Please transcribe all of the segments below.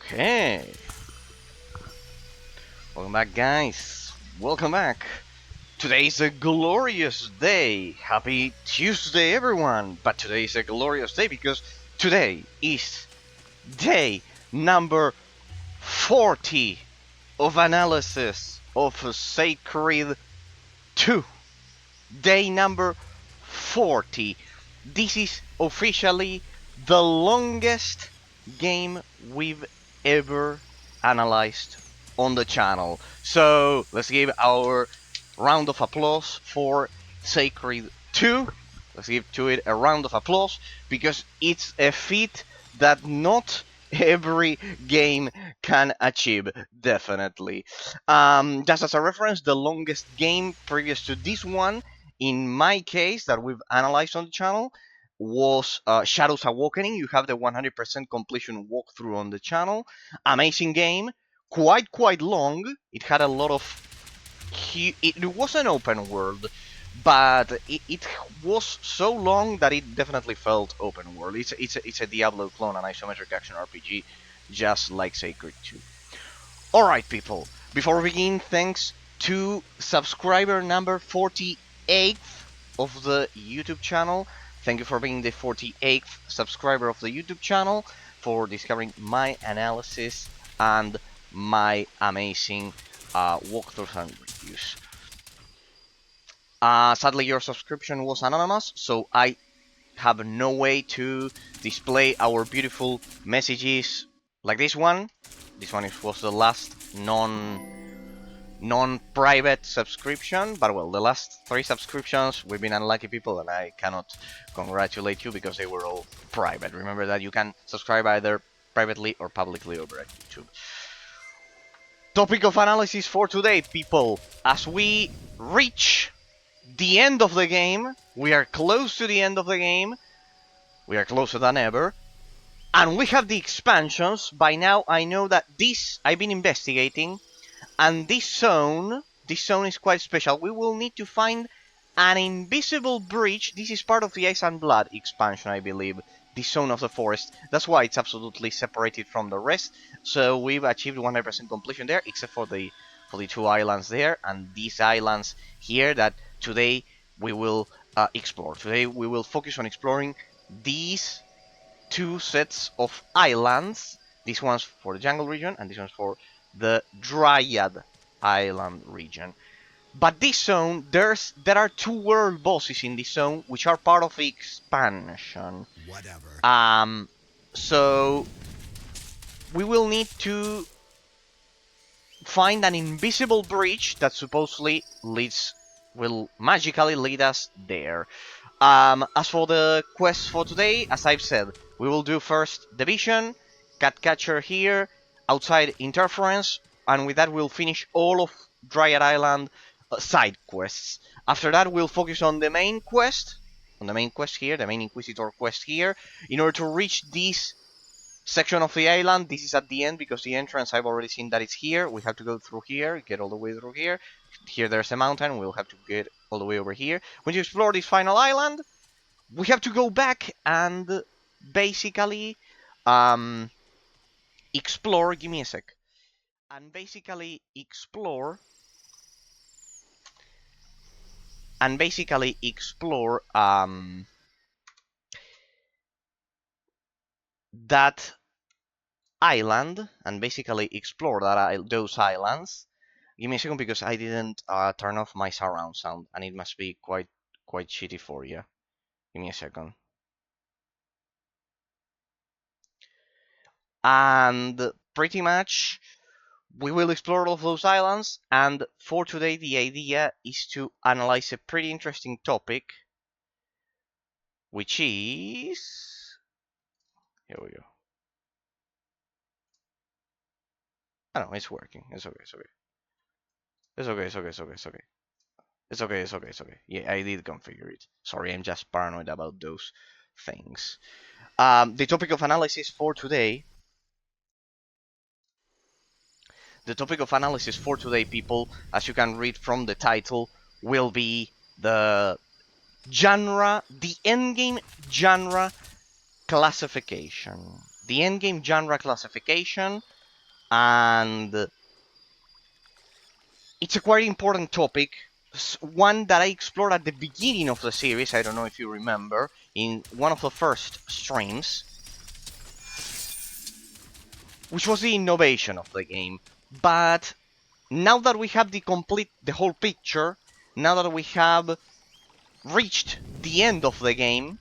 Okay, welcome back, guys. Welcome back. Today's a glorious day. Happy Tuesday, everyone. But today is a glorious day because today is day number 40 of analysis of Sacred 2. Day number 40. This is officially the longest game we've ever analyzed on the channel. So let's give our round of applause for Sacred 2. Let's give to it a round of applause because it's a feat that not every game can achieve, definitely. Just as a reference, the longest game previous to this one, in my case, that we've analyzed on the channel, was Shadows Awakening. You have the 100% completion walkthrough on the channel. Amazing game, quite long. It had a lot of it was an open world, but it was so long that it definitely felt open world. It's a Diablo clone, an isometric action RPG, just like Sacred 2. Alright, people, before we begin, thanks to subscriber number 48th of the YouTube channel. Thank you for being the 48th subscriber of the YouTube channel, for discovering my analysis and my amazing walkthroughs and reviews. Sadly, your subscription was anonymous, so I have no way to display our beautiful messages like this one. This one was the last non-private subscription, but well, the last 3 subscriptions we've been unlucky people, and I cannot congratulate you because they were all private. Remember that you can subscribe either privately or publicly over at YouTube. Topic of analysis for today, people. As we reach the end of the game, we are close to the end of the game, we are closer than ever, and we have the expansions. By now I know that this, I've been investigating, and this zone is quite special. We will need to find an invisible bridge. This is part of the Ice and Blood expansion, I believe, this zone of the forest. That's why it's absolutely separated from the rest. So we've achieved 100% completion there, except for the 2 islands there, and these islands here that today we will explore. Today we will focus on exploring these 2 sets of islands. This one's for the jungle region, and this one's for the Dryad island region. But this zone, there are 2 world bosses in this zone, which are part of the expansion. Whatever. So we will need to find an invisible bridge that supposedly will magically lead us there. As for the quest for today, as I've said, we will do first Division, Cat Catcher here, outside Interference, and with that we'll finish all of Dryad Island side quests. After that we'll focus on the main quest, here, the main Inquisitor quest here, in order to reach this section of the island. This is at the end because the entrance, I've already seen that it's here. We have to go through here, get all the way through here. Here there's a mountain, we'll have to get all the way over here. When you explore this final island, we have to go back and basically explore. Give me a sec. And basically explore that island, and basically explore those islands. Give me a second because I didn't turn off my surround sound, and it must be quite shitty for you. Give me a second. And pretty much we will explore all of those islands, and for today the idea is to analyze a pretty interesting topic, which is... Here we go. Oh no, it's working. It's okay. It's okay. Yeah, I did configure it. Sorry, I'm just paranoid about those things. The topic of analysis for today, people, as you can read from the title, will be the endgame genre classification. The endgame genre classification, and it's a quite important topic, one that I explored at the beginning of the series. I don't know if you remember, in one of the first streams, which was the innovation of the game. But now that we have the whole picture, now that we have reached the end of the game,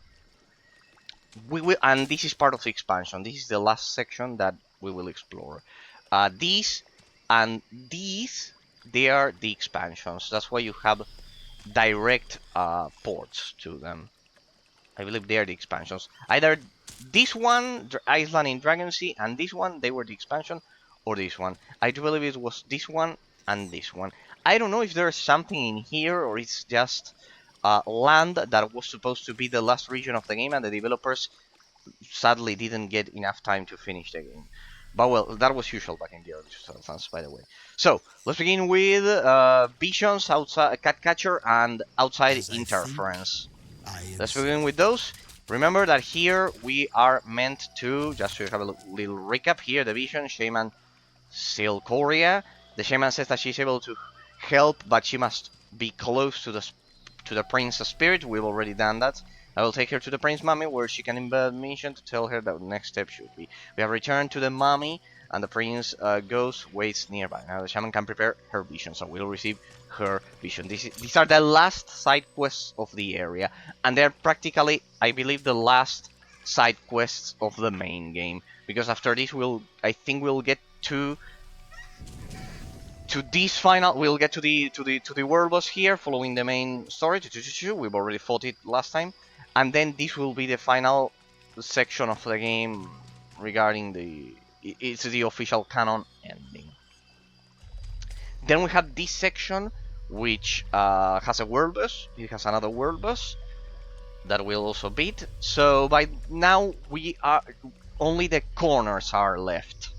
we will, and this is part of the expansion. This is the last section that we will explore. These and these, they are the expansions. That's why you have direct ports to them. I believe they are the expansions. Either this one, Island in Dragon Sea, and this one, they were the expansion, or this one. I do believe it was this one and this one. I don't know if there's something in here, or it's just land that was supposed to be the last region of the game, and the developers sadly didn't get enough time to finish the game. But well, that was usual back in the early 2000s, by the way. So, let's begin with Visions, outside Catcatcher, and Outside Interference. Let's begin with those. Remember that here we are meant to, just to have a little recap here, the Vision, Shaman Silcoria. The Shaman says that she's able to help, but she must be close to the Prince's spirit. We've already done that. I will take her to the Prince Mummy, where she can embed mission to tell her that the next step should be. We have returned to the Mummy, and the Prince ghost waits nearby. Now the Shaman can prepare her vision, so we'll receive her vision. These are the last side quests of the area, and they're practically, I believe, the last side quests of the main game. Because after this, I think we'll get to this final. We'll get to the world boss here, following the main story. We've already fought it last time. And then this will be the final section of the game regarding it's the official canon ending. Then we have this section, which has a world boss. It has another world boss that we'll also beat. So by now we are only the corners are left,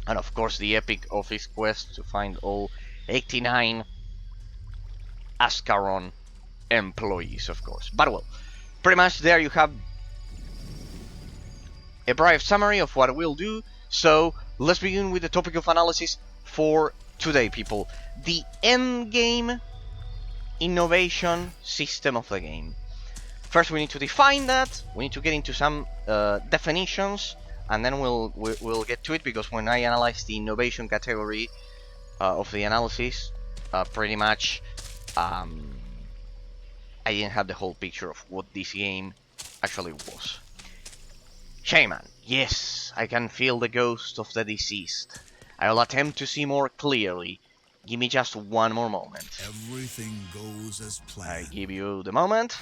and of course the epic office quest to find all 89 Ascaron employees, of course. But well, pretty much there you have a brief summary of what we'll do. So let's begin with the topic of analysis for today, people. The endgame innovation system of the game. First, we need to define that. We need to get into some definitions, and then we'll get to it, because when I analyze the innovation category of the analysis, pretty much I didn't have the whole picture of what this game actually was. Shaman. Yes, I can feel the ghost of the deceased. I will attempt to see more clearly. Give me just one more moment. Everything goes as planned. I give you the moment.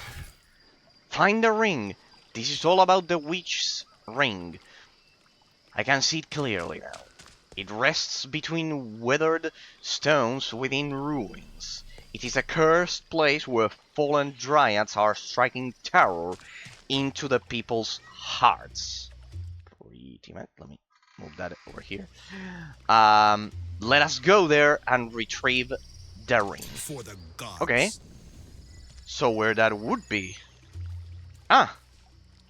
Find the ring. This is all about the witch's ring. I can see it clearly now. It rests between weathered stones within ruins. It is a cursed place where fallen dryads are striking terror into the people's hearts. Pretty much. Let me move that over here. Let us go there and retrieve the ring. For the gods. Okay. So where that would be? Ah,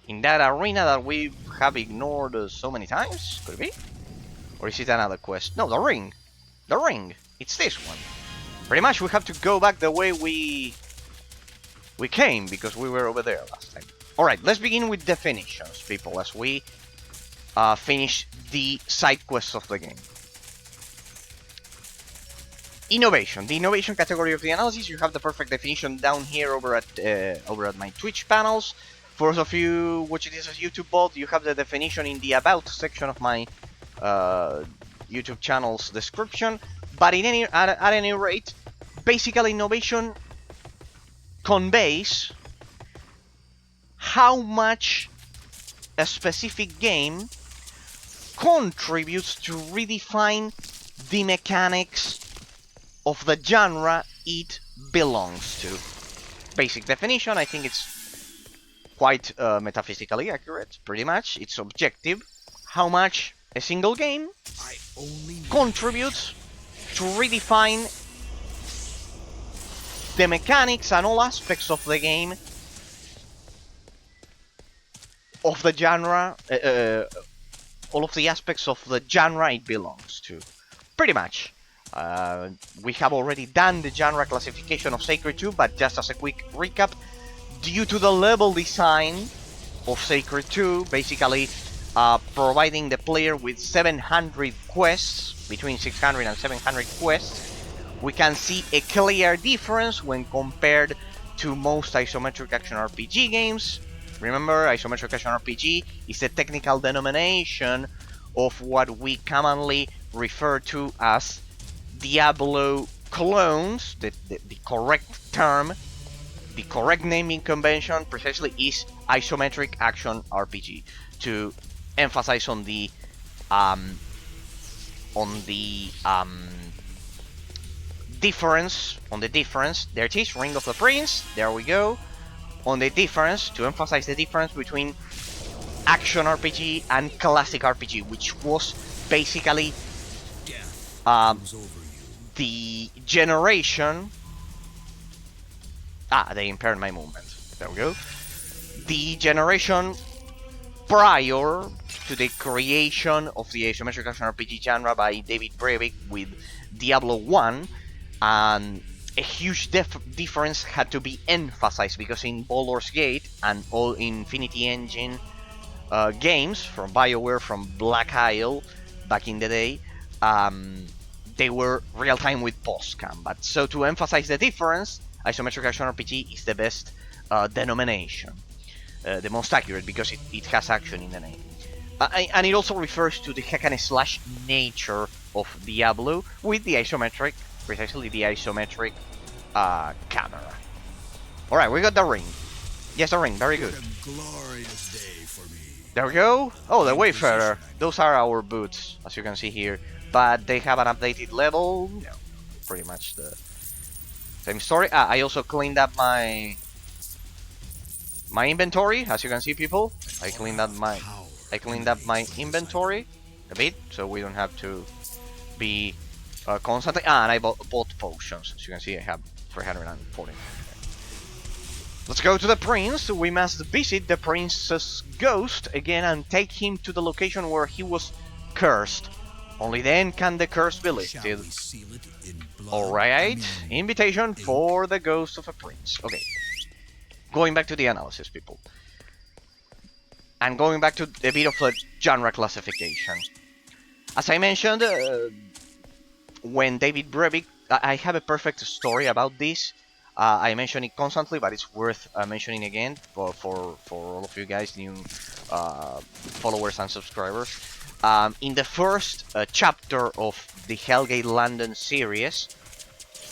in that arena that we have ignored so many times? Could it be? Or is it another quest? No, the ring. The ring. It's this one. Pretty much we have to go back the way we came, because we were over there last time. Alright, let's begin with definitions, people, as we finish the side quests of the game. Innovation. The innovation category of the analysis, you have the perfect definition down here over at my Twitch panels. For those of you watching this as YouTube bot, you have the definition in the About section of my YouTube channel's description. But at any rate, basically innovation conveys how much a specific game contributes to redefine the mechanics of the genre it belongs to. Basic definition, I think it's quite metaphysically accurate, pretty much. It's objective. How much a single game contributes to redefine the mechanics and all aspects of the game, of the genre, all of the aspects of the genre it belongs to. Pretty much. We have already done the genre classification of Sacred 2, but just as a quick recap, due to the level design of Sacred 2, basically providing the player with 700 quests, between 600 and 700 quests, we can see a clear difference when compared to most isometric action RPG games. Remember, isometric action RPG is a technical denomination of what we commonly refer to as Diablo clones. The correct term, the correct naming convention precisely is isometric action RPG, to emphasize on the difference. There it is, Ring of the Prince, there we go. On the difference, to emphasize the difference between action RPG and classic RPG, which was basically the generation. They impaired my movement. There we go. The generation prior to the creation of the isometric action RPG genre by David Brevik with Diablo 1, and a huge difference had to be emphasized because in Baldur's Gate and all Infinity Engine games from BioWare, from Black Isle back in the day, they were real-time with post-combat. So to emphasize the difference, isometric action RPG is the best denomination, the most accurate, because it has action in the name. And it also refers to the hack and slash nature of Diablo with the isometric, precisely the isometric camera. Alright, we got the ring. Yes, the ring, very good. Glorious day for me. There we go. Oh, the Wayfarer. Those are our boots, as you can see here. But they have an updated level. Yeah, pretty much the same story. I also cleaned up my inventory, as you can see, people. I cleaned up my inventory a bit, so we don't have to be constantly. And I bought potions. As you can see, I have 340. Let's go to the prince. We must visit the prince's ghost again and take him to the location where he was cursed. Only then can the curse be lifted. Alright, invitation for the ghost of a prince. Okay, going back to the analysis, people. And going back to a bit of a genre classification. As I mentioned, when David Brevik, I have a perfect story about this. I mention it constantly, but it's worth mentioning again for all of you guys, new followers and subscribers. In the first chapter of the Hellgate London series,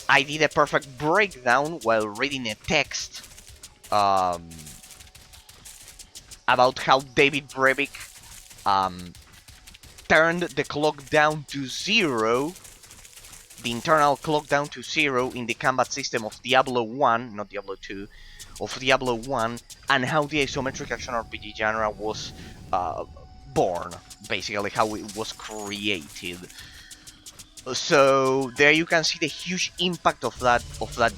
I did a perfect breakdown while reading a text about how David Brevik turned the clock down to 0, the internal clock down to 0 in the combat system of Diablo 1, not Diablo 2, of Diablo 1, and how the isometric action RPG genre was born, basically how it was created. So there you can see the huge impact of that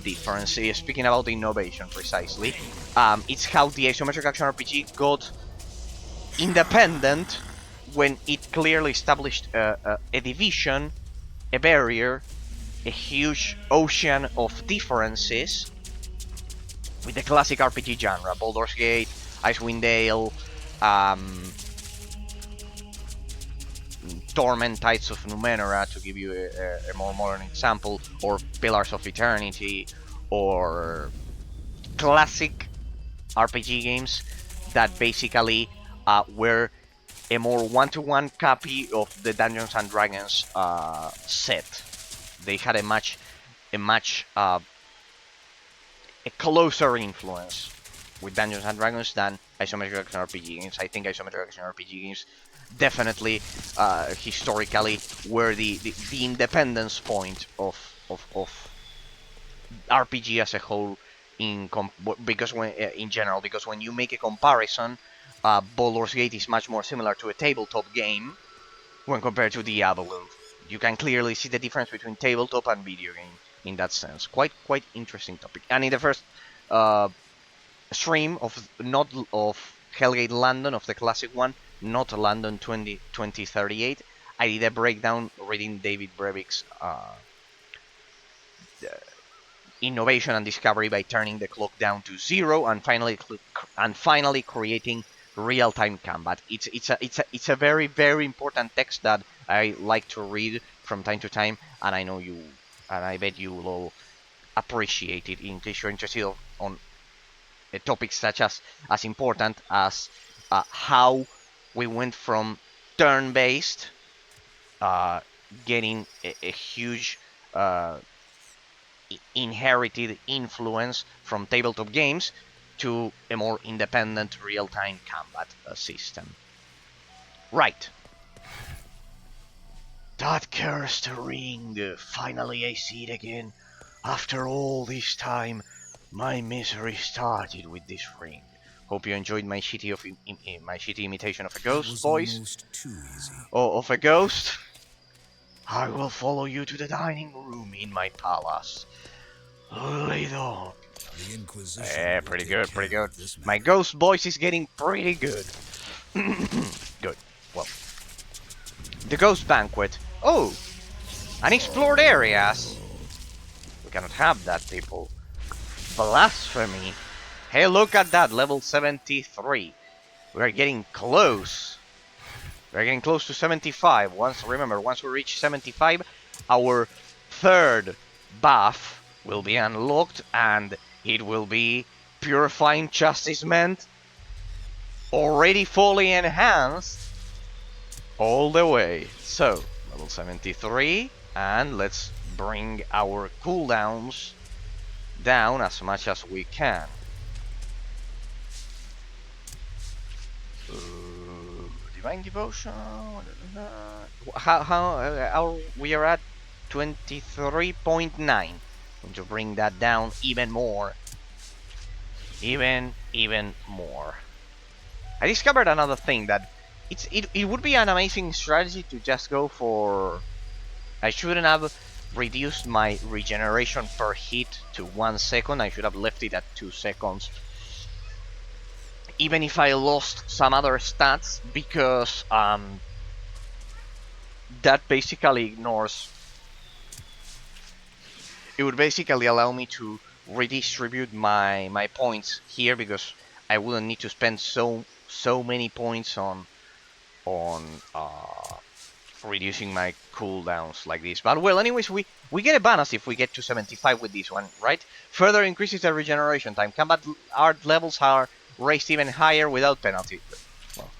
difference. Speaking about the innovation, precisely, it's how the isometric action RPG got independent when it clearly established a division, a barrier, a huge ocean of differences with the classic RPG genre, Baldur's Gate, Icewind Dale, Torment Tides of Numenera, to give you a more modern example, or Pillars of Eternity, or classic RPG games that basically were a more one-to-one copy of the Dungeons and Dragons set. They had a closer influence with Dungeons and Dragons than isometric action RPG games. I think isometric action RPG games definitely historically were the independence point of RPG as a whole, because when you make a comparison, Baldur's Gate is much more similar to a tabletop game when compared to Diablo. You can clearly see the difference between tabletop and video game in that sense. Quite interesting topic. And in the first stream of Hellgate London, of the classic one, not London 2038. I did a breakdown reading David Brevik's innovation and discovery by turning the clock down to zero and finally creating real-time combat. It's a very important text that I like to read from time to time, and I know you, and I bet you will all appreciate it in case you're interested on topics such as important as how we went from turn-based, uh, getting a huge inherited influence from tabletop games to a more independent real-time combat system. Right. That cursed ring. Finally I see it again. After all this time, my misery started with this ring. Hope you enjoyed my shitty imitation of a ghost, boys. Almost too easy. Oh, of a ghost? I will follow you to the dining room in my palace. Lead on. The Inquisition. Pretty good. My ghost voice is getting pretty good. Good. Well, the ghost banquet. Oh, unexplored areas. We cannot have that, people. Blasphemy. Hey, look at that, level 73. We're getting close. We're getting close to 75. Once we reach 75, our third buff will be unlocked, and it will be Purifying Chastisement, already fully enhanced, all the way. So, level 73, and let's bring our cooldowns down as much as we can. Divine Devotion. How we are at 23.9. Going to bring that down even more. Even more. I discovered another thing that it would be an amazing strategy to just go for. I shouldn't have reduced my regeneration per hit to 1 second. I should have left it at 2 seconds. Even if I lost some other stats, because that basically ignores. It would basically allow me to redistribute my points here, because I wouldn't need to spend so many points on reducing my cooldowns like this. But well, anyways, we get a bonus if we get to 75 with this one, right? Further increases the regeneration time. Combat art levels are raised even higher without penalty. Well,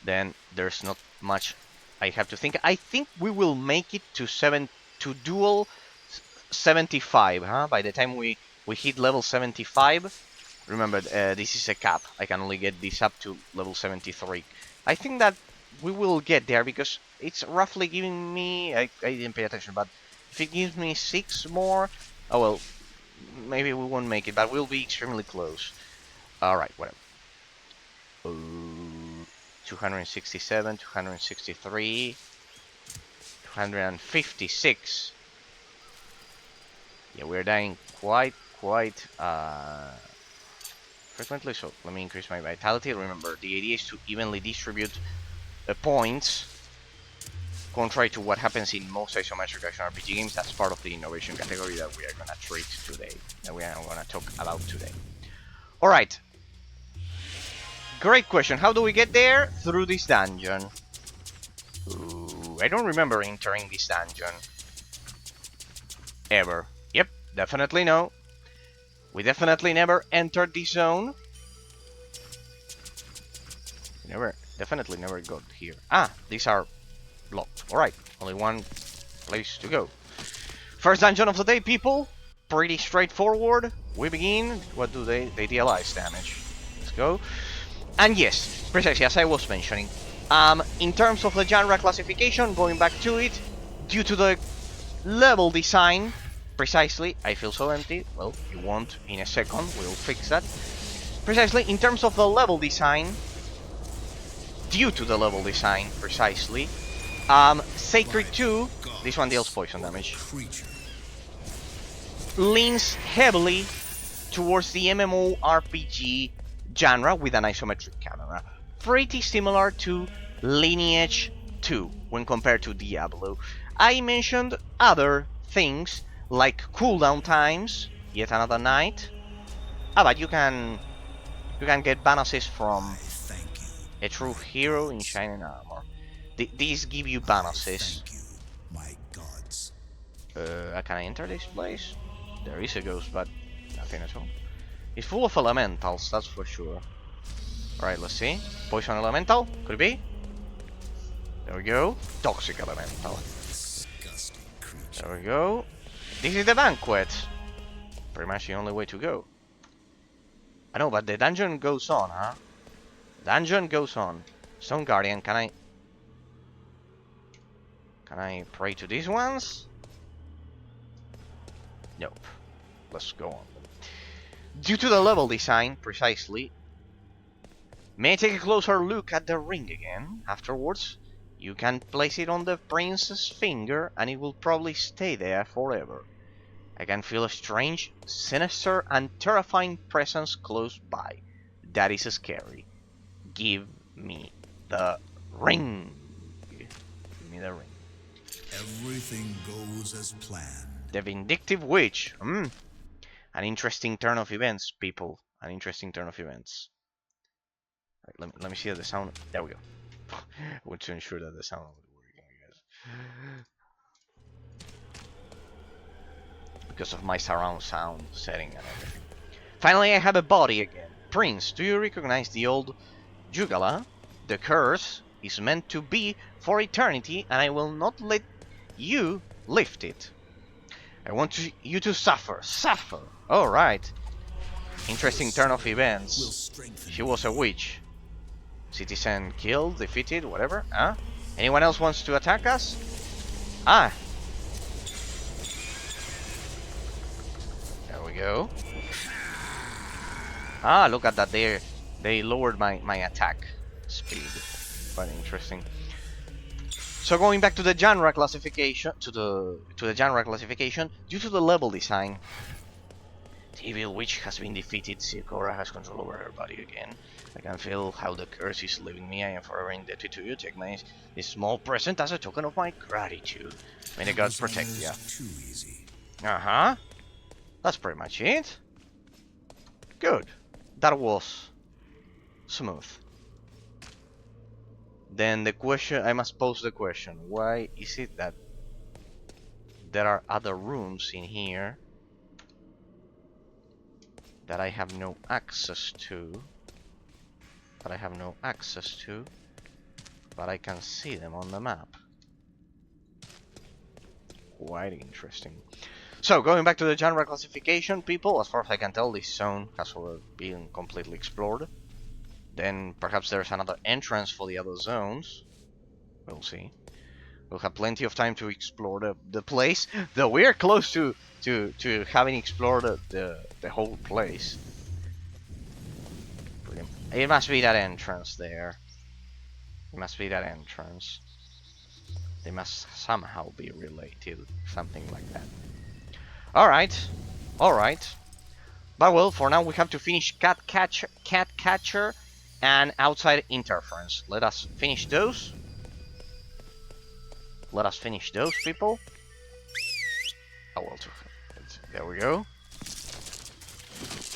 then there's not much I have to think. I think we will make it to dual 75, huh? By the time we hit level 75. Remember, this is a cap. I can only get this up to level 73. I think that we will get there, because it's roughly giving me. I didn't pay attention, but if it gives me 6 more, oh well, maybe we won't make it, but we'll be extremely close. Alright, whatever. 267, 263, 256. Yeah, we're dying quite frequently, so let me increase my vitality. Remember, the idea is to evenly distribute points, contrary to what happens in most isometric action RPG games. That's part of the innovation category that we are gonna treat today, that we are gonna talk about today. Alright. Great question. How do we get there? Through this dungeon. Ooh, I don't remember entering this dungeon. Ever. Yep, definitely no. We definitely never entered this zone. Definitely never got here. Ah, these are blocked. Alright, only one place to go. First dungeon of the day, people. Pretty straightforward. We begin. What do they deal ice damage? Let's go. And yes, precisely as I was mentioning. In terms of the genre classification, going back to it, due to the level design, precisely, I feel so empty. Well, you won't in a second. We'll fix that. Precisely, in terms of the level design, due to the level design, precisely, Sacred 2, this one deals poison damage, leans heavily towards the MMORPG genre with an isometric camera. pretty similar to Lineage 2 when compared to Diablo. I mentioned other things like cooldown times, yet another night. But you can get bonuses from Thank you, a true my hero in gods. shining armor. These give you I bonuses. thank you, my gods. Can I enter this place? There is a ghost, but nothing at all. It's full of elementals, that's for sure. Alright, let's see. Poison elemental? Could it be? There we go. Toxic elemental. Disgusting creature. There we go. This is the banquet. Pretty much the only way to go. I know, but the dungeon goes on, huh? Dungeon goes on. Stone Guardian, can I pray to these ones? Nope. Let's go on. Due to the level design, precisely, may I take a closer look at the ring again? Afterwards, you can place it on the prince's finger and it will probably stay there forever. I can feel a strange, sinister, and terrifying presence close by. That is scary. Give me the ring. Give me the ring. Everything goes as planned. The Vindictive Witch. An interesting turn of events, people. An interesting turn of events. Right, let me see the sound. There we go. I want to ensure that the sound would work, I guess. Because of my surround sound setting and everything. Finally, I have a body again. Prince, do you recognize the old Jugala? The curse is meant to be for eternity, and I will not let you lift it. I want you to suffer. Suffer! Alright. Interesting turn of events. She was a witch. Citizen killed, defeated, whatever. Huh? Anyone else wants to attack us? Ah! There we go. Ah, look at that there. They lowered my attack speed. Quite interesting. So going back to the genre classification, to the genre classification, due to the level design, the evil witch has been defeated. Sikora has control over her body again. I can feel how the curse is leaving me. I am forever indebted to you. Take this small present as a token of my gratitude. May the gods protect you. Too easy. Uh-huh. That's pretty much it. Good. That was smooth. Then the question, I must pose the question, why is it that there are other rooms in here that I have no access to? But I can see them on the map. Quite interesting. So, going back to the genre classification, people, as far as I can tell, this zone has already been completely explored. Then perhaps there's another entrance for the other zones. We'll see. We'll have plenty of time to explore the place, though we're close to having explored the whole place. Brilliant. It must be that entrance there. It must be that entrance. They must somehow be related, something like that. Alright, alright. But well, for now we have to finish Cat Catcher and Outside Interference. Let us finish those. Let us finish those, people. Oh well, there we go.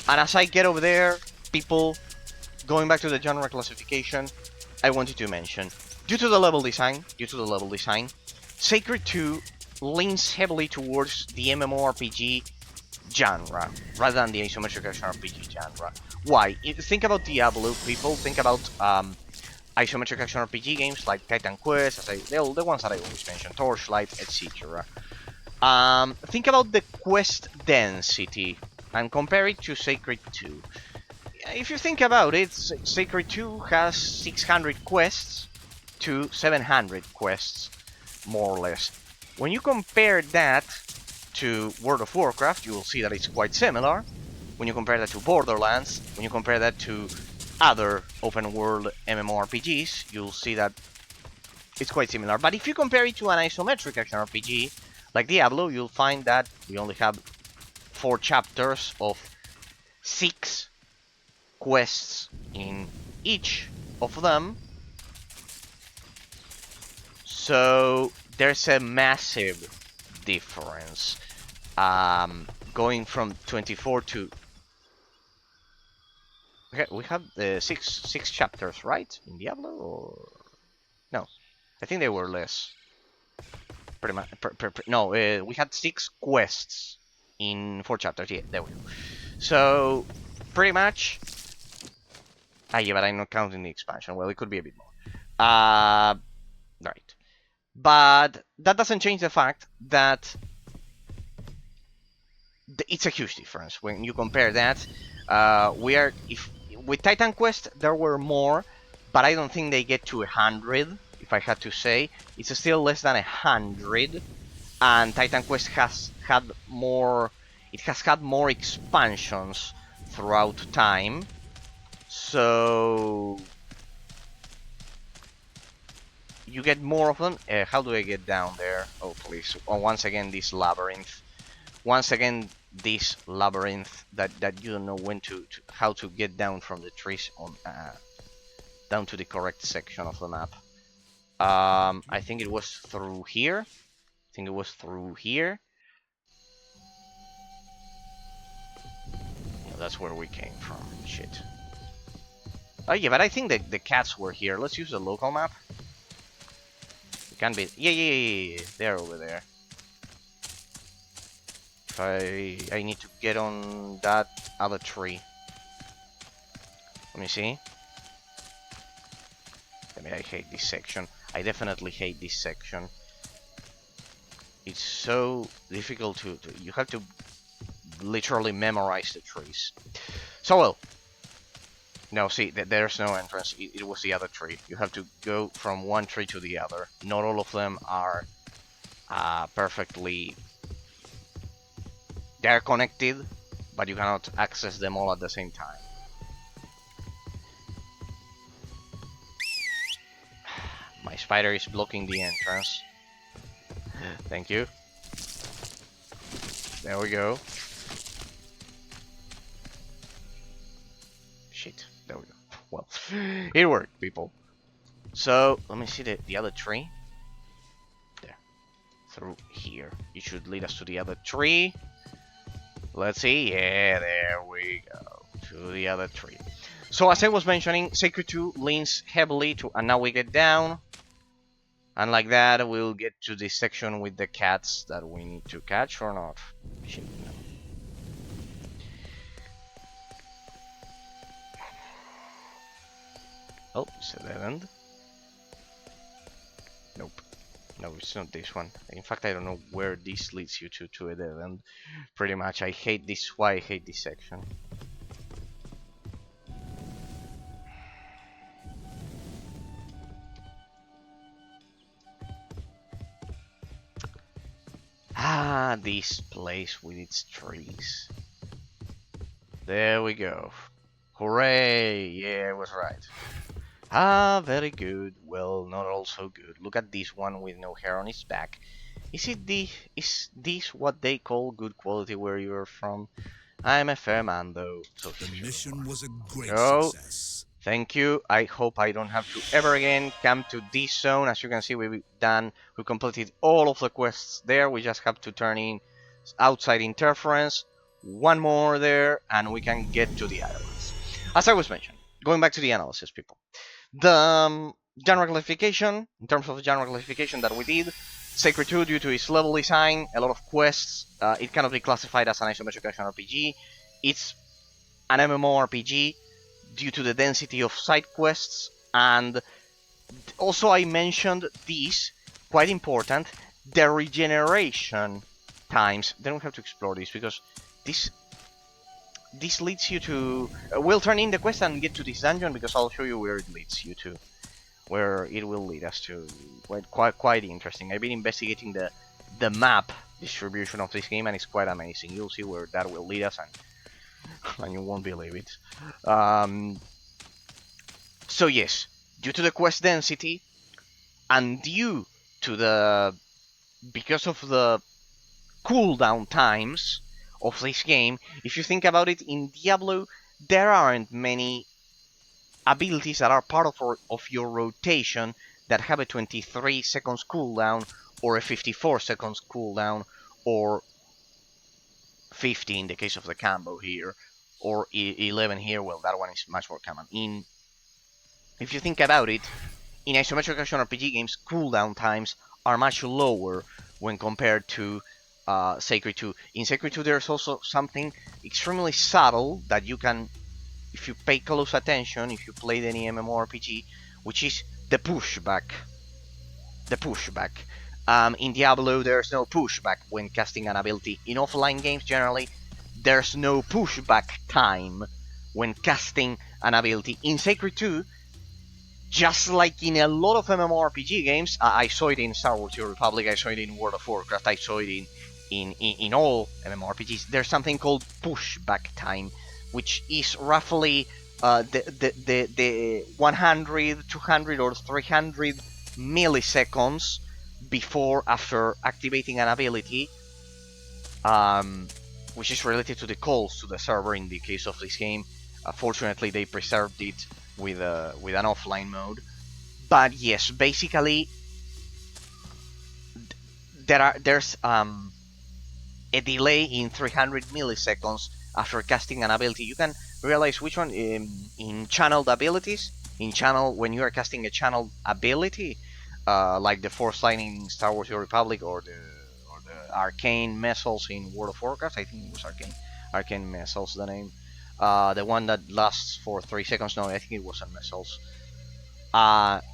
And as I get over there, people, going back to the genre classification, I wanted to mention, due to the level design, Sacred 2 leans heavily towards the MMORPG genre rather than the isometric action RPG genre. Why? Think about Diablo, people. Think about isometric action RPG games like Titan Quest, the ones that I always mention, Torchlight, etc. Think about the quest density and compare it to Sacred 2. If you think about it, Sacred 2 has 600 quests to 700 quests, more or less. When you compare that to World of Warcraft, you will see that it's quite similar. When you compare that to Borderlands, when you compare that to other open world MMORPGs, you'll see that it's quite similar. But if you compare it to an isometric action RPG like Diablo, you'll find that we only have 4 chapters of 6 quests in each of them. So there's a massive difference going from 24 to. Okay, we have six chapters, right? In Diablo, or no? I think they were less. Pretty much. No, we had 6 quests in 4 chapters. Yeah, there we go. So pretty much. Ah, yeah, but I'm not counting the expansion. Well, it could be a bit more. Right. But that doesn't change the fact that it's a huge difference when you compare that. If with Titan Quest there were more, but I don't think they get to 100. If I had to say, it's still less than 100, and Titan Quest has had more. It has had more expansions throughout time, so you get more of them. How do I get down there? Oh, please! Oh, once again, this labyrinth. Once again, this labyrinth that you don't know how to get down from the trees on down to the correct section of the map. I think it was through here. I think it was through here. Yeah, that's where we came from. Shit. Oh yeah, but I think the cats were here. Let's use the local map. It can be. Yeah. They're over there. I need to get on that other tree. Let me see. I mean, I hate this section. I definitely hate this section. It's so difficult to you have to literally memorize the trees. So well. No, see, there's no entrance. It was the other tree. You have to go from one tree to the other. Not all of them are perfectly. They're connected, but you cannot access them all at the same time. My spider is blocking the entrance. Thank you. There we go. Shit. There we go. Well, it worked, people. So, let me see the other tree. There. Through here. It should lead us to the other tree. Let's see. Yeah, there we go. To the other tree. So, as I was mentioning, Sacred 2 leans heavily to... And now we get down. And like that, we'll get to this section with the cats that we need to catch or not. Shit, no. Oh, it's a dead end. Nope. No, it's not this one. In fact, I don't know where this leads you to a dead end. Pretty much, I hate this. Why I hate this section. Ah, this place with its trees. There we go. Hooray! Yeah, I was right. Ah, very good. Well, not all so good. Look at this one with no hair on its back. Is this what they call good quality where you're from? I'm a fair man, though. So The mission was a great go. success. Thank you. I hope I don't have to ever again come to this zone. As you can see, we completed all of the quests there. We just have to turn in outside interference. One more there, and we can get to the islands. As I was mentioning, going back to the analysis, people. The genre classification, in terms of the genre classification that we did, Sacred 2, due to its level design, a lot of quests, it cannot be classified as an isometric action RPG. It's an MMORPG due to the density of side quests, and also I mentioned this, quite important, the regeneration times. Then we have to explore this because this leads you to... we'll turn in the quest and get to this dungeon because I'll show you where it leads you to. Where it will lead us to. Quite interesting. I've been investigating the map distribution of this game and it's quite amazing. You'll see where that will lead us and you won't believe it. So yes, due to the quest density and due to because of the cooldown times of this game, if you think about it, in Diablo there aren't many abilities that are part of your rotation that have a 23 seconds cooldown, or a 54 seconds cooldown, or 50 in the case of the combo here, or 11 here. Well, that one is much more common. If you think about it, in isometric action RPG games, cooldown times are much lower when compared to Sacred 2. In Sacred 2, there's also something extremely subtle that you can, if you pay close attention, if you played any MMORPG, which is the pushback. The pushback. In Diablo, there's no pushback when casting an ability. In offline games, generally, there's no pushback time when casting an ability. In Sacred 2, just like in a lot of MMORPG games, I saw it in Star Wars: The Old Republic, I saw it in World of Warcraft, I saw it in all MMORPGs. There's something called pushback time, which is roughly the 100, 200, or 300 milliseconds before after activating an ability, which is related to the calls to the server in the case of this game. Fortunately, they preserved it with an offline mode. But yes, basically, there's a delay in 300 milliseconds after casting an ability. You can realize which one in channeled abilities. In channel, when you are casting a channeled ability, like the Force Lightning in Star Wars: The Old Republic, or the Arcane Missiles in World of Warcraft. I think it was Arcane Missiles, the name. The one that lasts for 3 seconds. No, I think it wasn't Missiles.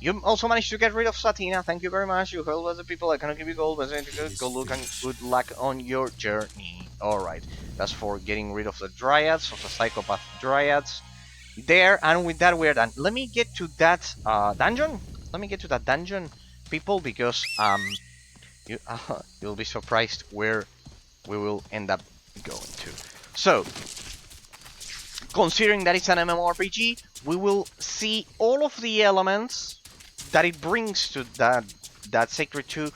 You also managed to get rid of Satina. Thank you very much. You help other people. I cannot give you gold, but good luck and good luck on your journey. Alright, that's for getting rid of the Dryads, of the Psychopath Dryads. There, and with that we're done. Let me get to that dungeon. Let me get to that dungeon, people, because you'll be surprised where we will end up going to. So, considering that it's an MMORPG, we will see all of the elements that it brings to that Sacred 2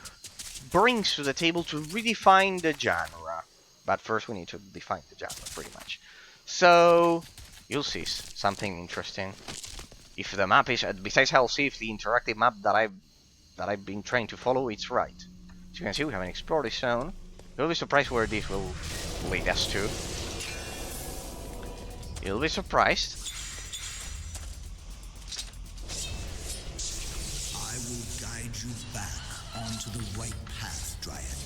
brings to the table to redefine the genre. But first we need to define the genre, pretty much. So, you'll see something interesting. If the map is, besides I'll see if the interactive map that I've been trying to follow, it's right. As you can see, we haven't explored this zone. You'll be surprised where this will lead us to. You'll be surprised. I will guide you back onto the right path, Dryad.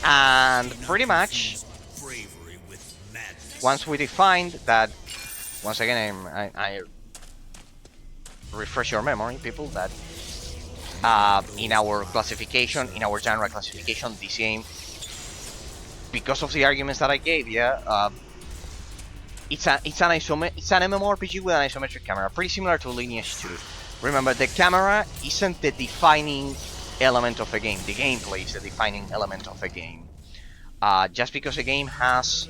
And pretty much, Bravery with madness. once we defined that, once again, I refresh your memory, people, that in our classification, in our genre classification, this game, because of the arguments that I gave, it's an MMORPG with an isometric camera, pretty similar to Lineage 2. Remember, the camera isn't the defining element of a game. The gameplay is the defining element of a game. Just because a game has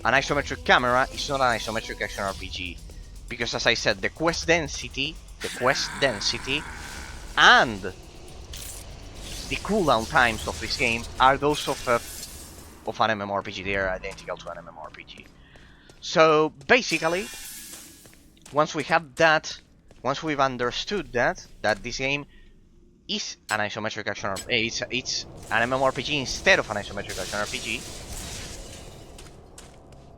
an isometric camera, it's not an isometric action RPG. Because, as I said, the quest density, and the cooldown times of this game are those of an MMORPG. They are identical to an MMORPG. So basically, once we have that, once we've understood that this game is an isometric action RPG, it's an MMORPG instead of an isometric action RPG,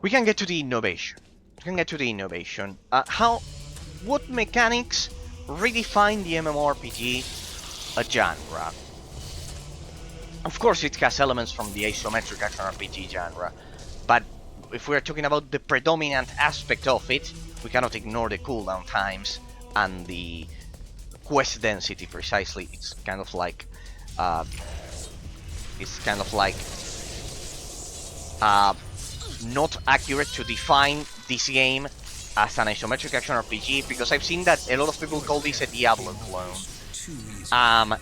we can get to the innovation. What mechanics redefine the MMORPG genre? Of course, it has elements from the isometric action RPG genre, but if we're talking about the predominant aspect of it, we cannot ignore the cooldown times and the quest density precisely. It's kind of like not accurate to define this game as an isometric action RPG, because I've seen that a lot of people call this a Diablo clone.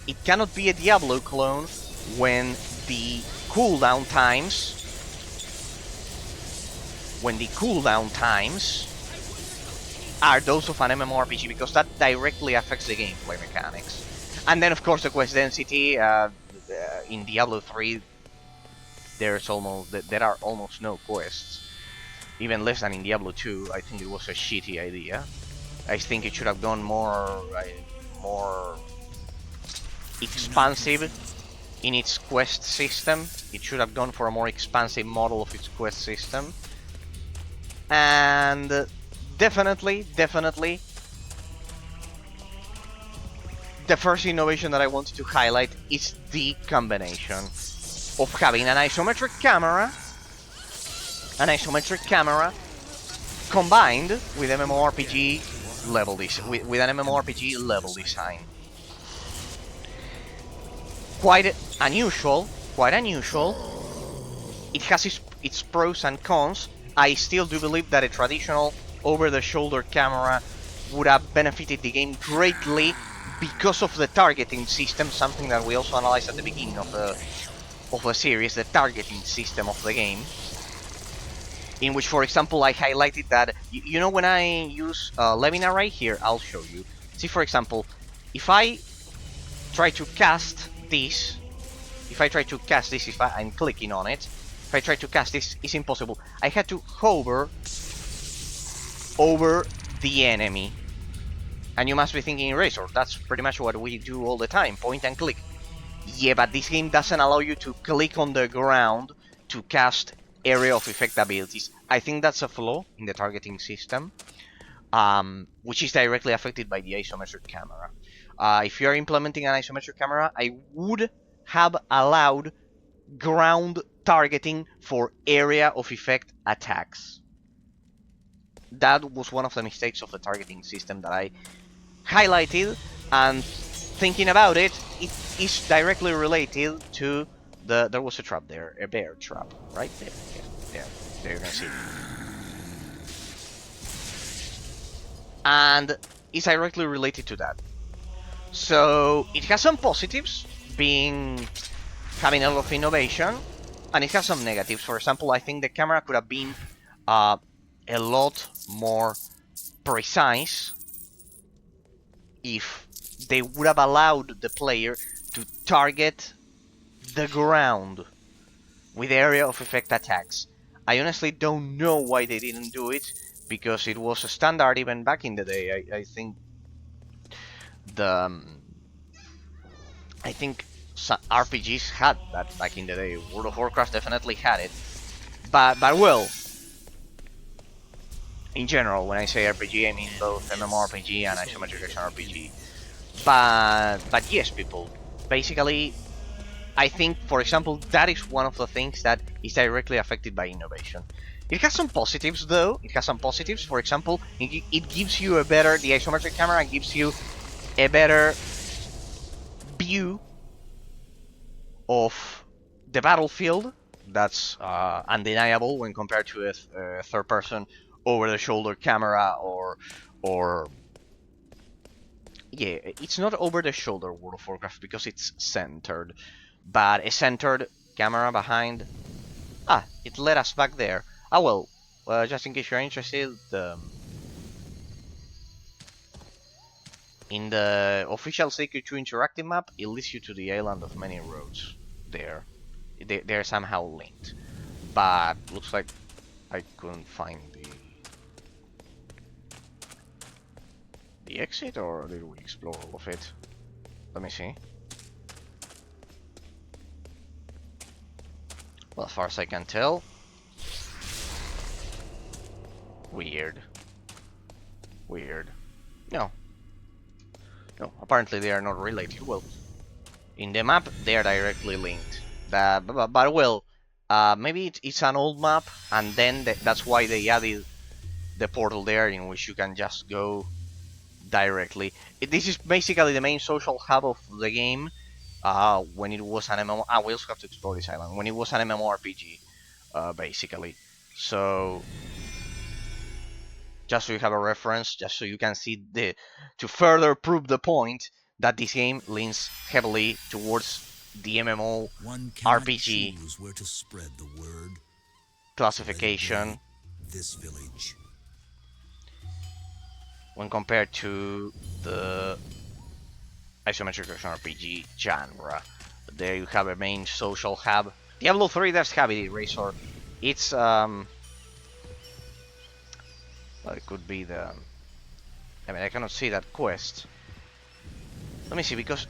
It cannot be a Diablo clone when the cooldown times are those of an MMORPG, because that directly affects the gameplay mechanics. And then, of course, the quest density. In Diablo 3, there are almost no quests, even less than in Diablo 2. I think it was a shitty idea. I think it should have gone more expansive in its quest system. It should have gone for a more expansive model of its quest system. And definitely, the first innovation that I wanted to highlight is the combination of having an isometric camera combined with MMORPG level with an MMORPG level design. Quite unusual. It has its pros and cons. I still do believe that a traditional over-the-shoulder camera would have benefited the game greatly because of the targeting system, something that we also analyzed at the beginning of the series, the targeting system of the game. In which, for example, I highlighted that, you know, when I use Levin Array here, I'll show you. See, for example, if I try to cast this, if I'm clicking on it, if I try to cast this, it's impossible. I had to hover over the enemy. And you must be thinking, Razor, that's pretty much what we do all the time, point and click. Yeah, but this game doesn't allow you to click on the ground to cast area of effect abilities. I think that's a flaw in the targeting system, which is directly affected by the isometric camera. If you're implementing an isometric camera, I would have allowed ground targeting for area of effect attacks. That was one of the mistakes of the targeting system that I highlighted, and thinking about it, it is directly related to there was a trap there, a bear trap, right there. Yeah, there you can see. And it's directly related to that. So it has some positives, having a lot of innovation, and it has some negatives. For example, I think the camera could have been a lot more precise if they would have allowed the player to target the ground with area of effect attacks. I honestly don't know why they didn't do it, because it was a standard even back in the day. I think the I think RPGs had that back in the day. World of Warcraft definitely had it, but well, in general, when I say RPG, I mean both MMORPG and isometric action RPG. But yes, people. Basically, I think, for example, that is one of the things that is directly affected by innovation. It has some positives, though. It has some positives. For example, it gives you the isometric camera gives you a better view of the battlefield. That's undeniable when compared to a third-person over-the-shoulder camera or yeah, it's not over-the-shoulder World of Warcraft because it's centered, but a centered camera behind. It led us back there. Well, just in case you're interested, in the official CQ2 interactive map, it leads you to the island of many roads. They're somehow linked, but looks like I couldn't find the exit, or did we explore all of it? Let me see. Well, as far as I can tell, weird. No, apparently they are not related. Well, in the map they are directly linked. But well, maybe it's an old map, and then that's why they added the portal there, in which you can just go directly. This is basically the main social hub of the game. When it was an MMO, we also have to explore this island. When it was an MMORPG, basically. So just so you have a reference, just so you can see to further prove the point that this game leans heavily towards the MMO RPG where to spread the word. classification This village. when compared to the isometric action RPG genre. There you have a main social hub. Diablo 3 does have it, Razor. It's well, it could be I mean, I cannot see that quest. Let me see, because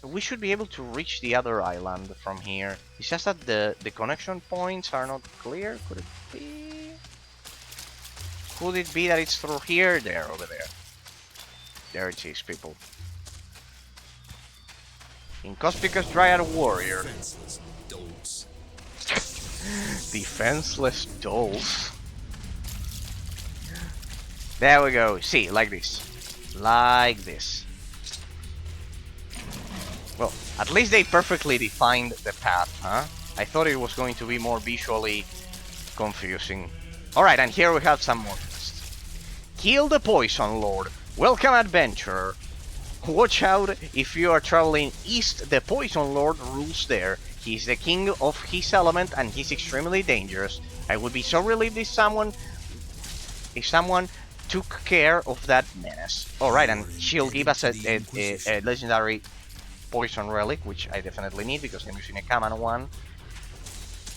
we should be able to reach the other island from here. It's just that the connection points are not clear. Could it be? Could it be that it's through here? There, over there. There it is, people. Inconspicuous Dryad Warrior. Defenseless dolts. Defenseless dolls. There we go. See, like this. Like this. Well, at least they perfectly defined the path, huh? I thought it was going to be more visually confusing. Alright, and here we have some more quests. Kill the Poison Lord. Welcome, adventurer. Watch out if you are traveling east, the Poison Lord rules there. He's the king of his element and he's extremely dangerous. I would be so relieved if someone took care of that menace. Alright, and she'll give us a legendary poison relic, which I definitely need because I'm using a common one.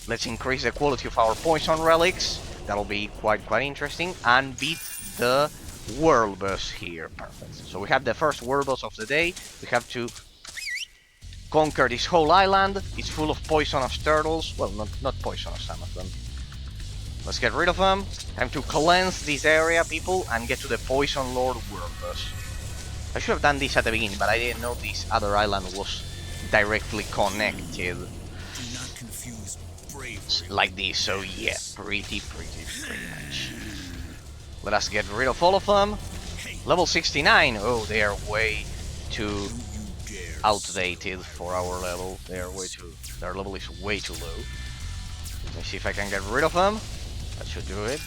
Let's increase the quality of our poison relics. That'll be quite interesting. And beat the world boss here. Perfect. So we have the first world boss of the day. We have to conquer this whole island. It's full of poisonous turtles. Well, not poisonous, some of them. Let's get rid of them. Time to cleanse this area, people, and get to the Poison Lord world boss. I should have done this at the beginning, but I didn't know this other island was directly connected. Do not confuse bravery. Like this, so yeah, pretty much. Let us get rid of all of them. Level 69. Oh, they are way too outdated for our level. Their level is way too low. Let me see if I can get rid of them. That should do it.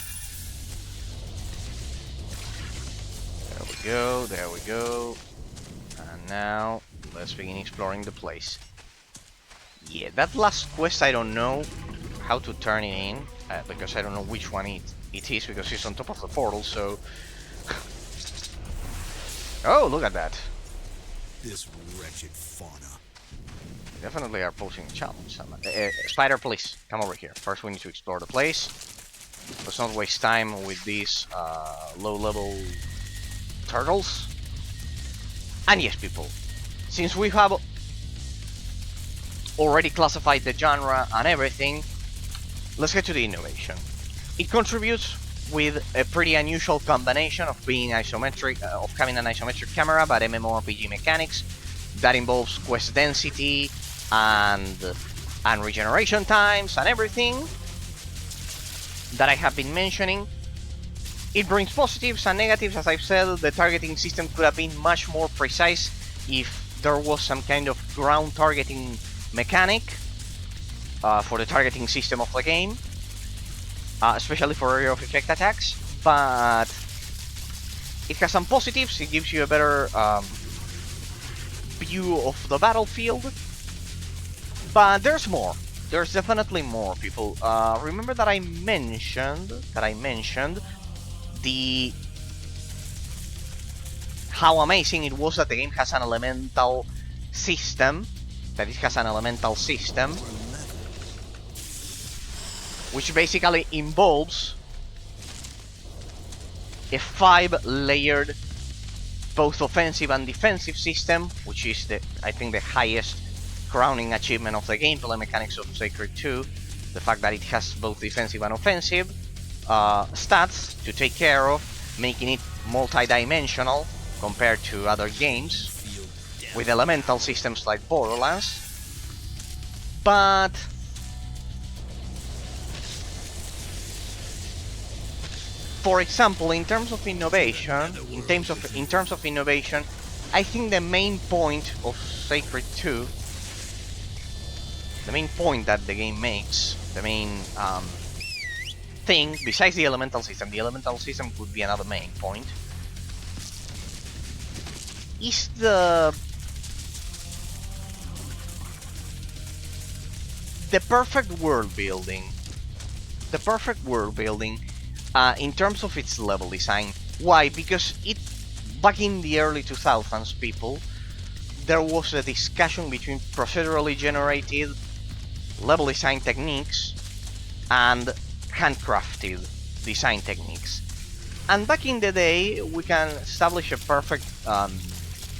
There we go. And now, let's begin exploring the place. Yeah, that last quest I don't know how to turn it in, because I don't know which one it is, because it's on top of the portal, so... Oh, look at that. This wretched fauna. We definitely are posing a challenge. Spider, please, come over here. First we need to explore the place. Let's not waste time with these low-level turtles. And yes, people, since we have already classified the genre and everything, let's get to the innovation. It contributes with a pretty unusual combination of being isometric, of having an isometric camera, but MMORPG mechanics that involves quest density and regeneration times and everything that I have been mentioning. It brings positives and negatives. As I've said, the targeting system could have been much more precise if there was some kind of ground targeting mechanic for the targeting system of the game, especially for area of effect attacks. But it has some positives. It gives you a better view of the battlefield. But there's more. There's definitely more, people. Remember that I mentioned how amazing it was that the game has an elemental system. Which basically involves a 5-layered both offensive and defensive system, which is I think the highest crowning achievement of the gameplay mechanics of Sacred 2. The fact that it has both defensive and offensive stats to take care of, making it multi-dimensional compared to other games with elemental systems like Borderlands. But for example, in terms of innovation, I think the main point of Sacred 2, the main point that the game makes, the main thing, besides the elemental system could be another main point, is the perfect world building. The perfect world building in terms of its level design. Why? Because back in the early 2000s, people, there was a discussion between procedurally generated level design techniques and handcrafted design techniques. And back in the day, we can establish a perfect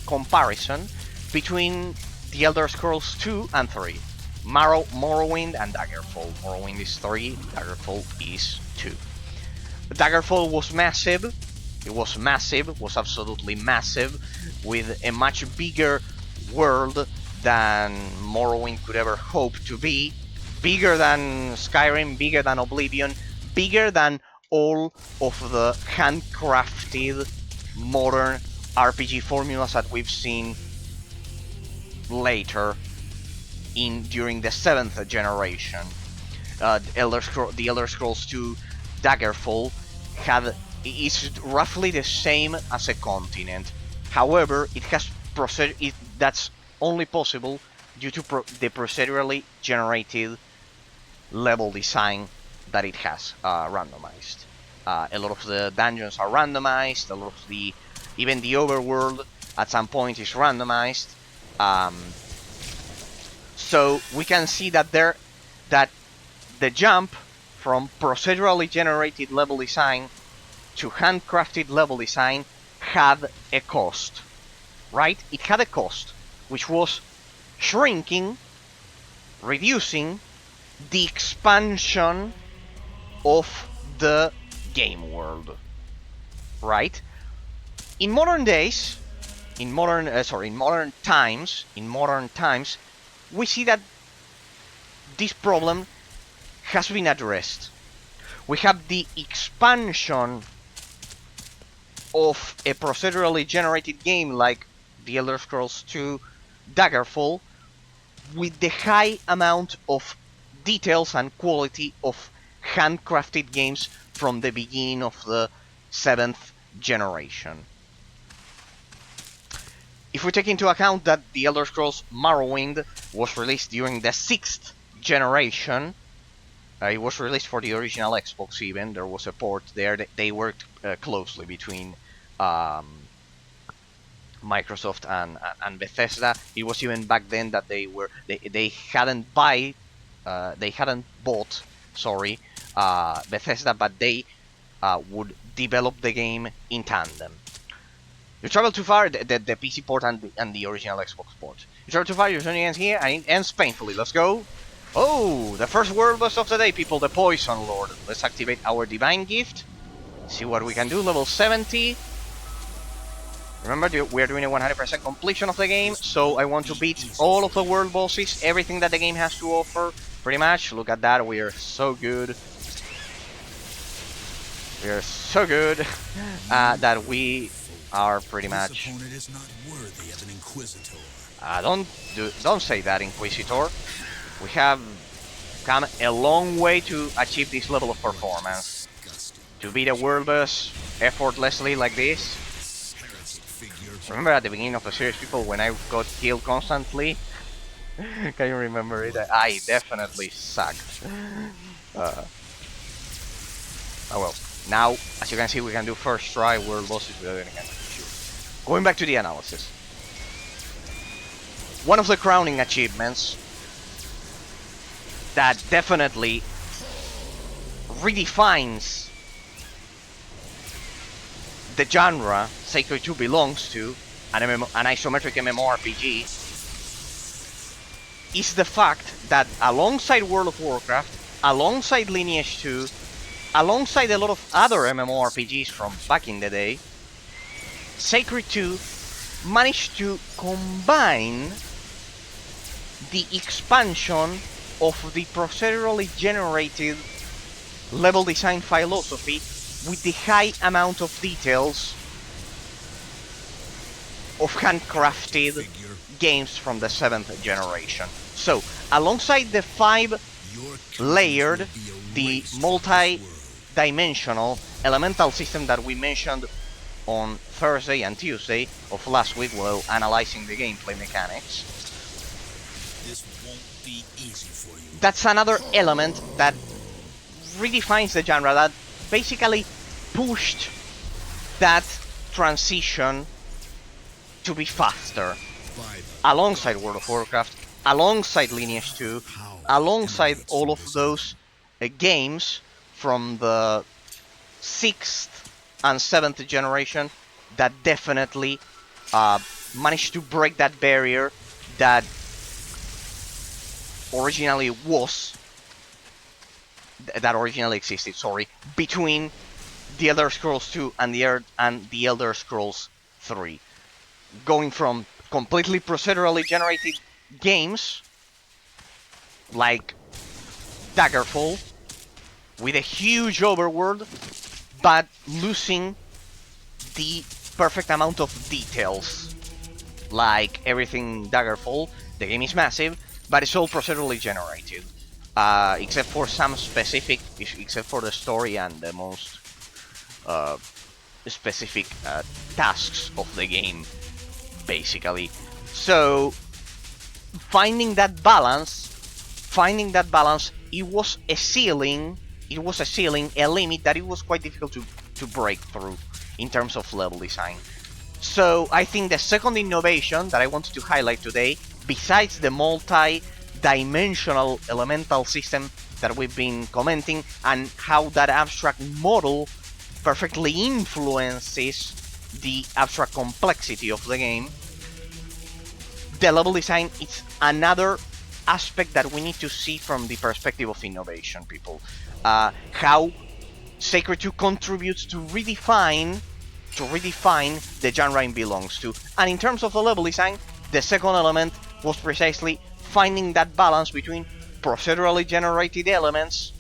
comparison between The Elder Scrolls 2 and 3. Morrowind and Daggerfall. Morrowind is 3, Daggerfall is 2. Daggerfall was massive. It was massive, it was absolutely massive, with a much bigger world than Morrowind could ever hope to be. Bigger than Skyrim, bigger than Oblivion, bigger than all of the handcrafted modern RPG formulas that we've seen later during the 7th generation. The Elder Scrolls 2 Daggerfall is roughly the same as a continent. However, it has that's only possible due to the procedurally generated level design that it has randomized. A lot of the dungeons are randomized. A lot of even the overworld at some point is randomized. So we can see that the jump from procedurally generated level design to handcrafted level design had a cost, right? It had a cost, which was shrinking, reducing the expansion of the game world, right? In modern days, in modern times, we see that this problem has been addressed. We have the expansion of a procedurally generated game like The Elder Scrolls 2 Daggerfall, with the high amount of details and quality of handcrafted games from the beginning of the 7th generation. If we take into account that The Elder Scrolls Morrowind was released during the 6th generation, it was released for the original Xbox even. There was a port there. They worked closely between Microsoft and Bethesda. It was even back then that they hadn't bought Bethesda, but they would develop the game in tandem. You travel too far, the PC port and the original Xbox port. You travel too far, your journey ends here, and it ends painfully. Let's go. Oh, the first world boss of the day, people, the Poison Lord. Let's activate our Divine Gift. See what we can do, level 70. Remember, we're doing a 100% completion of the game, so I want to beat all of the world bosses, everything that the game has to offer, pretty much. Look at that, we are so good. We are so good that we are pretty much... Don't say that, Inquisitor. We have come a long way to achieve this level of performance. To beat a world boss effortlessly like this. Remember at the beginning of the series, people, when I got killed constantly? Can you remember it? I definitely sucked. Oh well. Now, as you can see, we can do first try world bosses without any kind of issue. Going back to the analysis. One of the crowning achievements that definitely redefines the genre Sacred 2 belongs to, an isometric MMORPG, is the fact that alongside World of Warcraft, alongside Lineage 2, alongside a lot of other MMORPGs from back in the day, Sacred 2 managed to combine the expansion of the procedurally generated level design philosophy with the high amount of details of handcrafted games from the 7th generation. So, alongside the 5-layered, the multi-dimensional elemental system that we mentioned on Thursday and Tuesday of last week while analyzing the gameplay mechanics, that's another element that redefines the genre, that basically pushed that transition to be faster. Alongside World of Warcraft, alongside Lineage 2, alongside all of those games from the 6th and 7th generation that definitely managed to break that barrier that originally existed, sorry, between the Elder Scrolls 2 and the Elder Scrolls 3. Going from completely procedurally generated games like Daggerfall with a huge overworld, but losing the perfect amount of details. Like everything in Daggerfall, the game is massive, but it's all procedurally generated. Except for some specific, except for the story and the most specific tasks of the game, basically. So finding that balance, it was a ceiling, a limit that it was quite difficult to break through in terms of level design. So I think the second innovation that I wanted to highlight today, besides the multi-dimensional elemental system that we've been commenting and how that abstract model perfectly influences the abstract complexity of the game, the level design is another aspect that we need to see from the perspective of innovation, people. How Sacred 2 contributes to redefine the genre it belongs to. And in terms of the level design, the second element was precisely finding that balance between procedurally generated elements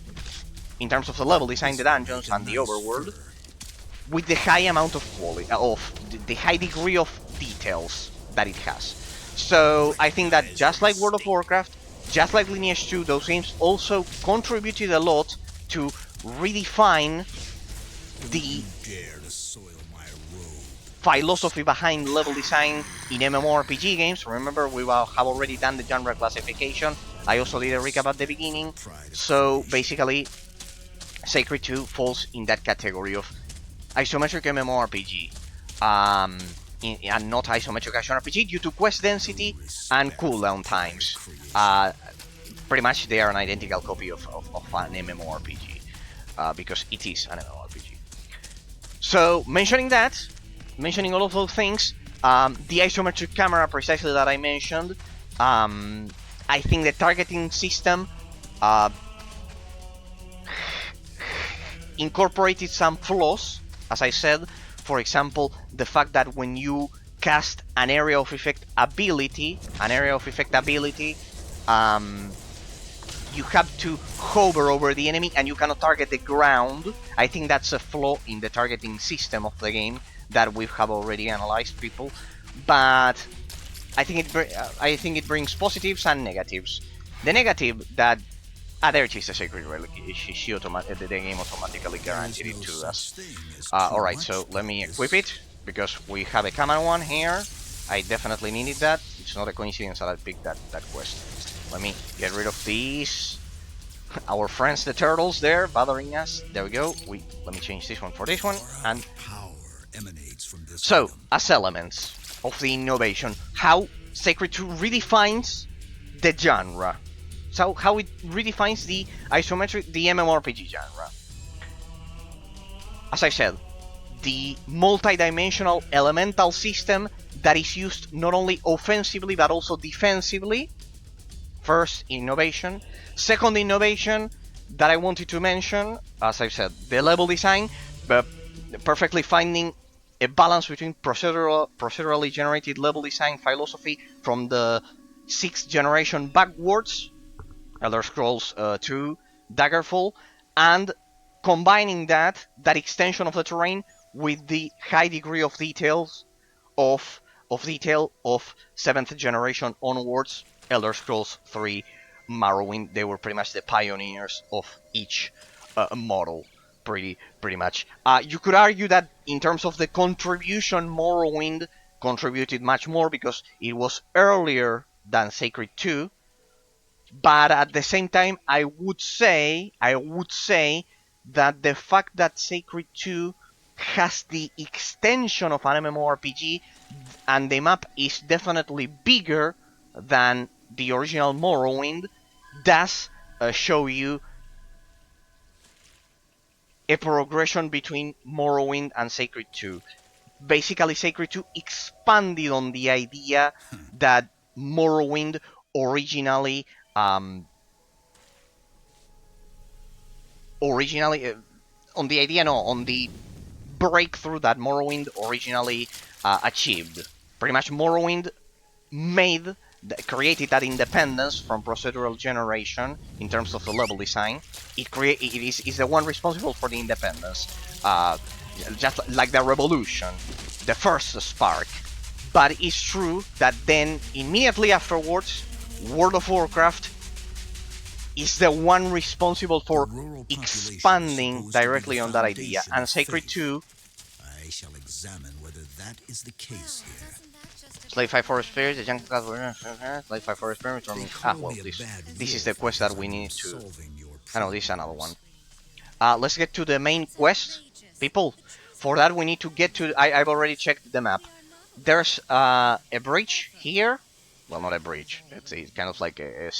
in terms of the level design, the dungeons and the overworld, with the high amount of quality, of the high degree of details that it has. So I think that just like World of Warcraft, just like Lineage 2, those games also contributed a lot to redefine the philosophy behind level design in MMORPG games. Remember, we have already done the genre classification. I also did a recap at the beginning. So basically, Sacred 2 falls in that category of isometric MMORPG. And not isometric action RPG due to quest density and cooldown times. Pretty much they are an identical copy of an MMORPG. Because it is an MMORPG. So, mentioning all of those things, the isometric camera precisely that I mentioned, I think the targeting system incorporated some flaws, as I said. For example, the fact that when you cast an area of effect ability, you have to hover over the enemy and you cannot target the ground. I think that's a flaw in the targeting system of the game that we have already analyzed, people. But I think it brings positives and negatives. The negative that there it is, a sacred relic. The game automatically guaranteed it to us. Alright, so let me equip it because we have a common one here. I definitely needed that. It's not a coincidence that I picked that quest. Let me get rid of these. Our friends, the turtles, there bothering us. There we go. Let me change this one for this one. And so, as elements of the innovation, how Sacred 2 redefines the genre. So how it redefines the MMORPG genre. As I said, the multi-dimensional elemental system that is used not only offensively but also defensively. First innovation. Second innovation that I wanted to mention, as I said, the level design, but perfectly finding a balance between procedurally generated level design philosophy from the 6th generation backwards, Elder Scrolls 2, Daggerfall, and combining that extension of the terrain with the high degree of details of 7th generation onwards, Elder Scrolls 3, Morrowind. They were pretty much the pioneers of each model, pretty much. You could argue that in terms of the contribution, Morrowind contributed much more because it was earlier than Sacred 2. But at the same time, I would say that the fact that Sacred 2 has the extension of an MMORPG and the map is definitely bigger than the original Morrowind does show you a progression between Morrowind and Sacred 2. Basically, Sacred 2 expanded on the idea that Morrowind originally on the idea, no, on the breakthrough that Morrowind originally achieved. Pretty much, Morrowind created that independence from procedural generation in terms of the level design. It is the one responsible for the independence, just like the revolution, the first spark. But it's true that then immediately afterwards, World of Warcraft is the one responsible for expanding directly on that idea, and Sacred 2. I shall examine whether that is the case here. Slave 5 Forest Spirits, the Jungle God, Slave 5 Forest Spirits, well, this is the quest that we need to... I know, this is another one. Let's get to the main quest, people. For that, we need to get to... I've already checked the map. There's a bridge here. Well, not a bridge. It's kind of like a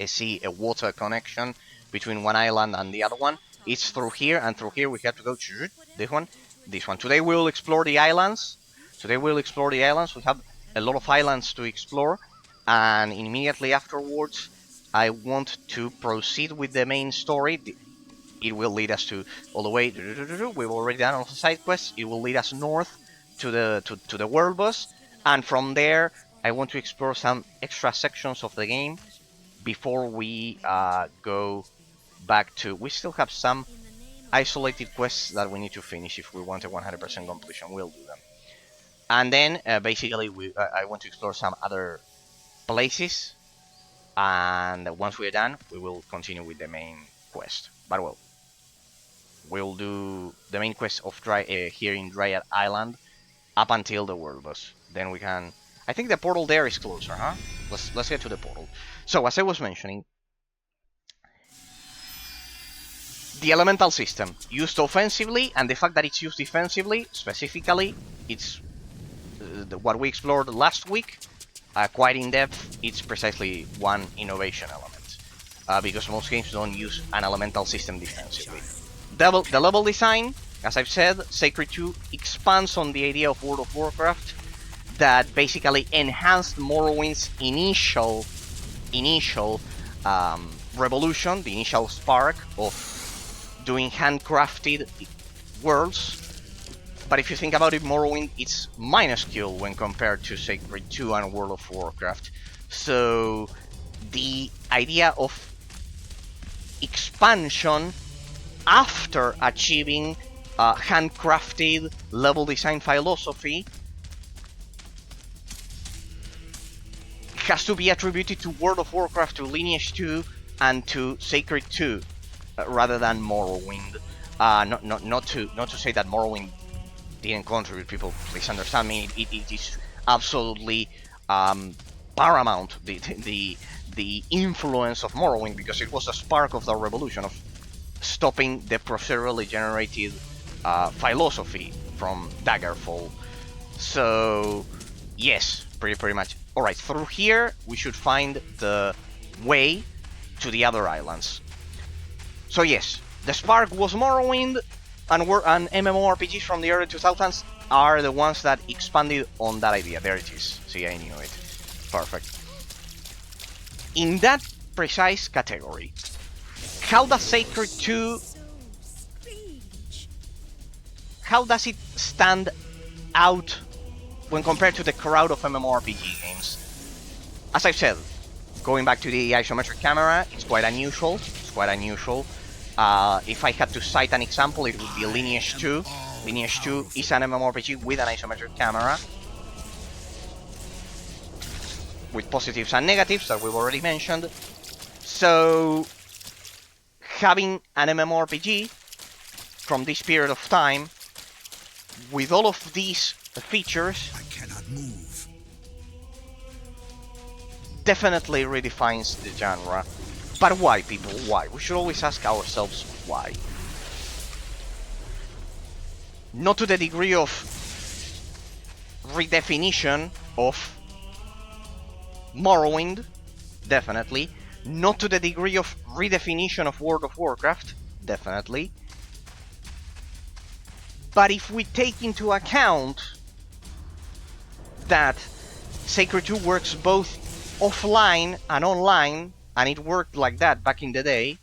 a water connection between one island and the other one. It's through here, and through here we have to go to this one. Today we will explore the islands. We have a lot of islands to explore, and immediately afterwards I want to proceed with the main story. It will lead us to all the way. We've already done all the side quests. It will lead us north to the world boss, and from there I want to explore some extra sections of the game before we go back to... We still have some isolated quests that we need to finish if we want a 100% completion. We'll do them. And then, basically, I want to explore some other places. And once we're done, we will continue with the main quest. But well, we'll do the main quest of here in Dryad Island up until the world boss. Then we can... I think the portal there is closer, huh? Let's get to the portal. So, as I was mentioning, the elemental system used offensively, and the fact that it's used defensively, specifically, it's what we explored last week, quite in depth. It's precisely one innovation element, because most games don't use an elemental system defensively. The level design, as I've said, Sacred 2 expands on the idea of World of Warcraft that basically enhanced Morrowind's initial revolution, the initial spark of doing handcrafted worlds. But if you think about it, Morrowind is minuscule when compared to Sacred 2 and World of Warcraft. So the idea of expansion after achieving handcrafted level design philosophy has to be attributed to World of Warcraft, to Lineage 2, and to Sacred 2, rather than Morrowind. Not to say that Morrowind didn't contribute. People, please understand me. It is absolutely paramount, the influence of Morrowind, because it was a spark of the revolution of stopping the procedurally generated philosophy from Daggerfall. So yes, pretty much. Alright, through here we should find the way to the other islands. So yes, the spark was Morrowind, and MMORPGs from the early 2000s are the ones that expanded on that idea. There it is. See, I knew it. Perfect. In that precise category, how does Sacred 2... how does it stand out when compared to the crowd of MMORPG games? As I've said, going back to the isometric camera, it's quite unusual. If I had to cite an example, it would be Lineage 2. Lineage 2 is an MMORPG with an isometric camera, with positives and negatives that we've already mentioned. So, having an MMORPG from this period of time with all of these features, I cannot move. Definitely redefines the genre. But why, people? Why? We should always ask ourselves why. Not to the degree of redefinition of Morrowind, definitely. Not to the degree of redefinition of World of Warcraft, definitely. But if we take into account that Sacred 2 works both offline and online, and it worked like that back in the day,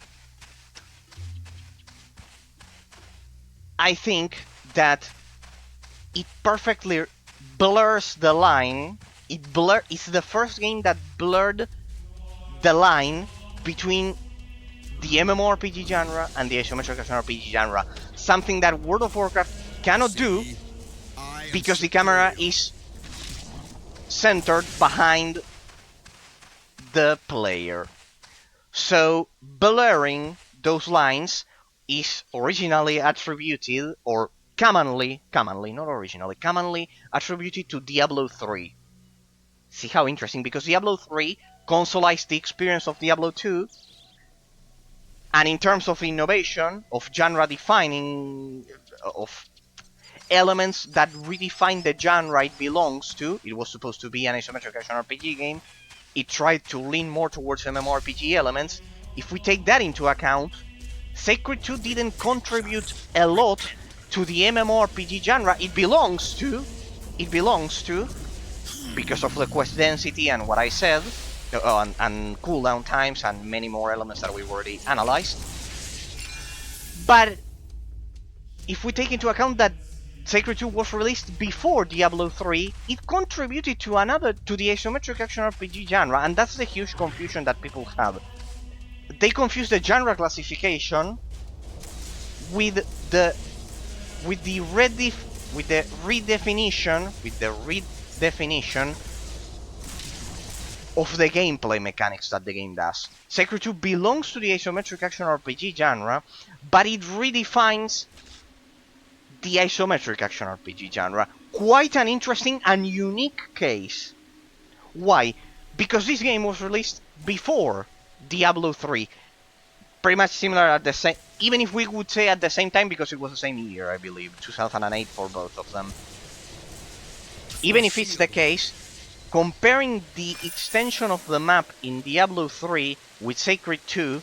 I think that it perfectly blurs the line. It's the first game that blurred the line between the MMORPG genre and the isometric action RPG genre. Something that World of Warcraft cannot do because the camera is centered behind the player. So blurring those lines is originally attributed, or commonly, not originally, commonly attributed to Diablo 3. See how interesting, because Diablo 3 consoleized the experience of Diablo 2, and in terms of innovation, of genre defining, of elements that redefine the genre it belongs to, it was supposed to be an isometric action RPG game, it tried to lean more towards MMORPG elements. If we take that into account, Sacred 2 didn't contribute a lot to the MMORPG genre it belongs to, because of the quest density and what I said, and cooldown times and many more elements that we've already analyzed. But if we take into account that Sacred 2 was released before Diablo 3, it contributed to the isometric action RPG genre, and that's the huge confusion that people have. They confuse the genre classification with the redefinition of the gameplay mechanics that the game does. Sacred 2 belongs to the isometric action RPG genre, but it redefines the isometric action RPG genre. Quite an interesting and unique case. Why? Because this game was released before Diablo 3. Pretty much similar at the same, even if we would say at the same time, because it was the same year, I believe, 2008 for both of them. Even if it's the case, comparing the extension of the map in Diablo 3 with Sacred 2,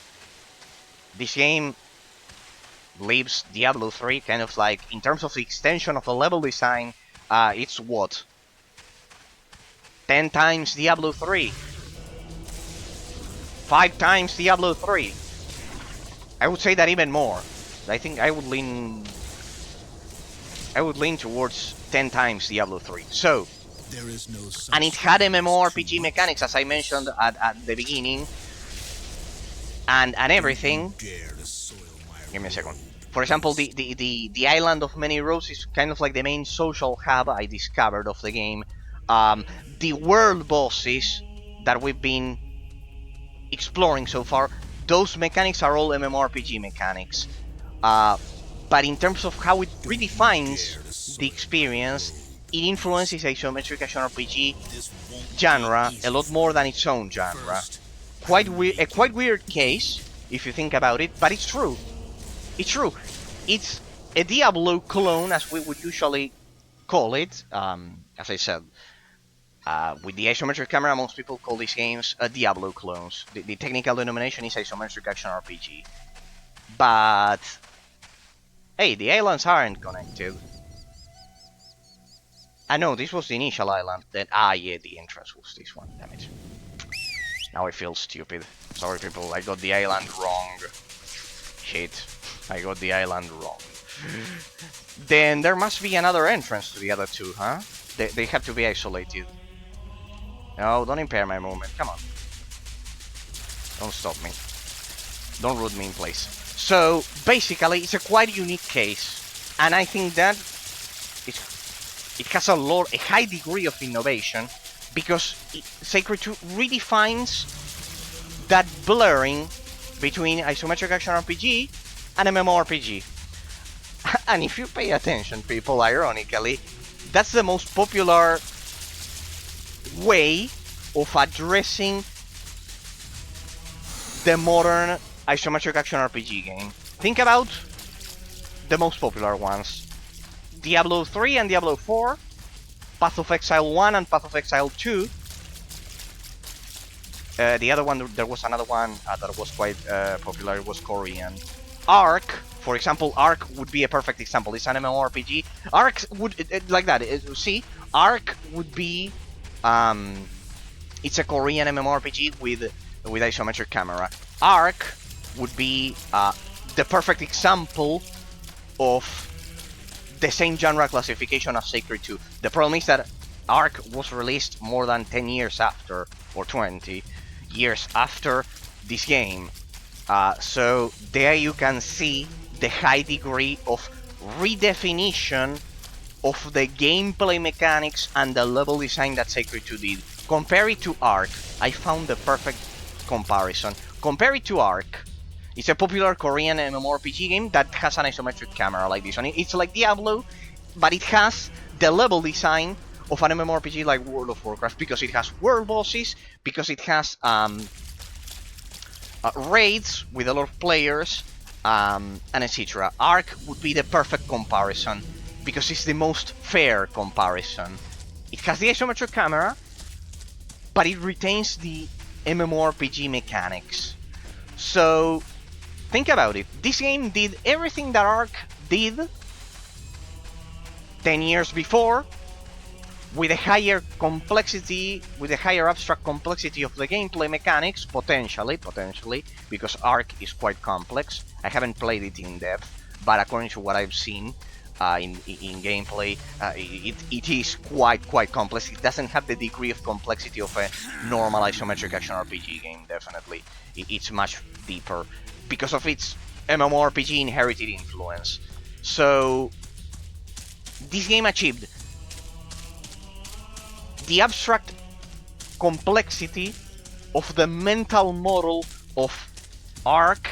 this game leaves Diablo 3 kind of like, in terms of the extension of the level design, it's what? 10 times Diablo 3. 5 times Diablo 3. I would say that even more. I think I would lean towards 10 times Diablo 3. So, there is no, and it had MMORPG mechanics, as I mentioned at the beginning, and everything. Give me a second. For example, the island of many roads is kind of like the main social hub I discovered of the game. The world bosses that we've been exploring so far, those mechanics are all MMORPG mechanics. But in terms of how it redefines the experience, it influences isometric action RPG genre a lot more than its own genre. A quite weird case, if you think about it, but it's true. It's true. It's a Diablo clone, as we would usually call it. As I said, with the isometric camera, most people call these games Diablo clones. The technical denomination is isometric action RPG. But hey, the islands aren't connected. No, this was the initial island. Then yeah, the entrance was this one. Damn it. Now I feel stupid. Sorry, people. I got the island wrong. Shit. I got the island wrong. Then there must be another entrance to the other two, huh? They have to be isolated. No, don't impair my movement. Come on. Don't stop me. Don't root me in place. So, basically, it's a quite unique case. And I think that it has a high degree of innovation, because Sacred 2 redefines that blurring between isometric action RPG and MMORPG. And if you pay attention, people, ironically, that's the most popular way of addressing the modern isometric action RPG game. Think about the most popular ones. Diablo 3 and Diablo 4, Path of Exile 1 and Path of Exile 2. The other one, there was another one that was quite popular, it was Korean. Ark, for example, Ark would be a perfect example. It's an MMORPG. Ark would like that. See, Ark would be it's a Korean MMORPG with isometric camera. Ark would be the perfect example of the same genre classification as Sacred 2. The problem is that Ark was released more than 10 years after, or 20 years after this game. So there you can see the high degree of redefinition of the gameplay mechanics and the level design that Sacred 2 did. Compare it to Ark, I found the perfect comparison. Compare it to Ark. It's a popular Korean MMORPG game that has an isometric camera like this one. It's like Diablo, but it has the level design of an MMORPG like World of Warcraft because it has world bosses, because it has raids with a lot of players, and etc. Ark would be the perfect comparison because it's the most fair comparison. It has the isometric camera, but it retains the MMORPG mechanics. So think about it. This game did everything that Ark did 10 years before, with a higher complexity, with a higher abstract complexity of the gameplay mechanics, potentially, because Ark is quite complex. I haven't played it in depth, but according to what I've seen in gameplay, it is quite complex. It doesn't have the degree of complexity of a normal isometric action RPG game, definitely. It's much deeper, because of its MMORPG inherited influence. So this game achieved the abstract complexity of the mental model of Ark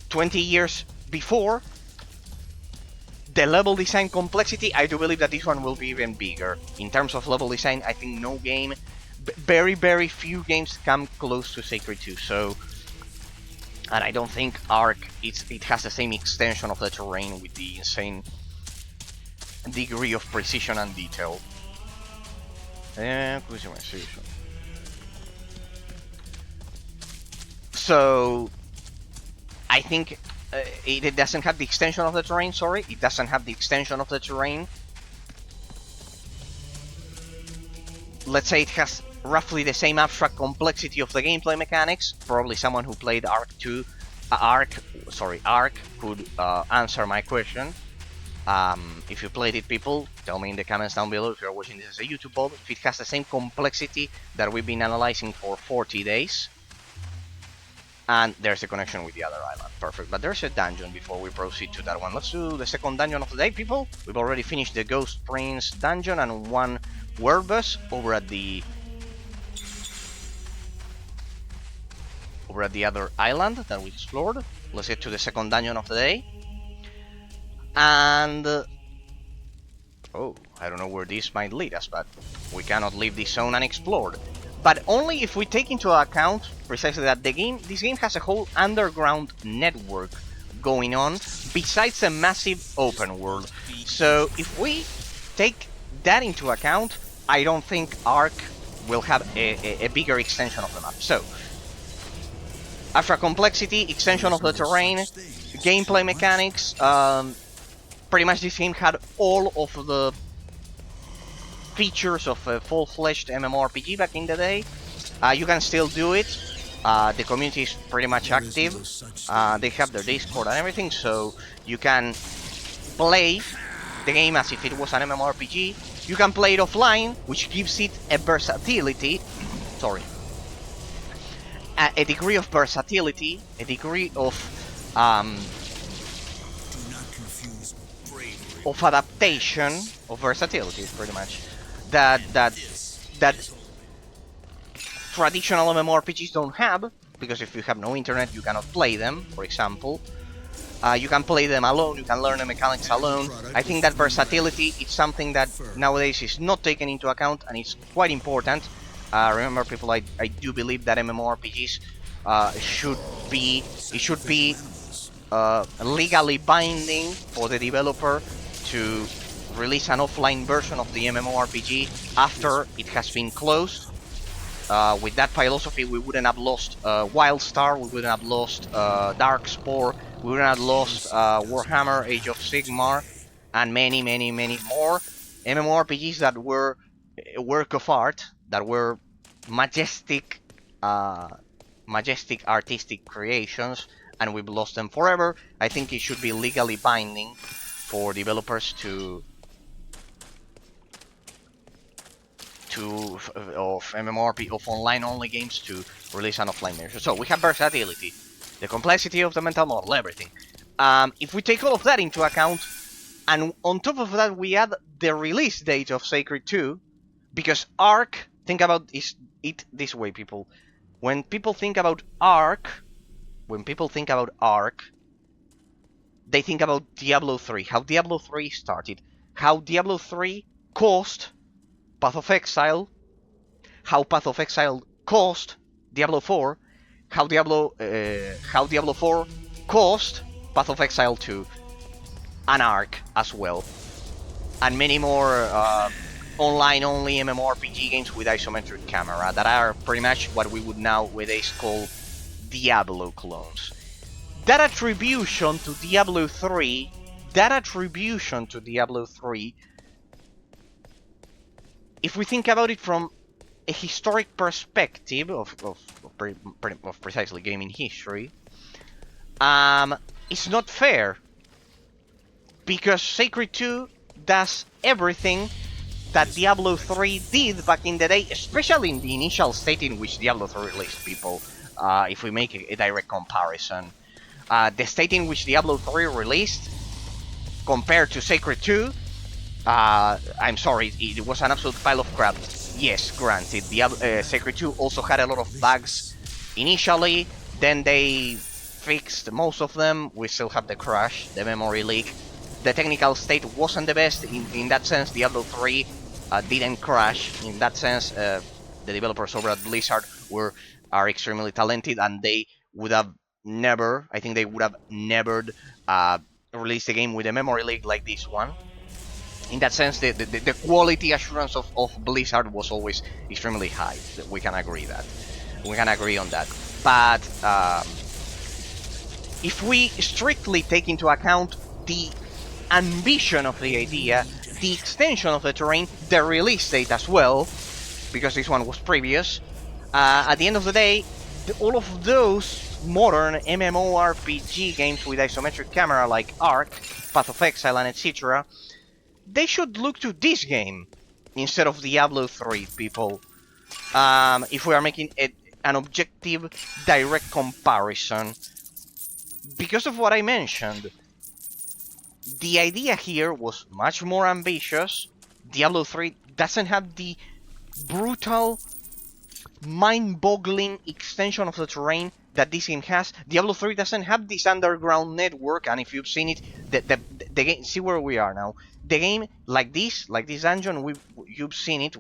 20 years before. The level design complexity, I do believe that this one will be even bigger. In terms of level design, I think no game, very few games come close to Sacred 2, so... And I don't think Ark, it has the same extension of the terrain with the insane degree of precision and detail. So I think it doesn't have the extension of the terrain, sorry. It doesn't have the extension of the terrain. Let's say it has roughly the same abstract complexity of the gameplay mechanics. Probably someone who played Ark could answer my question. If you played it, people, tell me in the comments down below if you're watching this as a YouTube pod, if it has the same complexity that we've been analyzing for 40 days. And there's a connection with the other island. Perfect. But there's a dungeon before we proceed to that one. Let's do the second dungeon of the day, people. We've already finished the Ghost Prince dungeon and one word bus over at the other island that we explored. Let's get to the second dungeon of the day. And oh, I don't know where this might lead us, but we cannot leave this zone unexplored. But only if we take into account precisely that this game has a whole underground network going on besides a massive open world. So if we take that into account, I don't think Ark will have a bigger extension of the map. So abstract complexity, extension of the terrain, gameplay mechanics, pretty much this game had all of the features of a full-fledged MMORPG back in the day. You can still do it. The community is pretty much active. They have their Discord and everything, so you can play the game as if it was an MMORPG. You can play it offline, which gives it a versatility. Sorry. A degree of versatility, a degree of adaptation, of versatility, pretty much. That traditional MMORPGs don't have, because if you have no internet, you cannot play them. For example, you can play them alone. You can learn the mechanics alone. I think that versatility is something that nowadays is not taken into account, and it's quite important. Remember, people, I do believe that MMORPGs should be legally binding for the developer to release an offline version of the MMORPG after it has been closed. with that philosophy, we wouldn't have lost Wildstar, we wouldn't have lost Darkspore, we wouldn't have lost Warhammer Age of Sigmar, and many, many, many more MMORPGs that were a work of art, that were majestic, majestic artistic creations, and we've lost them forever. I think it should be legally binding for developers of MMORPG, of online-only games, to release an offline version. So we have versatility, the complexity of the mental model, everything. If we take all of that into account, and on top of that we add the release date of Sacred 2, because Ark, think about it this way, people. When people think about Ark, they think about Diablo 3, how Diablo 3 started, how Diablo 3 caused Path of Exile, how Path of Exile caused Diablo 4, how Diablo 4 caused Path of Exile 2, and Ark as well, and many more online-only MMORPG games with isometric camera that are pretty much what we would nowadays call Diablo clones. That attribution to Diablo 3, if we think about it from a historic perspective of precisely gaming history, it's not fair, because Sacred 2 does everything that Diablo 3 did back in the day, especially in the initial state in which Diablo 3 released, people. If we make a direct comparison, the state in which Diablo 3 released compared to Sacred 2, I'm sorry, it was an absolute pile of crap. Yes, granted, Sacred 2 also had a lot of bugs initially, then they fixed most of them. We still have the crash, the memory leak. The technical state wasn't the best. In that sense, Diablo 3 didn't crash. In that sense, the developers over at Blizzard are extremely talented, and they would have never, I think they would have never released a game with a memory leak like this one. In that sense, the quality assurance of Blizzard was always extremely high. We can agree on that. But if we strictly take into account the ambition of the idea, the extension of the terrain, the release date as well, because this one was previous, at the end of the day, all of those modern MMORPG games with isometric camera like Ark, Path of Exile, and etc., they should look to this game instead of Diablo 3, people. If we are making an objective, direct comparison, because of what I mentioned, the idea here was much more ambitious. Diablo 3 doesn't have the brutal, mind-boggling extension of the terrain that this game has. Diablo 3 doesn't have this underground network, and if you've seen it, the game, see where we are now. The game, like this dungeon, you've seen it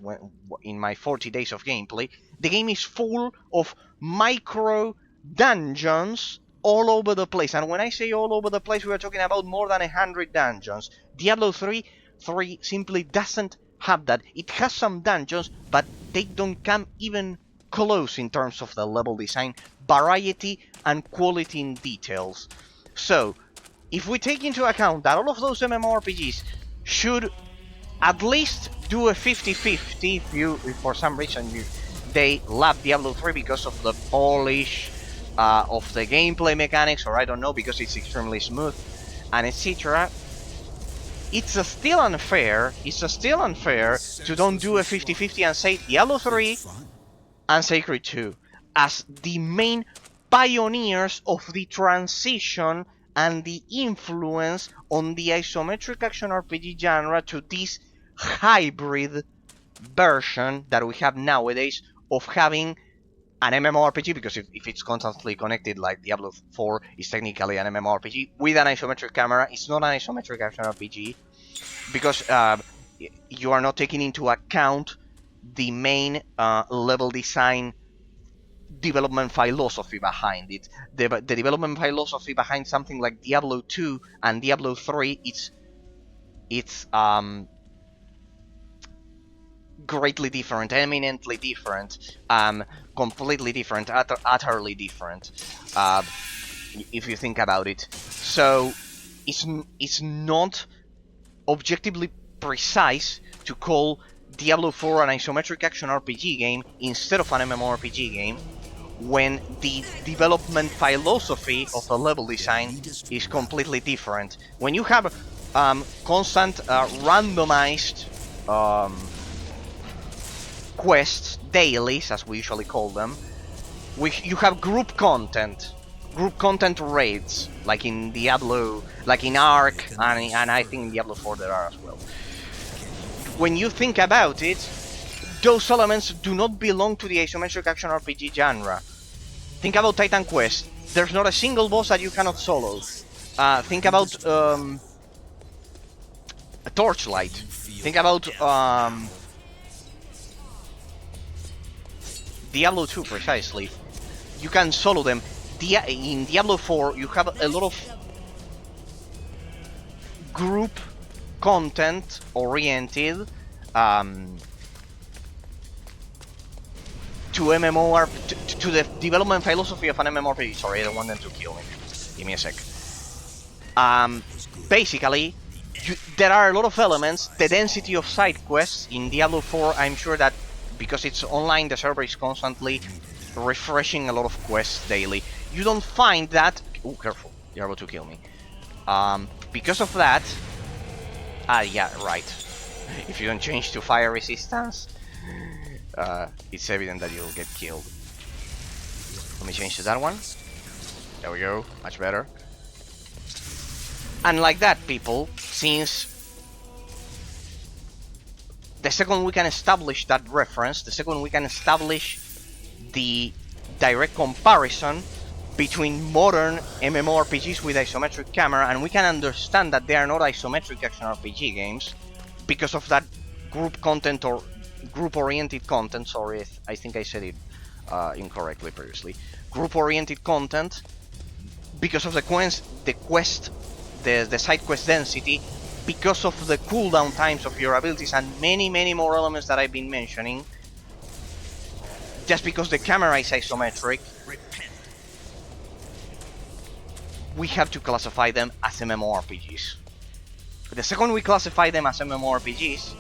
in my 40 days of gameplay. The game is full of micro dungeons all over the place, and when I say all over the place, we are talking about more than 100 dungeons. Diablo 3 simply doesn't have that. It has some dungeons, but they don't come even close in terms of the level design, variety, and quality in details. So, if we take into account that all of those MMORPGs should at least do a 50-50, if for some reason they love Diablo 3 because of the polish of the gameplay mechanics, or I don't know, because it's extremely smooth, and etc., it's still unfair to don't do a 50-50 and say Diablo 3 and Sacred 2 as the main pioneers of the transition and the influence on the isometric action RPG genre to this hybrid version that we have nowadays of having an MMORPG, because if it's constantly connected, like Diablo 4 is technically an MMORPG with an isometric camera. It's not an isometric action RPG because you are not taking into account the main level design development philosophy behind it. The development philosophy behind something like Diablo 2 and Diablo 3, it's greatly different, eminently different, completely different, utterly different, if you think about it. So it's not objectively precise to call Diablo 4 an isometric action RPG game instead of an MMORPG game, when the development philosophy of the level design is completely different. When you have constant randomized quests, dailies as we usually call them, you have group content raids, like in Diablo, like in Ark, and I think in Diablo 4 there are as well. When you think about it, those elements do not belong to the isometric action RPG genre. Think about Titan Quest. There's not a single boss that you cannot solo. Think about Torchlight. Think about Diablo 2 precisely. You can solo them. In Diablo 4, you have a lot of group content oriented to MMOR to the development philosophy of an MMORPG. Sorry, I don't want them to kill me. Give me a sec. Basically, there are a lot of elements. The density of side quests in Diablo 4, I'm sure that because it's online, the server is constantly refreshing a lot of quests daily. You don't find that. Oh, careful! You're about to kill me. Because of that. Yeah, right. If you don't change to fire resistance, it's evident that you'll get killed. Let me change to that one. There we go. Much better. And like that, people, since the second we can establish that reference, the second we can establish the direct comparison between modern MMORPGs with isometric camera, and we can understand that they are not isometric action RPG games because of that group content or group-oriented content. Sorry, I think I said it incorrectly previously. Group-oriented content because of the side quest density, because of the cooldown times of your abilities, and many more elements that I've been mentioning. Just because the camera is isometric, we have to classify them as MMORPGs. The second we classify them as MMORPGs,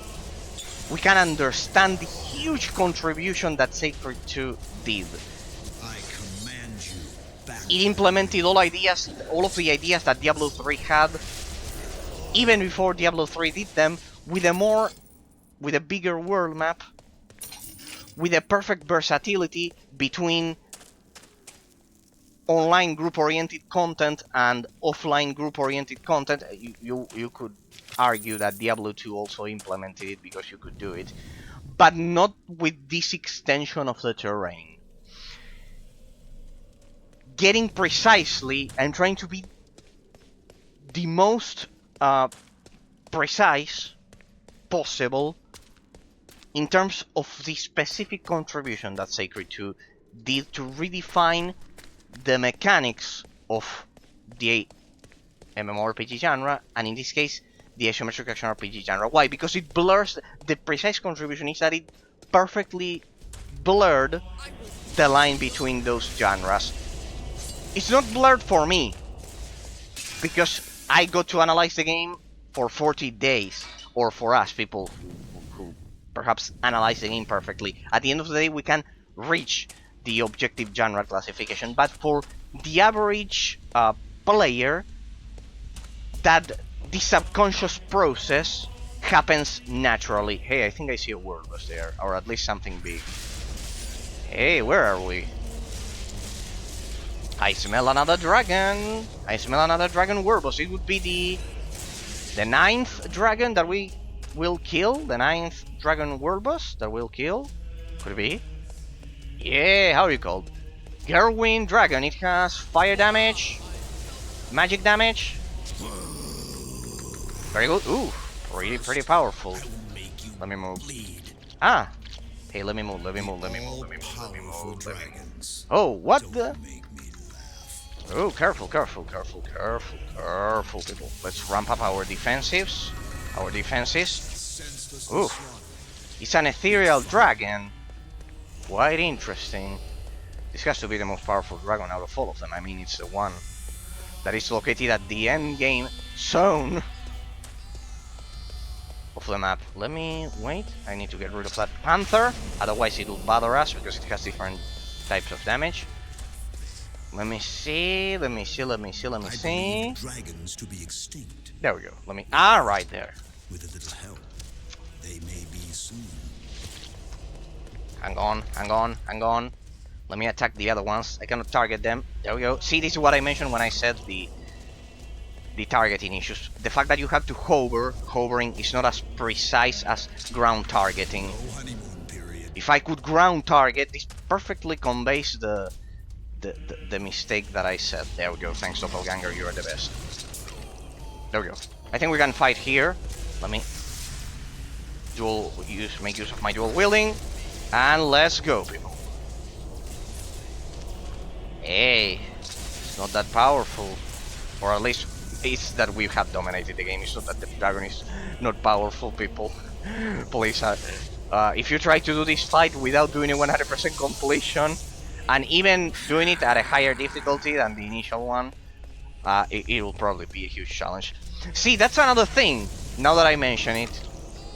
we can understand the huge contribution that Sacred 2 did. I command you back. It implemented all of the ideas that Diablo 3 had, even before Diablo 3 did them, with a bigger world map, with a perfect versatility between online group-oriented content and offline group-oriented content. You could argue that Diablo 2 also implemented it because you could do it, but not with this extension of the terrain. Getting precisely and trying to be the most precise possible in terms of the specific contribution that Sacred 2 did to redefine the mechanics of the MMORPG genre, and in this case, the isometric action RPG genre. Why? Because it blurs. The precise contribution is that it perfectly blurred the line between those genres. It's not blurred for me, because I got to analyze the game for 40 days, or for us, people who perhaps analyze the game perfectly. At the end of the day, we can reach the objective genre classification, but for the average player, that the subconscious process happens naturally. Hey, I think I see a Wordless there, or at least something big. Hey, where are we? I smell another dragon. I smell another dragon Wordless. It would be the 9th dragon that we will kill. The 9th dragon Wordless that we'll kill. Could it be? Yeah, how are you called? Gerwin Dragon. It has fire damage, magic damage. Very good. Ooh, pretty powerful. Let me move. Ah, hey, let me move. Oh, what the? Oh, careful, people. Let's ramp up our defenses. Ooh, It's an ethereal dragon. Quite interesting. This has to be the most powerful dragon out of all of them. I mean, it's the one that is located at the endgame zone of the map. Let me wait. I need to get rid of that panther, otherwise it will bother us because it has different types of damage. Let me see. Dragons to be extinct. There we go. Right there. With a little help, they may be soon. Hang on. Let me attack the other ones. I cannot target them. There we go. See, this is what I mentioned when I said the targeting issues. The fact that you have to hovering is not as precise as ground targeting. No honeymoon period. If I could ground target, this perfectly conveys the mistake that I said. There we go. Thanks, Doppelganger. You are the best. There we go. I think we can fight here. Let me make use of my dual wielding, and let's go, people. Hey, it's not that powerful, or at least it's that we have dominated the game. It's not that the dragon is not powerful, people. Please, if you try to do this fight without doing a 100% completion, and even doing it at a higher difficulty than the initial one, it will probably be a huge challenge. See, that's another thing, now that I mention it,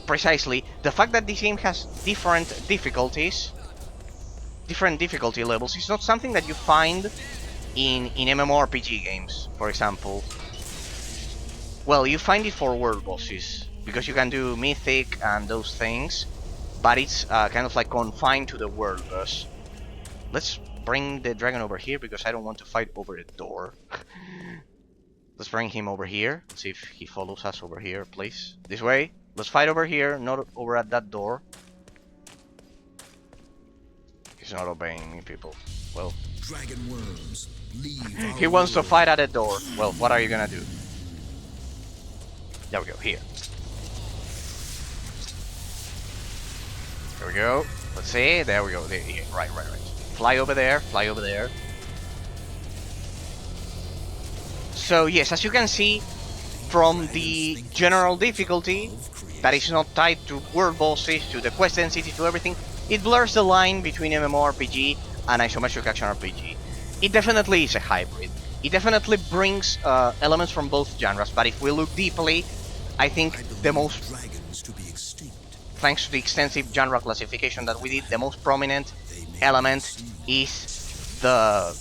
precisely, the fact that this game has different difficulty levels is not something that you find in MMORPG games, for example. Well, you find it for world bosses, because you can do mythic and those things, but it's kind of like confined to the world boss. Let's bring the dragon over here, because I don't want to fight over the door. Let's bring him over here. See if he follows us over here, please. This way. Let's fight over here, not over at that door. He's not obeying me, people. Well, Dragon worms, leave he wants to fight at the door. Well, what are you gonna do? There we go, here. There we go. Let's see. There we go. There, yeah, right. Fly over there. So yes, as you can see, from the general difficulty, that is not tied to world bosses, to the quest density, to everything, it blurs the line between MMORPG and isometric action RPG. It definitely is a hybrid. It definitely brings elements from both genres, but if we look deeply, I think the most, thanks to the extensive genre classification that we did, the most prominent element is the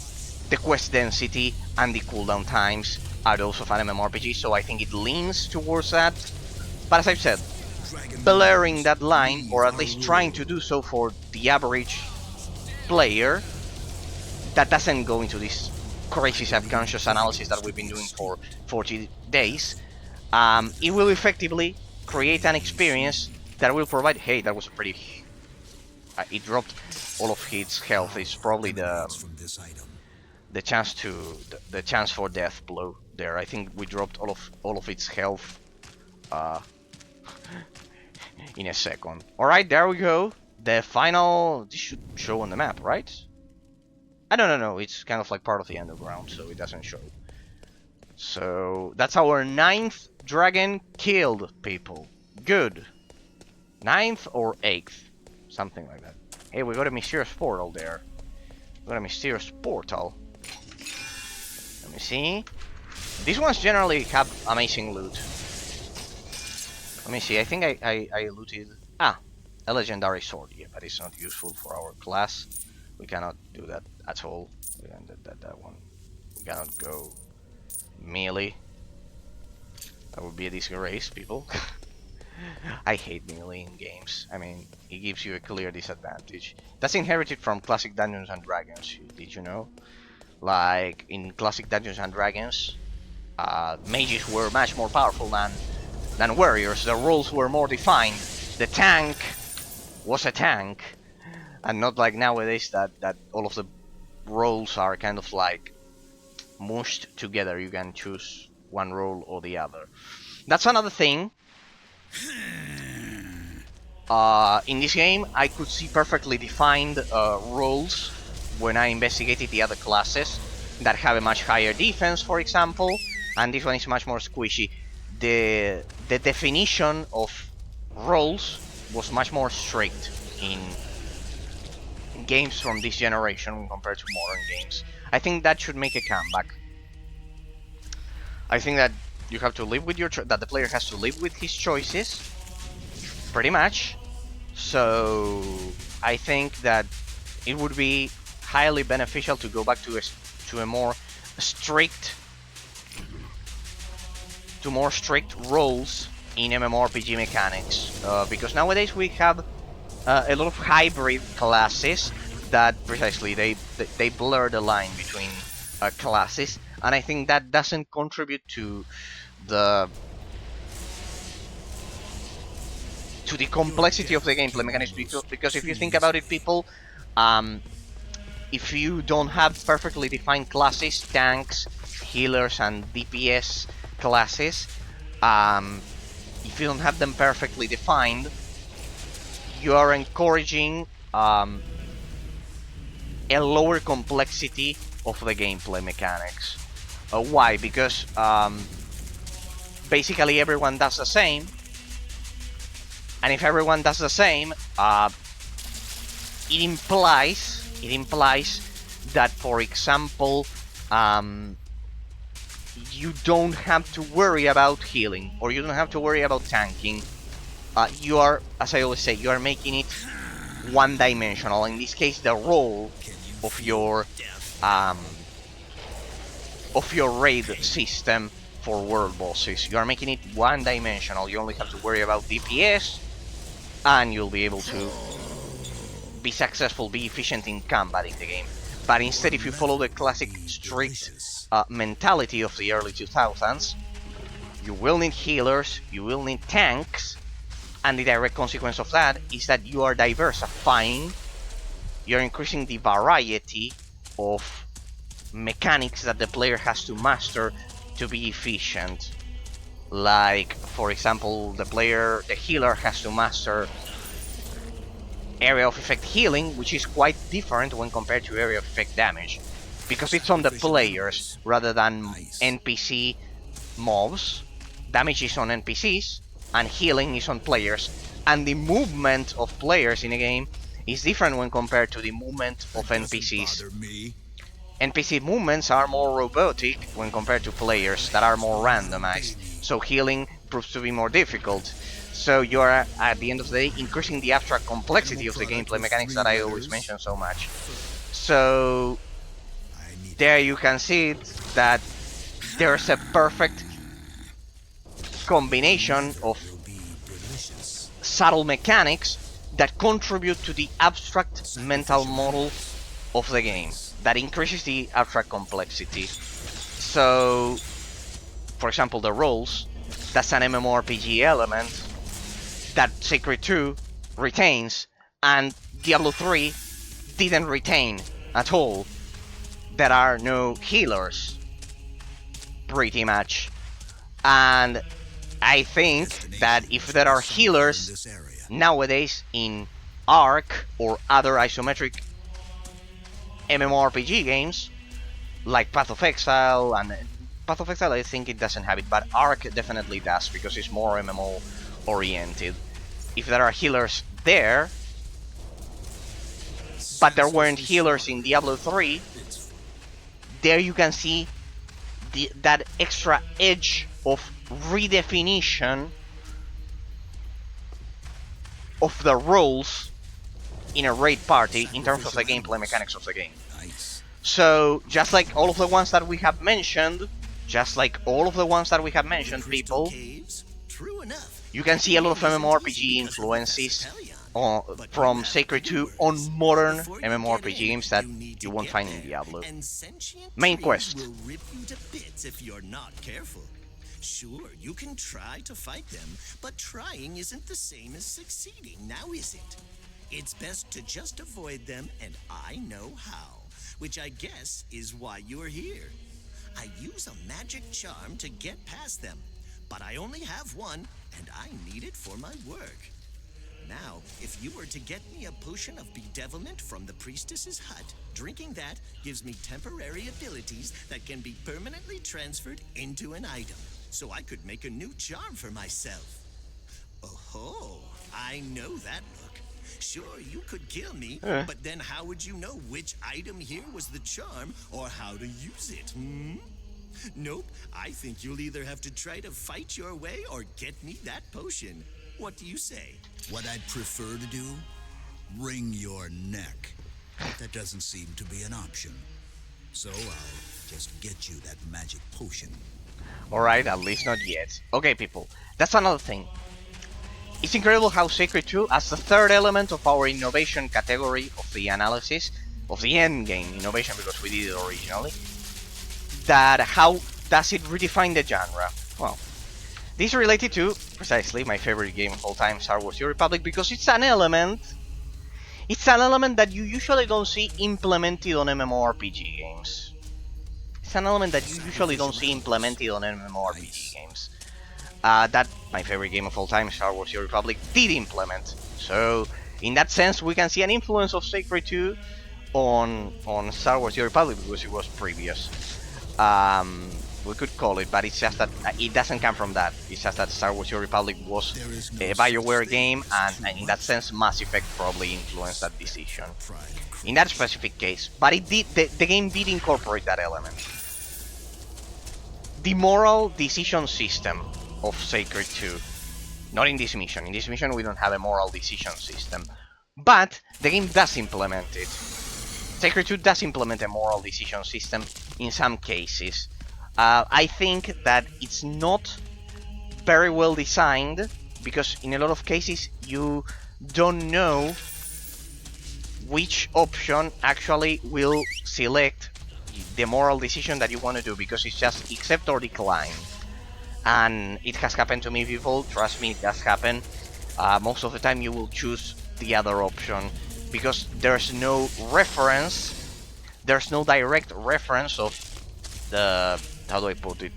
quest density and the cooldown times are those of an MMORPG, so I think it leans towards that. But as I've said, blurring that line, or at least trying to do so for the average player that doesn't go into this crazy subconscious analysis that we've been doing for 40 days, it will effectively create an experience that will provide... Hey, that was a pretty... it dropped all of its health. It's probably the chance to... the chance for death blow there. I think we dropped all of its health in a second. Alright, there we go. The final... this should show on the map, right? I don't know, it's kind of like part of the underground, so it doesn't show. So, that's our 9th dragon killed, people. Good. 9th or 8th? Something like that. Hey, we got a mysterious portal there. We got a mysterious portal. Let me see. These ones generally have amazing loot. Let me see, I think I looted... a legendary sword. Yeah, but it's not useful for our class. We cannot do that at all. We can do that one. We cannot go melee. That would be a disgrace, people. I hate melee in games. I mean, it gives you a clear disadvantage. That's inherited from classic Dungeons and Dragons. Did you know? Like in classic Dungeons and Dragons, mages were much more powerful than warriors. The roles were more defined. The tank was a tank, and not like nowadays that all of the roles are kind of like mushed together. You can choose one role or the other. That's another thing. In this game, I could see perfectly defined roles when I investigated the other classes that have a much higher defense, for example, and this one is much more squishy. The definition of roles was much more strict in games from this generation compared to modern games. I think that should make a comeback. I think that you have to live with that the player has to live with his choices, pretty much. So I think that it would be highly beneficial to go back to a more strict roles in MMORPG mechanics, because nowadays we have a lot of hybrid classes that precisely they blur the line between classes, and I think that doesn't contribute to the complexity of the gameplay mechanics, because if you think about it, people, if you don't have perfectly defined classes, tanks, healers, and DPS classes, if you don't have them perfectly defined, you are encouraging a lower complexity of the gameplay mechanics. Why? Because basically everyone does the same, and if everyone does the same, it implies that, for example, you don't have to worry about healing, or you don't have to worry about tanking. You are, as I always say, you are making it one-dimensional. In this case, the role of your raid system for world bosses, you are making it one-dimensional. You only have to worry about DPS, and you'll be able to be successful, be efficient in combating the game. But instead, if you follow the classic strict mentality of the early 2000s, you will need healers, you will need tanks, and the direct consequence of that is that you are diversifying, you're increasing the variety of mechanics that the player has to master to be efficient. Like, for example, the healer has to master area of effect healing, which is quite different when compared to area of effect damage, because it's on the players rather than NPC mobs. Damage is on NPCs, and healing is on players. And the movement of players in a game is different when compared to the movement of NPCs. NPC movements are more robotic when compared to players that are more randomized, so healing proves to be more difficult. So you are, at the end of the day, increasing the abstract complexity of the gameplay mechanics that I always mention so much. So there you can see that there's a perfect combination of subtle mechanics that contribute to the abstract mental model of the game, that increases the abstract complexity. So, for example, the roles, that's an MMORPG element that Sacred 2 retains, and Diablo 3 didn't retain at all. There are no healers, pretty much. And I think that if there are healers nowadays in Ark or other isometric MMORPG games, like Path of Exile, and Path of Exile I think it doesn't have it, but Ark definitely does, because it's more MMO oriented. If there are healers there, but there weren't healers in Diablo 3, there you can see that extra edge of redefinition of the roles in a raid party in terms of the gameplay mechanics of the game. So, just like all of the ones that we have mentioned, people, you can see a lot of MMORPG influences from Sacred 2 on modern MMORPG games that you won't find in Diablo. Main quest. Sure, you can try to fight them, but trying isn't the same as succeeding, now is it? It's best to just avoid them, and I know how, which I guess is why you're here. I use a magic charm to get past them, but I only have one, and I need it for my work. Now, if you were to get me a potion of bedevilment from the priestess's hut, drinking that gives me temporary abilities that can be permanently transferred into an item, so I could make a new charm for myself. Oh-ho! I know that look. Sure, you could kill me, Uh, but then how would you know which item here was the charm or how to use it, hmm? Nope, I think you'll either have to try to fight your way or get me that potion. What do you say? What I'd prefer to do? Wring your neck. But that doesn't seem to be an option. So I'll just get you that magic potion. Alright, at least not yet. Okay, people, that's another thing. It's incredible how Sacred 2, as the third element of our innovation category of the analysis, of the endgame innovation, because we did it originally, that how does it redefine the genre? Well, this is related to, precisely, my favorite game of all time, Star Wars The Old Republic, because it's an element that you usually don't see implemented on MMORPG games. It's an element that you usually don't see implemented on MMORPG games. That my favorite game of all time, Star Wars The Old Republic, did implement. So, in that sense, we can see an influence of Sacred 2 on Star Wars The Old Republic because it was previous. We could call it, but it's just that it doesn't come from that. It's just that Star Wars The Old Republic was a BioWare game, and in that sense, Mass Effect probably influenced that decision. In that specific case, but it did. The game did incorporate that element. The moral decision system of Sacred 2. Not in this mission. In this mission, we don't have a moral decision system, but the game does implement it. Sacred 2 does implement a moral decision system in some cases. I think that it's not very well designed because in a lot of cases you don't know which option actually will select the moral decision that you want to do, because it's just accept or decline. And it has happened to me, people, trust me, it does happen. Most of the time you will choose the other option because there's no reference, there's no direct reference of the, how do I put it?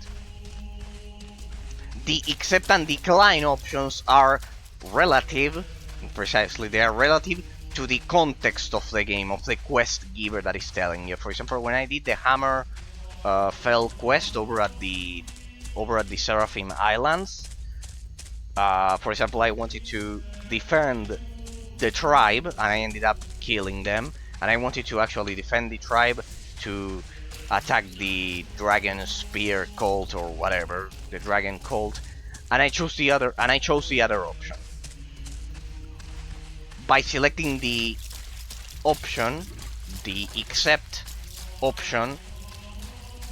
The accept and decline options are relative, precisely, they are relative to the context of the game, of the quest giver that is telling you. For example, when I did the Hammer Fell quest over at the Seraphim Islands, for example, I wanted to defend the tribe, and I ended up killing them, and I wanted to actually defend the tribe to attack the Dragon Spear cult or whatever, the Dragon cult, and I chose the other option. By selecting the option, the accept option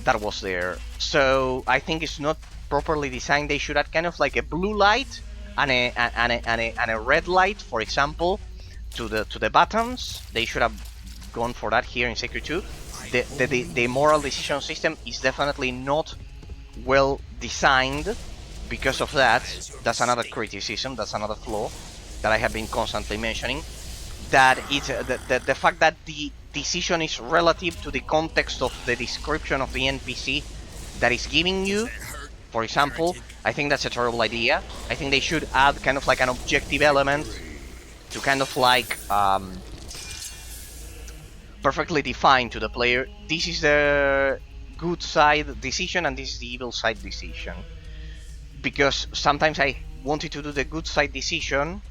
that was there. So I think it's not properly designed. They should add kind of like a blue light and a red light, for example, to the buttons. They should have gone for that here in Sacred 2. The moral decision system is definitely not well designed because of that. That's another criticism, that's another flaw that I have been constantly mentioning. That it's the fact that the decision is relative to the context of the description of the NPC that is giving you. For example, I think that's a terrible idea. I think they should add kind of like an objective element to kind of like perfectly define to the player, this is the good side decision and this is the evil side decision. Because sometimes I wanted to do the good side decision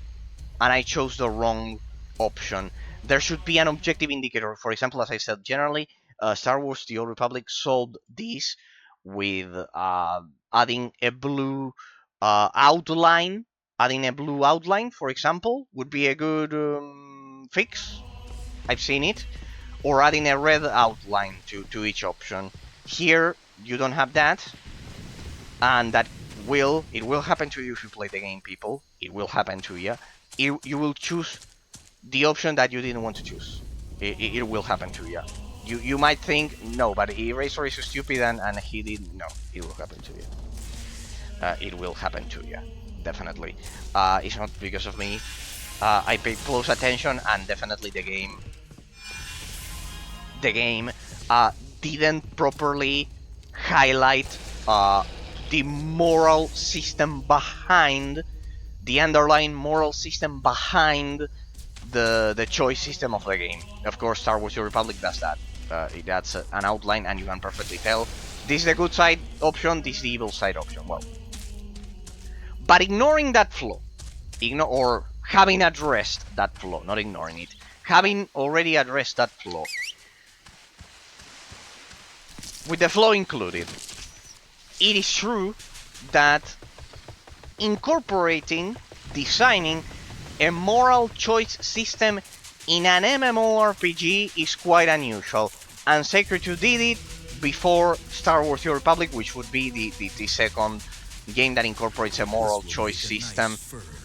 and I chose the wrong option. There should be an objective indicator. For example, as I said, generally Star Wars The Old Republic solved this with adding a blue outline. Adding a blue outline, for example, would be a good fix. I've seen it. Or adding a red outline to each option. Here, you don't have that. And that it will happen to you if you play the game, people. It will happen to you. You will choose the option that you didn't want to choose. It will happen to you. You might think, no, but Eraser is stupid and he didn't. No, it will happen to you. It will happen to you, definitely. It's not because of me. I paid close attention, and definitely the game didn't properly highlight the moral system behind, the underlying moral system behind the choice system of the game. Of course, Star Wars The Old Republic does that. It adds an outline and you can perfectly tell this is the good side option, this is the evil side option. Well, but ignoring that flaw, or having addressed that flaw, not ignoring it, having already addressed that flaw, with the flaw included, it is true that incorporating, designing a moral choice system in an MMORPG is quite unusual, and Sacred 2 did it before Star Wars The Old Republic, which would be the second game that incorporates a moral choice system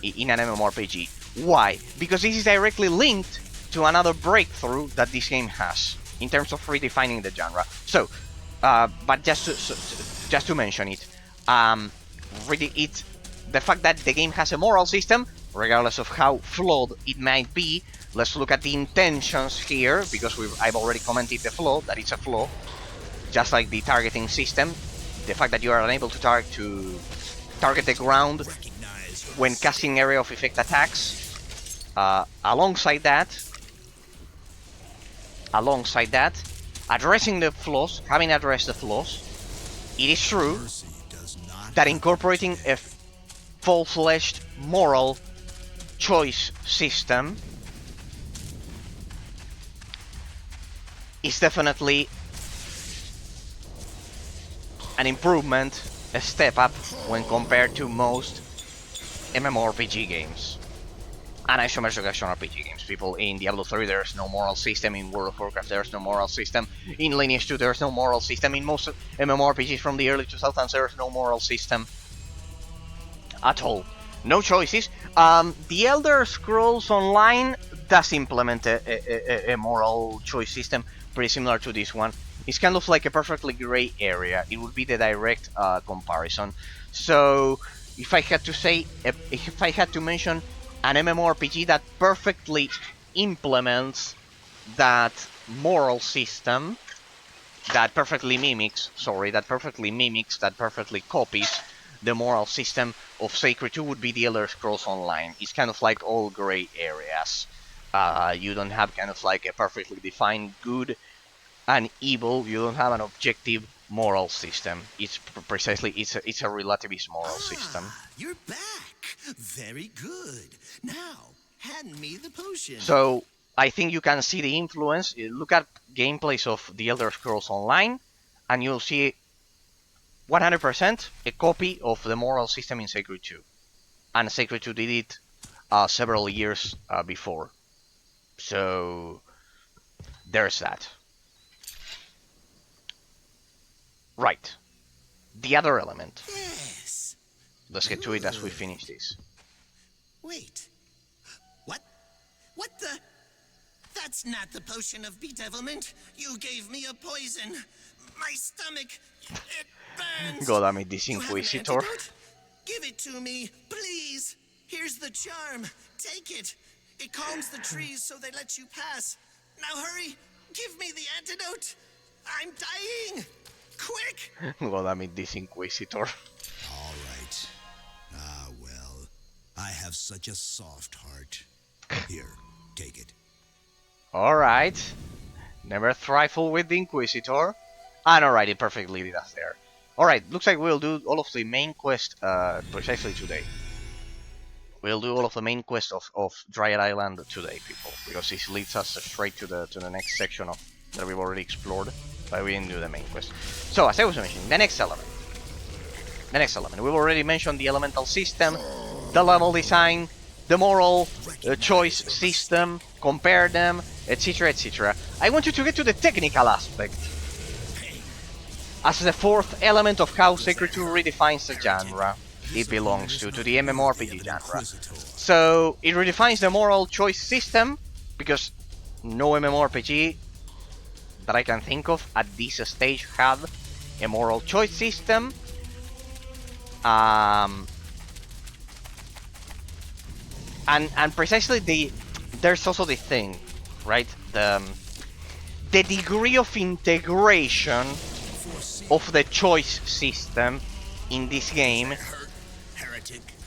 in an MMORPG. Why? Because this is directly linked to another breakthrough that this game has in terms of redefining the genre. So, but just to mention it, really, it's the fact that the game has a moral system, regardless of how flawed it might be. Let's look at the intentions here, because I've already commented the flaw, that it's a flaw. Just like the targeting system, the fact that you are unable to target the ground when casting area of effect attacks. Alongside that, addressing the flaws, having addressed the flaws, it is true that incorporating a full-fledged moral choice system is definitely an improvement, a step up when compared to most MMORPG games and isometric action RPG games. People, in Diablo 3 there's no moral system, in World of Warcraft there's no moral system, in Lineage 2 there's no moral system, in most MMORPGs from the early 2000s there's no moral system at all. No choices. The Elder Scrolls Online does implement a moral choice system pretty similar to this one. It's kind of like a perfectly gray area. It would be the direct comparison. So, if I had to mention an MMORPG that perfectly implements that moral system, that perfectly copies the moral system of Sacred 2, would be the Elder Scrolls Online. It's kind of like all gray areas. You don't have kind of like a perfectly defined good and evil. You don't have an objective moral system. It's precisely it's a relativist moral system. You're back. Very good. Now, hand me the potion. So I think you can see the influence. Look at gameplays of the Elder Scrolls Online, and you'll see 100% a copy of the moral system in Sacred 2. And Sacred 2 did it several years before. So there's that. Right. The other element. Yes. Let's get to it as we finish this. Wait. What? What the? That's not the potion of bedevilment. You gave me a poison. My stomach, it burns. God damn it, this You have an Inquisitor. antidote? Give it to me, please. Here's the charm. Take it. It calms the trees so they let you pass. Now hurry. Give me the antidote. I'm dying. Quick. God damn it, this Inquisitor. All right. Ah, well. I have such a soft heart. Here, take it. Alright. Never trifle with the Inquisitor. And alright, it perfectly did us there. Alright, looks like we'll do all of the main quest precisely today. We'll do all of the main quest of Dryad Island today, people, because this leads us straight to the next section of that we've already explored, but we didn't do the main quest. So, as I was mentioning, the next element. We've already mentioned the elemental system, the level design, the moral choice system, compare them, etc, etc. I want you to get to the technical aspect, as the fourth element of how Sacred 2 redefines the genre it belongs to the MMORPG genre. So, it redefines the moral choice system, because no MMORPG that I can think of at this stage had a moral choice system. And precisely there's also the thing, right? The degree of integration of the choice system in this game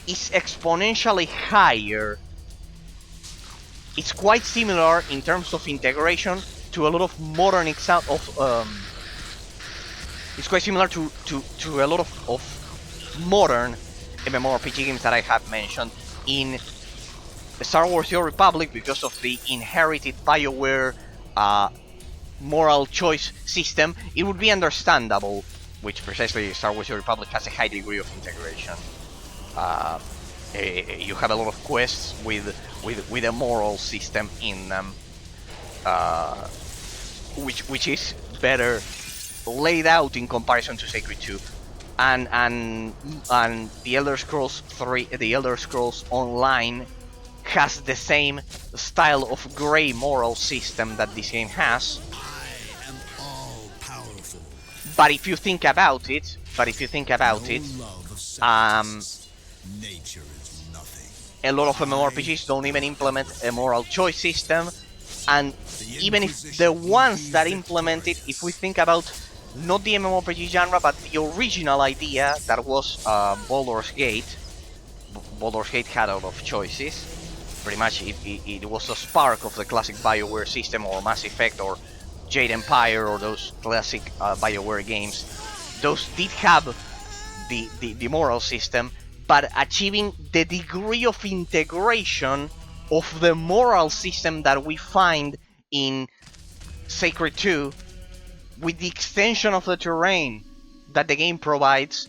is exponentially higher. It's quite similar in terms of integration to a lot of modern examples of it's quite similar to a lot of modern MMORPG games that I have mentioned in Star Wars: The Old Republic, because of the inherited BioWare moral choice system, it would be understandable, which precisely Star Wars: The Old Republic has a high degree of integration. You have a lot of quests with a moral system in them, which is better laid out in comparison to Sacred 2. And the Elder Scrolls 3, the Elder Scrolls Online has the same style of grey moral system that this game has. I am all powerful. But if you think about it, Nature is nothing. a lot of MMORPGs don't even implement a moral choice system, and even if the ones that implement it, if we think about not the MMORPG genre, but the original idea that was Baldur's Gate. Baldur's Gate had a lot of choices. Pretty much it was a spark of the classic BioWare system, or Mass Effect, or Jade Empire, or those classic BioWare games. Those did have the moral system, but achieving the degree of integration of the moral system that we find in Sacred 2, with the extension of the terrain that the game provides,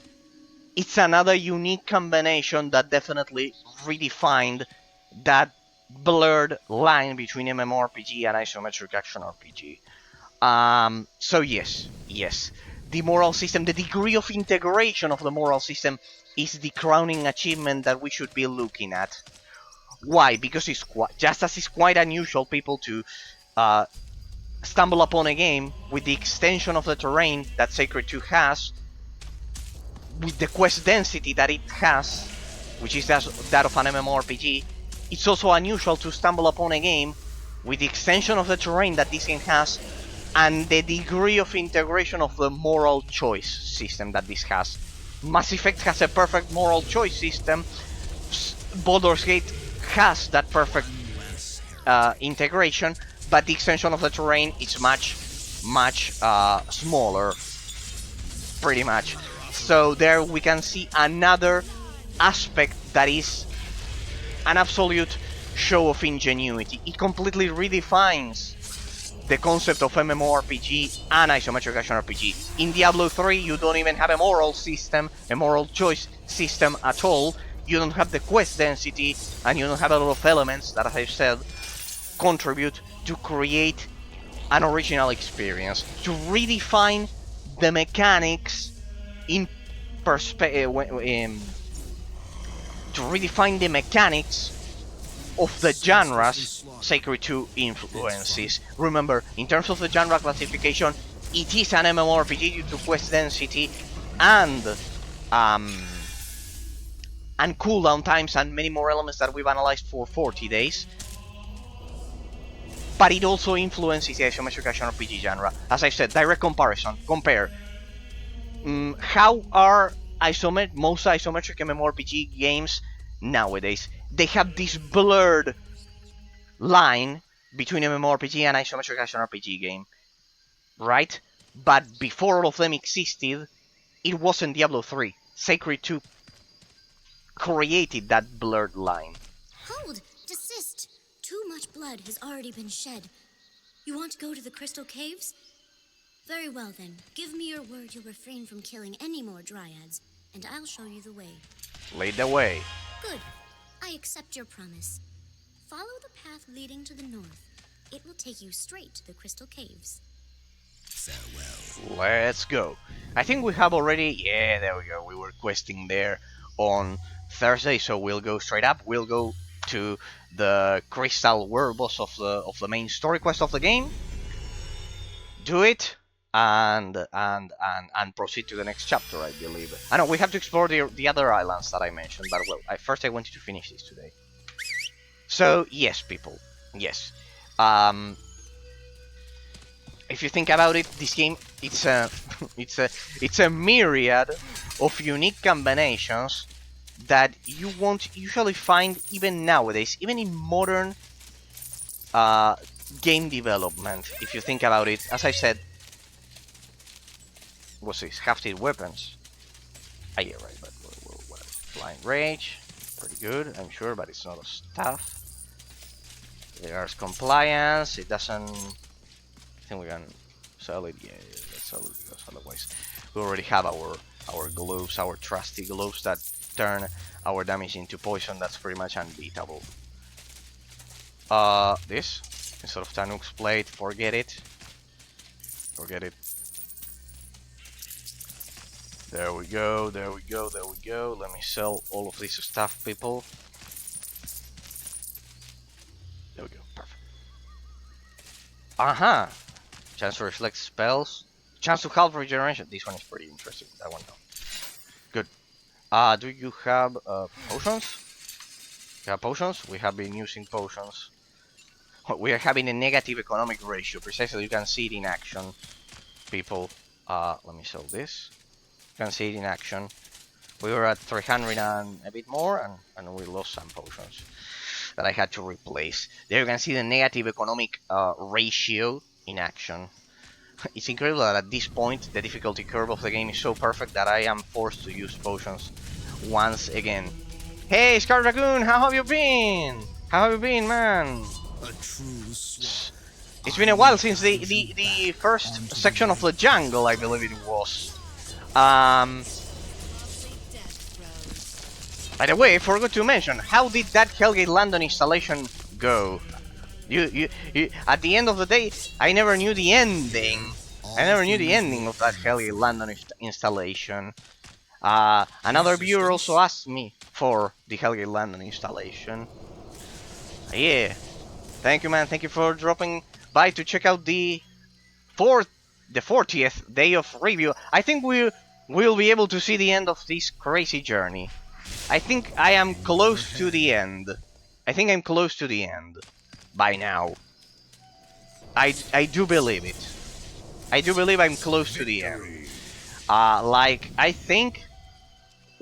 it's another unique combination that definitely redefined that blurred line between MMORPG and isometric action RPG. So yes, the moral system, the degree of integration of the moral system is the crowning achievement that we should be looking at. Why? Because it's just as it's quite unusual people to stumble upon a game with the extension of the terrain that Sacred 2 has, with the quest density that it has, which is that of an MMORPG. It's also unusual to stumble upon a game with the extension of the terrain that this game has, and the degree of integration of the moral choice system that this has. Mass Effect has a perfect moral choice system. Baldur's Gate has that perfect integration, but the extension of the terrain is much smaller, pretty much. So there we can see another aspect that is an absolute show of ingenuity. It completely redefines the concept of MMORPG and isometric action RPG. In Diablo 3, you don't even have a moral system, a moral choice system at all. You don't have the quest density, and you don't have a lot of elements that, as I said, contribute to create an original experience, to redefine the mechanics in perspective, to redefine the mechanics of the genres Sacred 2 influences. Remember, in terms of the genre classification, it is an MMORPG due to quest density and cooldown times and many more elements that we've analyzed for 40 days. But it also influences the isometric action RPG genre. As I said, direct comparison. Compare. How are most isometric MMORPG games nowadays? They have this blurred line between MMORPG and isometric action RPG game, right? But before all of them existed, it wasn't Diablo 3. Sacred 2 created that blurred line. Hold! Desist! Too much blood has already been shed. You want to go to the Crystal Caves? Very well then. Give me your word you'll refrain from killing any more Dryads, and I'll show you the way. Lead the way. Good. I accept your promise. Follow the path leading to the north. It will take you straight to the Crystal Caves. Farewell. Let's go. I think we have already... Yeah, there we go. We were questing there on Thursday, so we'll go straight up. We'll go to the Crystal World boss of the main story quest of the game. Do it. And proceed to the next chapter, I believe. I know we have to explore the other islands that I mentioned, but well, first I wanted to finish this today. So yes, people, yes. If you think about it, this game it's a it's a myriad of unique combinations that you won't usually find even nowadays, even in modern game development. If you think about it, as I said. What's this? Hafted weapons. Ah, yeah, right, but whatever. Blind Rage. Pretty good, I'm sure, but it's not a staff. There's compliance. It doesn't. I think we can sell it. Yeah, let's sell it because otherwise we already have our gloves, our trusty gloves that turn our damage into poison. That's pretty much unbeatable. This instead of Tanuk's plate, forget it. Forget it. There we go. There we go. There we go. Let me sell all of this stuff, people. There we go. Perfect. Aha. Chance to reflect spells. Chance to half regeneration. This one is pretty interesting. That one no. Good. Do you have potions? You have potions? We have been using potions. We are having a negative economic ratio. Precisely, you can see it in action, people. Let me sell this. You can see it in action. We were at 300 and a bit more, and we lost some potions that I had to replace. There you can see the negative economic ratio in action. It's incredible that at this point the difficulty curve of the game is so perfect that I am forced to use potions once again. Hey, Scar Dragoon, how have you been? How have you been, man? A true slaughter. It's been a while since the first section of the jungle, I believe it was. By the way, I forgot to mention, how did that Hellgate London installation go? You at the end of the day, I never knew the ending. I never knew the ending of that Hellgate London installation. Another viewer also asked me for the Hellgate London installation. Yeah. Thank you, man. Thank you for dropping by to check out the 40th day of review. I think we'll be able to see the end of this crazy journey. I think I am close to the end. I think I'm close to the end by now. I do believe it. I do believe I'm close to the end. Like I think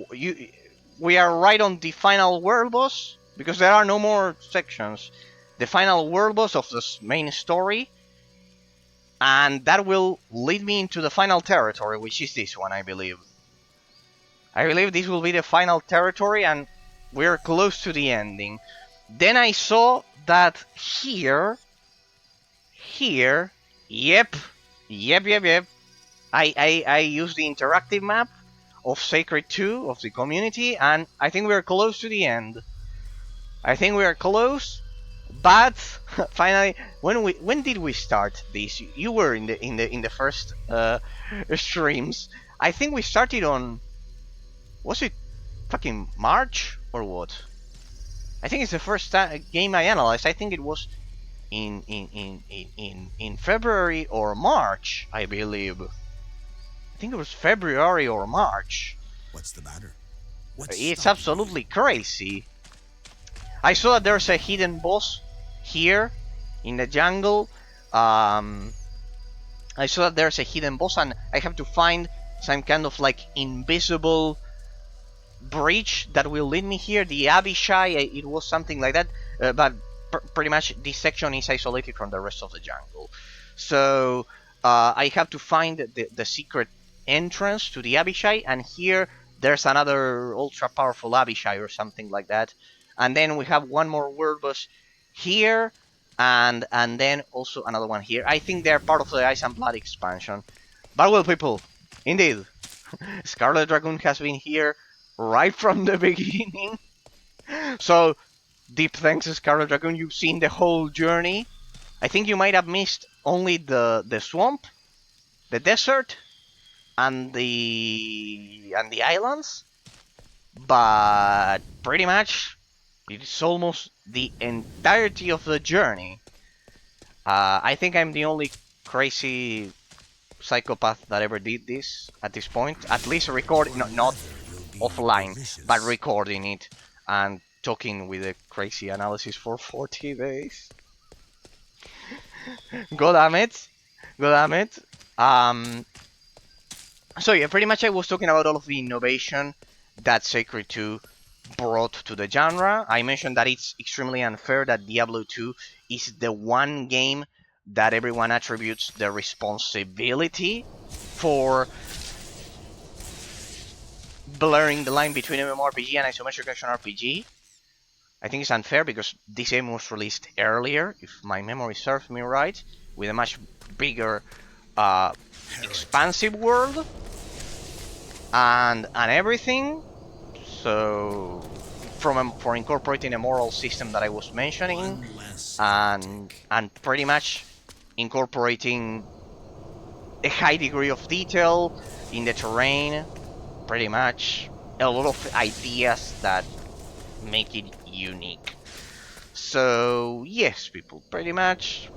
we are right on the final world boss because there are no more sections. The final world boss of the main story, and that will lead me into the final territory, which is this one, I believe. I believe this will be the final territory, and we're close to the ending. Then I saw that here, yep, I used the interactive map of Sacred 2 of the community, and I think we're close to the end. I think we are close, but finally, when did we start this? You were in the first streams. I think we started on, was it fucking March or what? I think it's the first game I analyzed. I think it was in February or March, I believe. I think it was February or March. What's the matter? It's absolutely crazy. I saw that there's a hidden boss here in the jungle. I saw that there's a hidden boss, and I have to find some kind of like invisible bridge that will lead me here. The Abishai, it was something like that, but pretty much this section is isolated from the rest of the jungle. So I have to find the secret entrance to the Abishai, and here there's another ultra powerful Abishai or something like that. And then we have one more world boss here, and then also another one here. I think they're part of the Ice and Blood expansion. But well, people, indeed, Scarlet Dragoon has been here right from the beginning. So, deep thanks to Scarlet Dragoon, you've seen the whole journey. I think you might have missed only the swamp, the desert, and the islands, but pretty much it's almost the entirety of the journey. I think I'm the only crazy psychopath that ever did this at this point. At least recording, not offline, but recording it and talking with a crazy analysis for 40 days. God damn it. God damn it. So yeah, pretty much I was talking about all of the innovation that Sacred 2 brought to the genre. I mentioned that it's extremely unfair that Diablo 2 is the one game that everyone attributes the responsibility for blurring the line between MMORPG and isometric action RPG. I think it's unfair because this game was released earlier, if my memory serves me right, with a much bigger, expansive world and everything. So, for incorporating a moral system that I was mentioning, and pretty much incorporating a high degree of detail in the terrain, pretty much a lot of ideas that make it unique. So yes, people, pretty much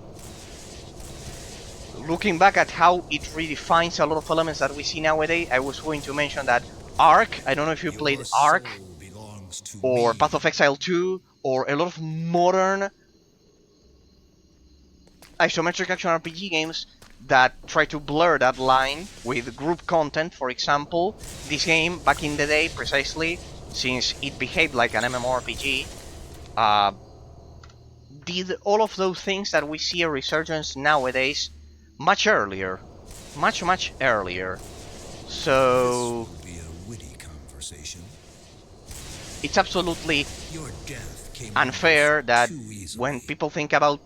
looking back at how it redefines a lot of elements that we see nowadays, I was going to mention that Ark, I don't know if you played Ark or Path of Exile 2 or a lot of modern isometric action RPG games that try to blur that line with group content. For example, this game back in the day, precisely since it behaved like an MMORPG, did all of those things that we see a resurgence nowadays much earlier, much earlier. So it's absolutely unfair that when people think about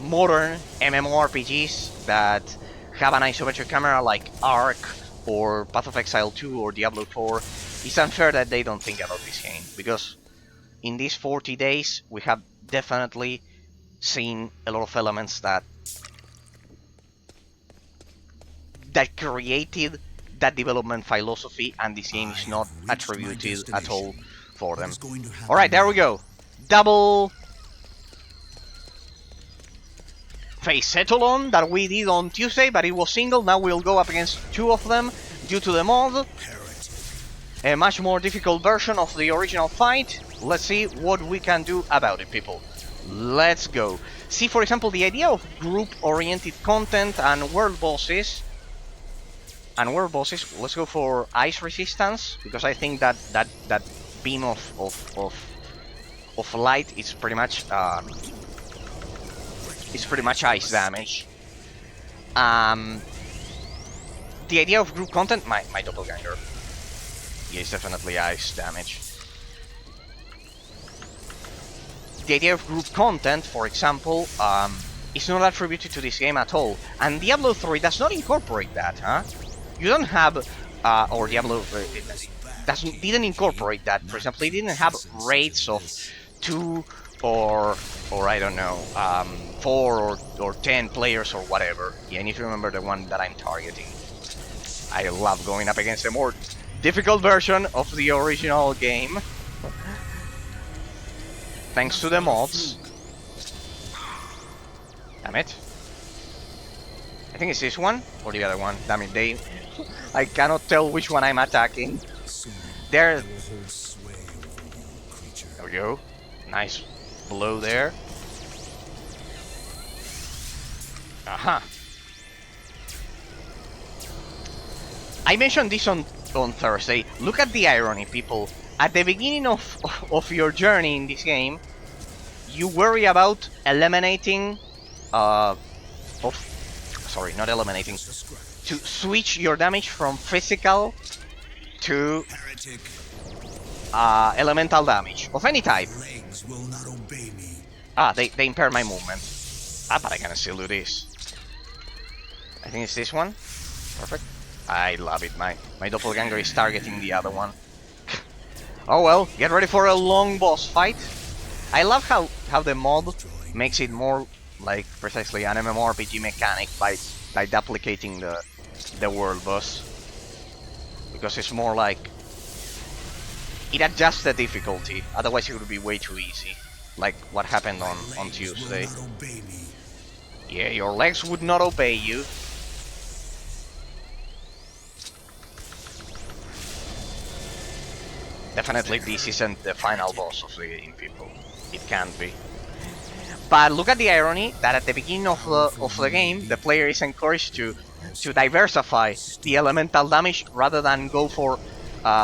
modern MMORPGs that have an isometric camera like Ark or Path of Exile 2 or Diablo 4, it's unfair that they don't think about this game, because in these 40 days we have definitely seen a lot of elements that created that development philosophy, and this game is not attributed at all for them. Alright, there we go. Double phase settle on that we did on Tuesday, but it was single. Now we'll go up against two of them due to the mod. A much more difficult version of the original fight. Let's see what we can do about it, people. Let's go. See, for example, the idea of group-oriented content and world bosses. Let's go for ice resistance, because I think that beam of light is pretty much ice damage. The idea of group content, my doppelganger. Yeah, it's definitely ice damage. The idea of group content, for example, is not attributed to this game at all. And Diablo 3 does not incorporate that, huh? You don't have, or Diablo didn't incorporate that. For example, it didn't have raids of 2 or I don't know, 4 or 10 players or whatever. Yeah, I need to remember the one that I'm targeting. I love going up against a more difficult version of the original game, thanks to the mods. Damn it. I think it's this one or the other one. Damn it, I cannot tell which one I'm attacking. There we go. Nice blow there. Aha. I mentioned this on Thursday. Look at the irony, people. At the beginning of your journey in this game, you worry about eliminating, to switch your damage from physical to elemental damage of any type. They impair my movement. But I can still do this. I think it's this one. Perfect. I love it. My doppelganger is targeting the other one. Oh well, get ready for a long boss fight. I love how the mod makes it more like precisely an MMORPG mechanic by duplicating the world boss. Because it's more like it adjusts the difficulty, otherwise it would be way too easy. Like what happened on Tuesday. Yeah, your legs would not obey you. Definitely this isn't the final boss of the game, people. It can't be. But look at the irony that at the beginning of the game, the player is encouraged to diversify the elemental damage rather than go for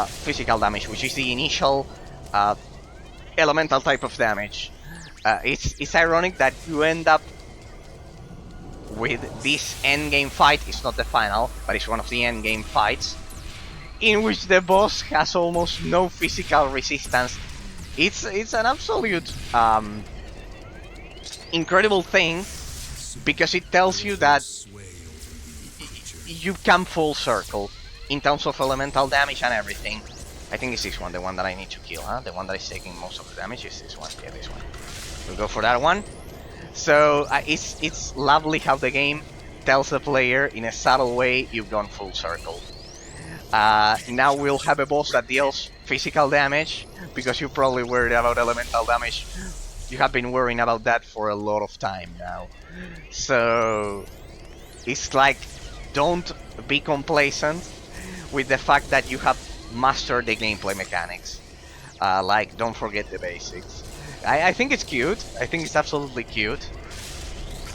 physical damage, which is the initial elemental type of damage. It's ironic that you end up with this endgame fight. It's not the final, but it's one of the endgame fights, in which the boss has almost no physical resistance It's an absolute incredible thing because it tells you that you come full circle in terms of elemental damage and everything. I think it's this one, the one that I need to kill, huh? The one that is taking most of the damage is this one. Yeah, this one. We'll go for that one. So it's lovely how the game tells the player in a subtle way you've gone full circle. Now we'll have a boss that deals physical damage, because you're probably worried about elemental damage. You have been worrying about that for a lot of time now. So it's like, don't be complacent with the fact that you have mastered the gameplay mechanics. Like, don't forget the basics. I think it's cute. I think it's absolutely cute.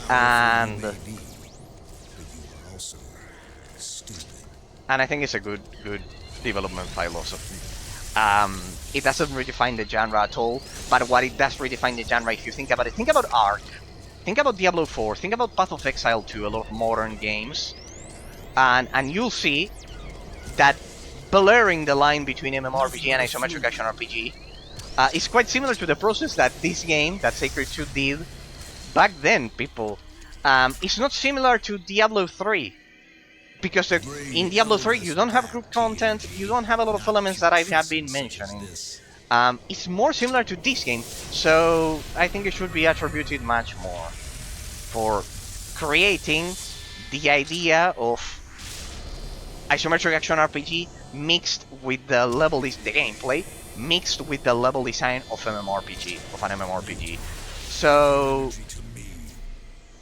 And I think it's a good development philosophy. It doesn't redefine the genre at all, but what it does redefine the genre, if you think about it, think about Ark, think about Diablo 4, think about Path of Exile 2, a lot of modern games, and you'll see that blurring the line between MMORPG and isometric action RPG is quite similar to the process that this game, that Sacred 2 did back then, people. It's not similar to Diablo 3. Because in Diablo 3 you don't have group content, you don't have a lot of elements that I have been mentioning. It's more similar to this game, so I think it should be attributed much more for creating the idea of isometric action RPG mixed with the the gameplay, mixed with the level design of an MMORPG. So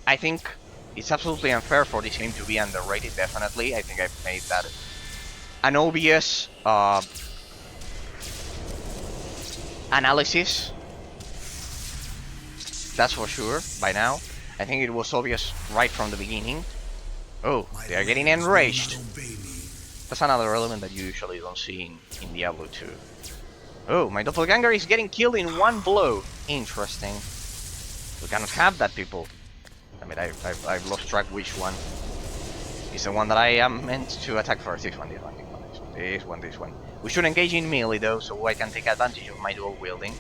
I think it's absolutely unfair for this game to be underrated, definitely. I think I've made that an obvious analysis. That's for sure, by now. I think it was obvious right from the beginning. Oh, they are getting enraged. That's another element that you usually don't see in Diablo 2. Oh, my doppelganger is getting killed in one blow. Interesting. We cannot have that, people. I mean, I've lost track which one is the one that I am meant to attack first. This one. We should engage in melee though, so I can take advantage of my dual wielding.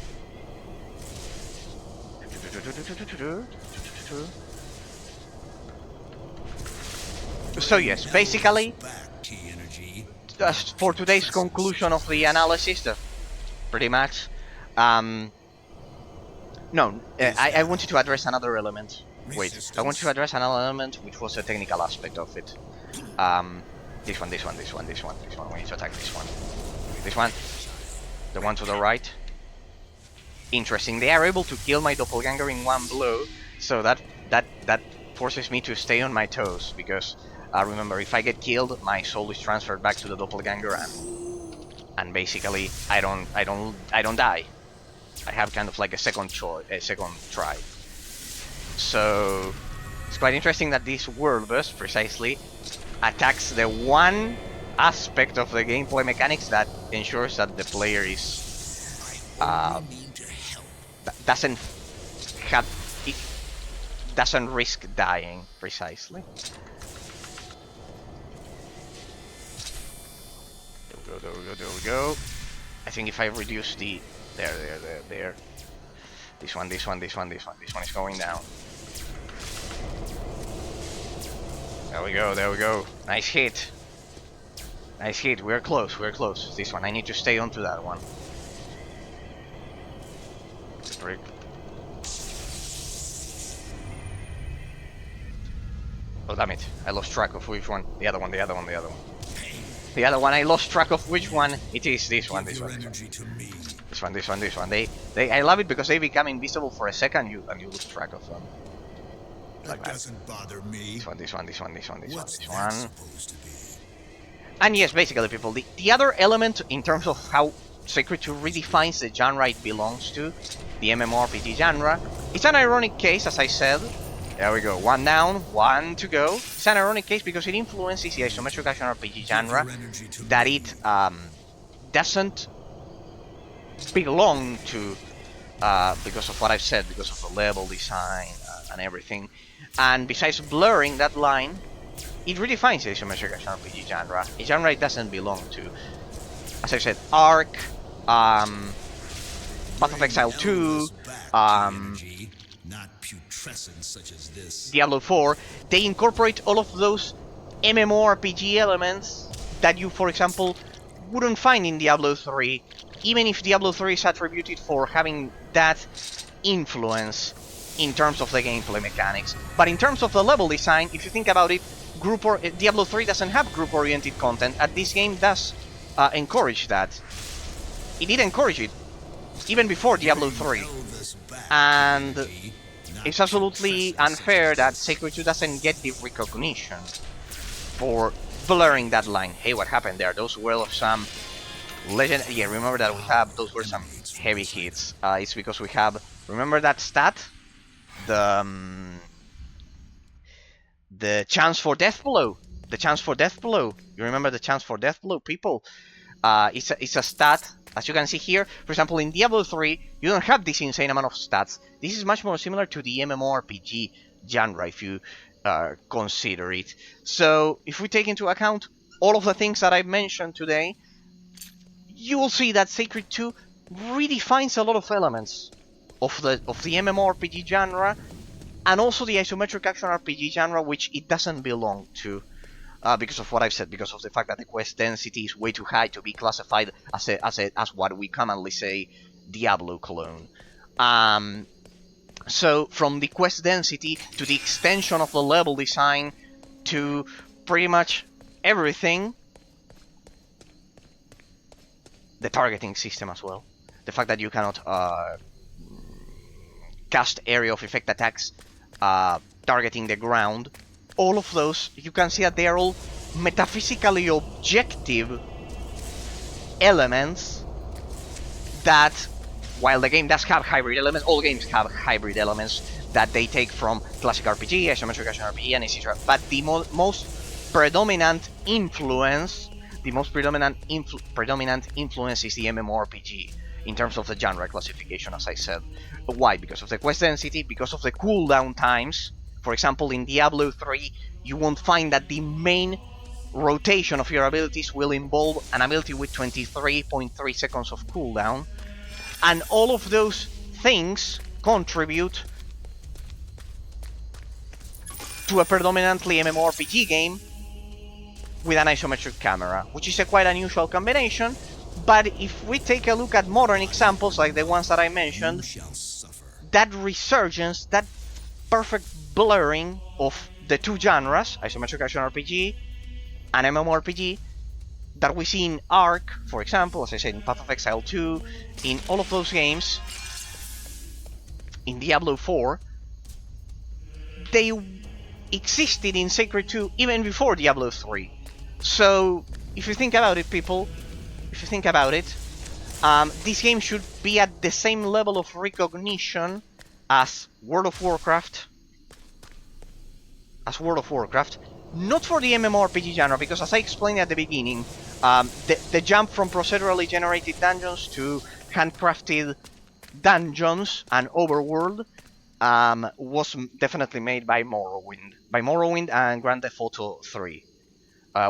So yes, basically, just for today's conclusion of the analysis, pretty much, I wanted to address another element. Wait, I want to address another element, which was a technical aspect of it. This one. We need to attack this one. This one. The one to the right. Interesting. They are able to kill my doppelganger in one blow, so that forces me to stay on my toes, because remember, if I get killed, my soul is transferred back to the doppelganger, and basically I don't die. I have kind of like a second try. So it's quite interesting that this world burst precisely attacks the one aspect of the gameplay mechanics that ensures that the player is doesn't risk dying precisely. There we go. I think if I reduce the there. This one is going down. There we go. Nice hit. We're close. This one, I need to stay onto that one. Brick. Oh damn it, I lost track of which one. The other one. I lost track of which one it is. This one. I love it because they become invisible for a second, and you lose track of them. Like that. Doesn't bother me. This one. And yes, basically, people, the other element in terms of how Sacred 2 redefines the genre it belongs to, the MMORPG genre, it's an ironic case, as I said. There we go, one down, one to go. It's an ironic case because it influences the isometric action RPG genre that it doesn't belong to, because of what I've said, because of the level design and everything. And besides blurring that line, it redefines the isometric action RPG genre, a genre it doesn't belong to. As I said, Ark, Path of Exile 2, not putrescence such as this. Diablo 4, they incorporate all of those MMORPG elements that you, for example, wouldn't find in Diablo 3, even if Diablo 3 is attributed for having that influence in terms of the gameplay mechanics. But in terms of the level design, if you think about it, Diablo 3 doesn't have group-oriented content, and this game does encourage that. It did encourage it, even before Diablo 3. And it's absolutely unfair that Sacred 2 doesn't get the recognition for blurring that line. Hey, what happened there? Those were some legend. Yeah, remember that those were some heavy hits. It's because we have, remember that stat? The chance for death blow. The chance for death blow. You remember the chance for death blow, people? It's a stat, as you can see here. For example, in Diablo 3, you don't have this insane amount of stats. This is much more similar to the MMORPG genre, if you consider it. So, if we take into account all of the things that I've mentioned today, you will see that Sacred 2 redefines a lot of elements of the MMORPG genre, and also the isometric action RPG genre, which it doesn't belong to. Because of what I've said, because of the fact that the quest density is way too high to be classified as what we commonly say Diablo clone. So from the quest density to the extension of the level design to pretty much everything, the targeting system as well, the fact that you cannot cast area of effect attacks targeting the ground, all of those, you can see that they are all metaphysically objective elements that, while the game does have hybrid elements, all games have hybrid elements that they take from classic RPG, isometric action RPG, and etc. But the most predominant influence, predominant influence is the MMORPG in terms of the genre classification, as I said. Why? Because of the quest density, because of the cooldown times. For example, in Diablo 3, you won't find that the main rotation of your abilities will involve an ability with 23.3 seconds of cooldown. And all of those things contribute to a predominantly MMORPG game with an isometric camera, which is a quite unusual combination. But if we take a look at modern examples like the ones that I mentioned, that resurgence, that perfect blurring of the two genres, isometric action RPG and MMORPG, that we see in Ark, for example, as I said, in Path of Exile 2, in all of those games, in Diablo 4, they existed in Sacred 2 even before Diablo 3. So, if you think about it, people, if you think about it, this game should be at the same level of recognition as World of Warcraft, not for the MMORPG genre, because as I explained at the beginning, the jump from procedurally generated dungeons to handcrafted dungeons and overworld was definitely made by Morrowind and Grand Theft Auto 3,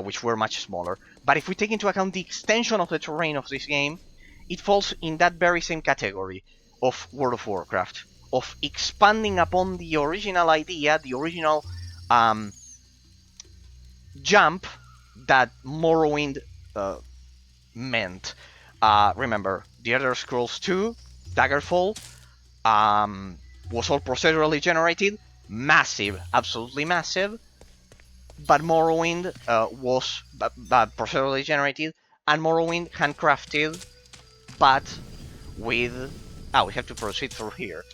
which were much smaller. But if we take into account the extension of the terrain of this game, it falls in that very same category of World of Warcraft, of expanding upon the original idea, the original jump that Morrowind meant. Remember, The Elder Scrolls 2, Daggerfall, was all procedurally generated, massive, absolutely massive, but Morrowind was procedurally generated, and Morrowind handcrafted, but with... we have to proceed through here.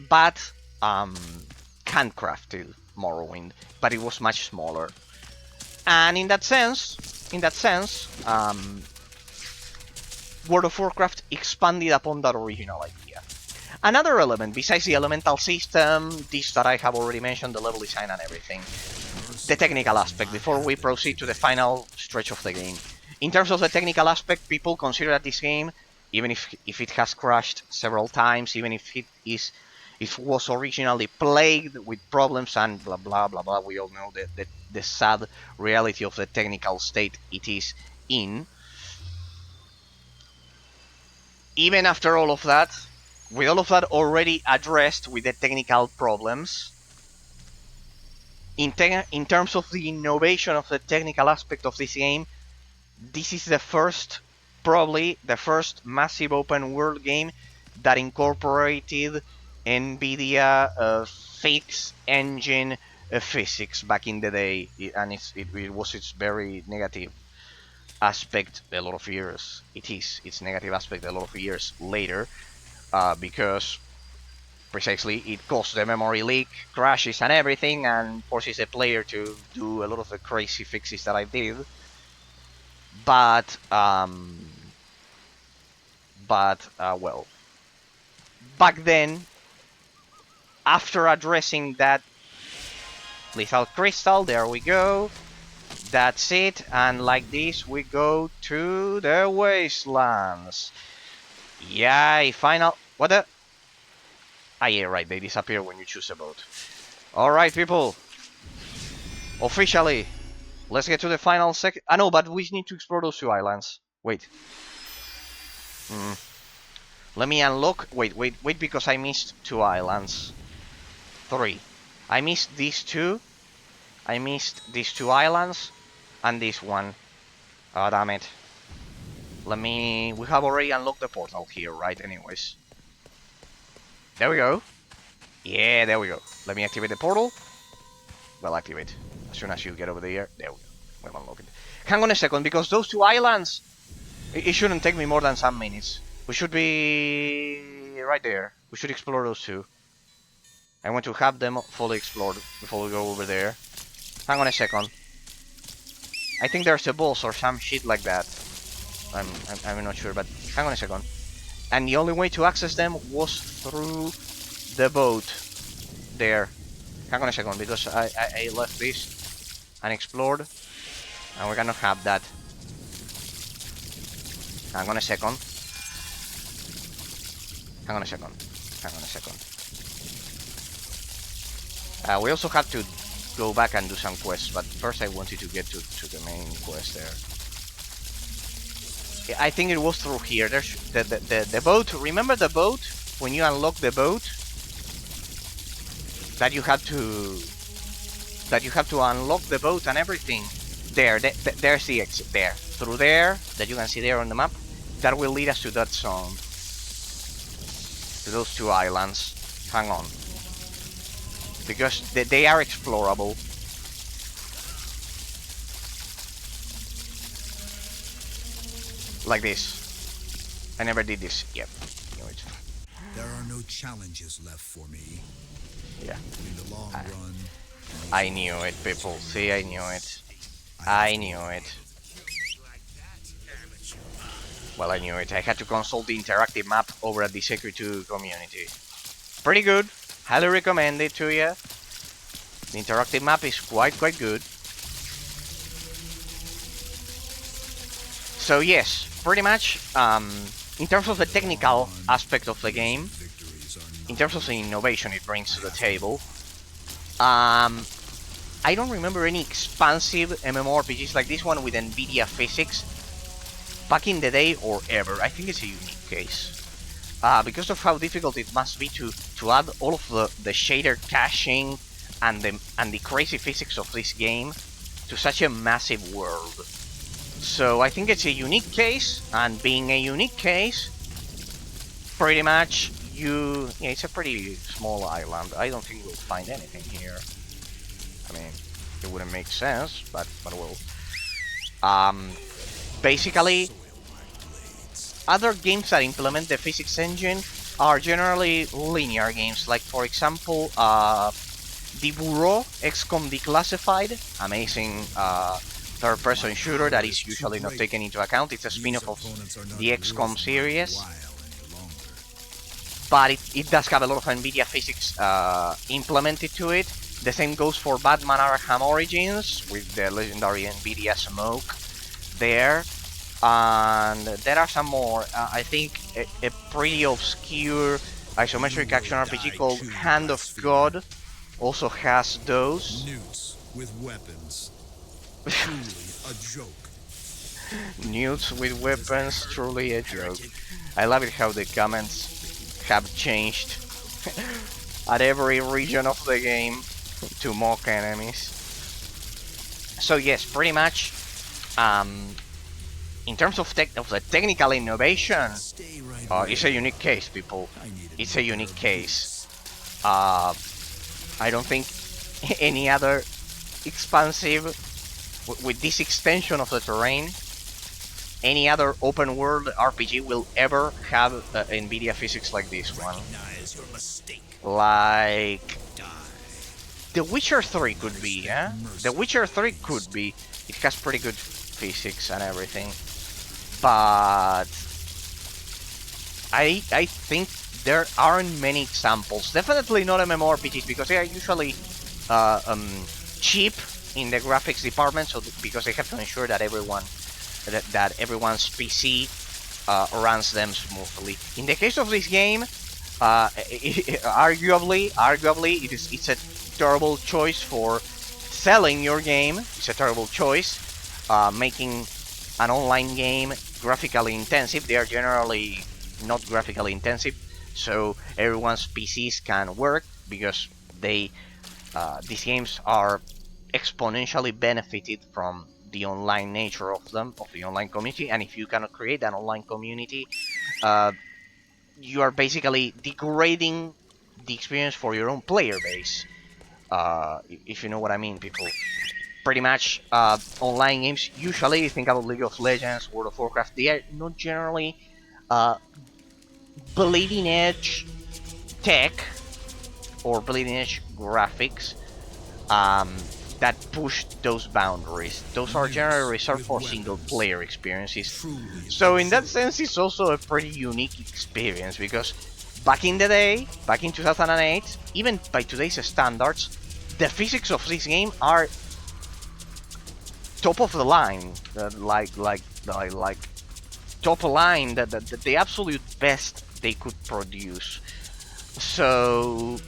But handcrafted Morrowind, but it was much smaller. And in that sense, World of Warcraft expanded upon that original idea. Another element, besides the elemental system, this that I have already mentioned, the level design and everything, the technical aspect, before we proceed to the final stretch of the game. In terms of the technical aspect, people consider that this game, even if it has crashed several times, even if it was originally plagued with problems and blah blah blah blah, we all know the sad reality of the technical state it is in. Even after all of that, with all of that already addressed with the technical problems, in terms of the innovation of the technical aspect of this game, this is the first, probably the first massive open world game that incorporated NVIDIA fixed engine physics back in the day, and it was its very negative aspect a lot of years. It is its negative aspect a lot of years later, because precisely it caused the memory leak, crashes, and everything, and forces the player to do a lot of the crazy fixes that I did. But well, back then, after addressing that lethal crystal, there we go. That's it, and like this, we go to the wastelands. Yay! Final. What the? Ah, yeah, right. They disappear when you choose a boat. All right, people. Officially, let's get to the final second. Ah, no, but we need to explore those two islands. Wait. Let me unlock. Wait, because I missed two islands. Three. I missed these two. I missed these two islands and this one. Oh, damn it. Let me... We have already unlocked the portal here, right? Anyways. There we go. Yeah, there we go. Let me activate the portal. Well, activate. As soon as you get over there. There we go. We'll unlock it. Hang on a second, because those two islands... It shouldn't take me more than some minutes. We should be... right there. We should explore those two. I want to have them fully explored before we go over there. Hang on a second. I think there's a boss or some shit like that. I'm not sure, but hang on a second. And the only way to access them was through the boat. There. Hang on a second, because I left this unexplored. And we cannot have that. Hang on a second. Hang on a second. Hang on a second. We also have to go back and do some quests, but first I wanted to get to the main quest there. I think it was through here. There's the boat. Remember the boat? When you unlock the boat, that you have to unlock the boat and everything. There's the exit there. Through there, that you can see there on the map. That will lead us to that zone. To those two islands. Hang on. Because they are explorable. Like this. I never did this. Yep. There are no challenges left for me. Yeah. In the long run. I knew it, people. See, I knew it. I knew it. Well, I knew it. I had to consult the interactive map over at the Secret 2 community. Pretty good. Highly recommend it to you. The interactive map is quite good. So yes, pretty much, in terms of the technical aspect of the game, in terms of the innovation it brings to the table, I don't remember any expansive MMORPGs like this one with NVIDIA physics back in the day or ever. I think it's a unique case. Because of how difficult it must be to add all of the shader caching and the crazy physics of this game to such a massive world. So I think it's a unique case, and being a unique case, pretty much it's a pretty small island. I don't think we'll find anything here. I mean, it wouldn't make sense, but well. Basically, other games that implement the physics engine are generally linear games, like for example, the Bureau XCOM Declassified, amazing third-person shooter that is usually not taken into account. It's a spin-off of the XCOM series, but it does have a lot of NVIDIA physics implemented to it. The same goes for Batman Arkham Origins, with the legendary NVIDIA smoke there. And there are some more. I think a pretty obscure isometric action RPG called Hand of God also has those. Newts with weapons. Truly a joke. Newts with weapons, truly a joke. I love it how the comments have changed at every region of the game to mock enemies. So yes, pretty much. In terms of the technical innovation, it's a unique case, people. It's a unique case. I don't think any other expansive, with this extension of the terrain, any other open world RPG will ever have NVIDIA physics like this one. Like The Witcher 3 could be, yeah? The Witcher 3 could be. It has pretty good physics and everything. But I think there aren't many examples. Definitely not MMORPGs, because they are usually cheap in the graphics department, so because they have to ensure that that everyone's PC runs them smoothly. In the case of this game, arguably it's a terrible choice for selling your game. It's a terrible choice making an online game graphically intensive. They are generally not graphically intensive, so everyone's PCs can work, because these games are exponentially benefited from the online nature of them, of the online community. And if you cannot create an online community, you are basically degrading the experience for your own player base. If you know what I mean, people. Pretty much, online games, usually, think about League of Legends, World of Warcraft, they are not generally bleeding edge tech or bleeding edge graphics that push those boundaries. Those are generally reserved for single player experiences. So in that sense, it's also a pretty unique experience, because back in the day, back in 2008, even by today's standards, the physics of this game are top of the line, like top line, the absolute best they could produce. So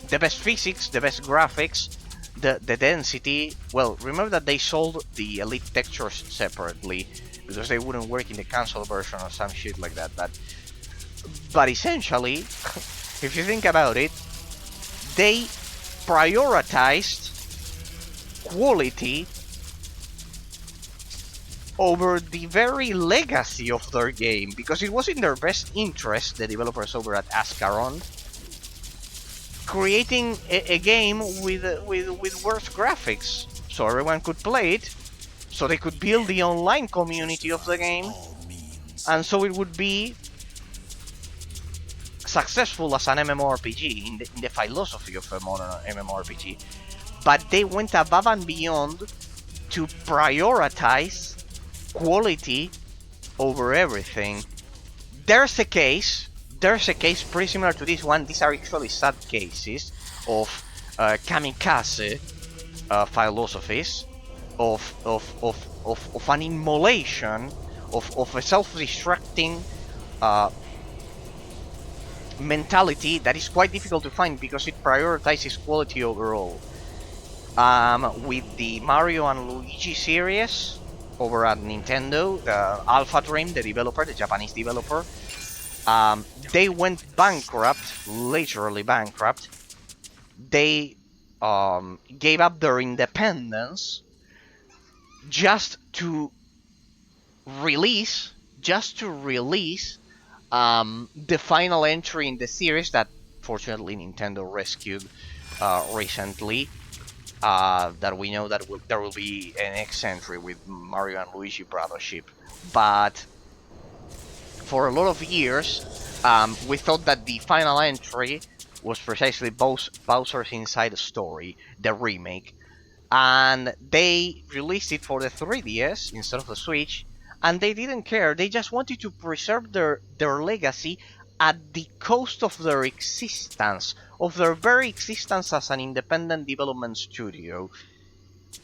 the best physics, the best graphics, the density. Well, remember that they sold the elite textures separately, because they wouldn't work in the console version or some shit like that. But essentially, if you think about it, they prioritized quality over the very legacy of their game, because it was in their best interest, the developers over at Ascaron, creating a game with worse graphics, so everyone could play it, so they could build the online community of the game, and so it would be successful as an MMORPG in the philosophy of a modern MMORPG. But they went above and beyond to prioritize quality over everything. There's a case pretty similar to this one. These are actually sad cases of kamikaze philosophies, of an immolation, of a self-destructing mentality that is quite difficult to find, because it prioritizes quality overall. With the Mario and Luigi series over at Nintendo, Alpha Dream, the developer, the Japanese developer, they went bankrupt, literally bankrupt. They gave up their independence just to release the final entry in the series that fortunately Nintendo rescued recently. That we know that there will be an next entry with Mario and Luigi Brothership. But for a lot of years, we thought that the final entry was precisely Bowser's Inside Story, the remake. And they released it for the 3DS instead of the Switch, and they didn't care. They just wanted to preserve their legacy at the cost of their existence, of their very existence as an independent development studio.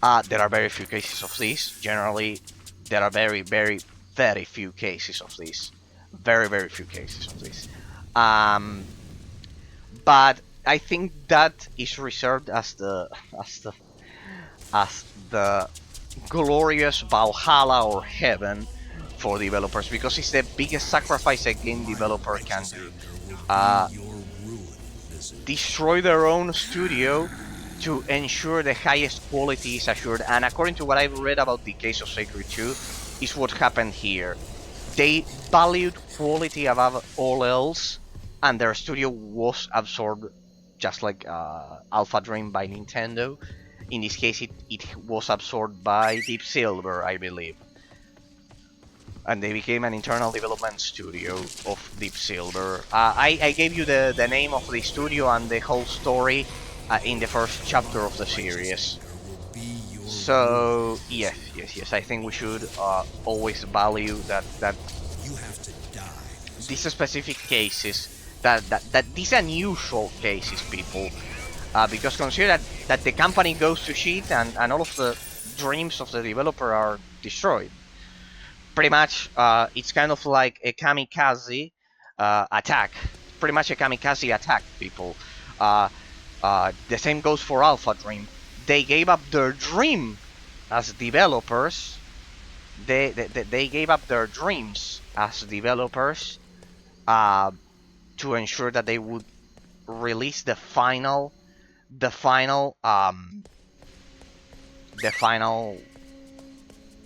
There are very few cases of this. Generally, there are very, very, very few cases of this. Very, very few cases of this. But I think that is reserved as the glorious Valhalla or heaven for developers because it's the biggest sacrifice a game developer can do. Your ruin, visit. Destroy their own studio to ensure the highest quality is assured, and according to what I've read about the case of Sacred 2, is what happened here. They valued quality above all else, and their studio was absorbed, just like Alpha Dream by Nintendo. In this case, it was absorbed by Deep Silver, I believe. And they became an internal development studio of Deep Silver. I gave you the name of the studio and the whole story in the first chapter of the series. So yes, I think we should always value that You have to die. these specific cases, that these unusual cases, people, because consider that the company goes to shit and all of the dreams of the developer are destroyed. Pretty much, it's kind of like a kamikaze attack. Pretty much a kamikaze attack, people. The same goes for Alpha Dream. They gave up their dream as developers. They gave up their dreams as developers to ensure that they would release the final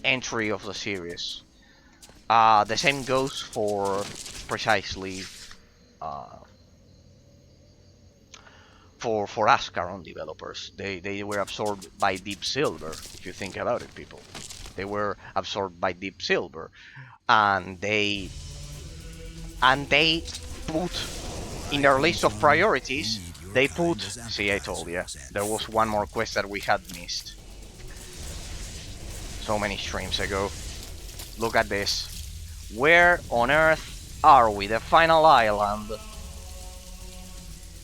entry of the series. The same goes for precisely for Ascaron developers. They were absorbed by Deep Silver. If you think about it, people, they were absorbed by Deep Silver, and they put in their list of priorities. They put. See, I told you. There was one more quest that we had missed. So many streams ago. Look at this. Where on earth are we? The final island.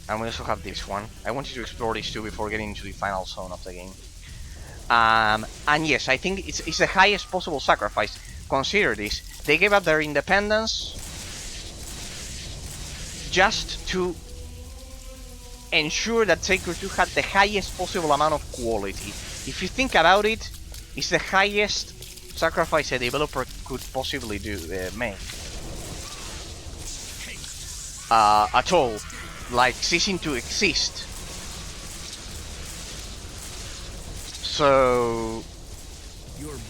And we also have this one. I wanted to explore these two before getting into the final zone of the game. And yes, I think it's the highest possible sacrifice. Consider this. They gave up their independence just to ensure that Sacred 2 had the highest possible amount of quality. If you think about it, it's the highest sacrifice a developer could possibly make. At all. Like ceasing to exist. So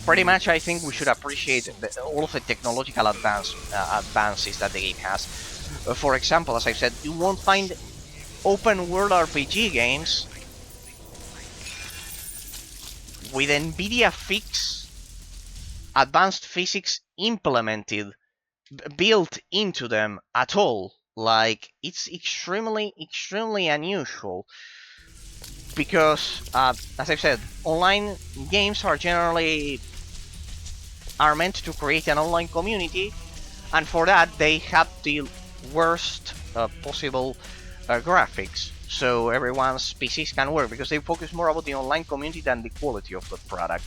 pretty much I think we should appreciate all of the technological advances that the game has. For example, as I said, you won't find open world RPG games with NVIDIA advanced physics implemented, built into them at all. Like, it's extremely unusual, because as I've said, online games are meant to create an online community, and for that they have the worst possible graphics, so everyone's PCs can work, because they focus more about the online community than the quality of the product,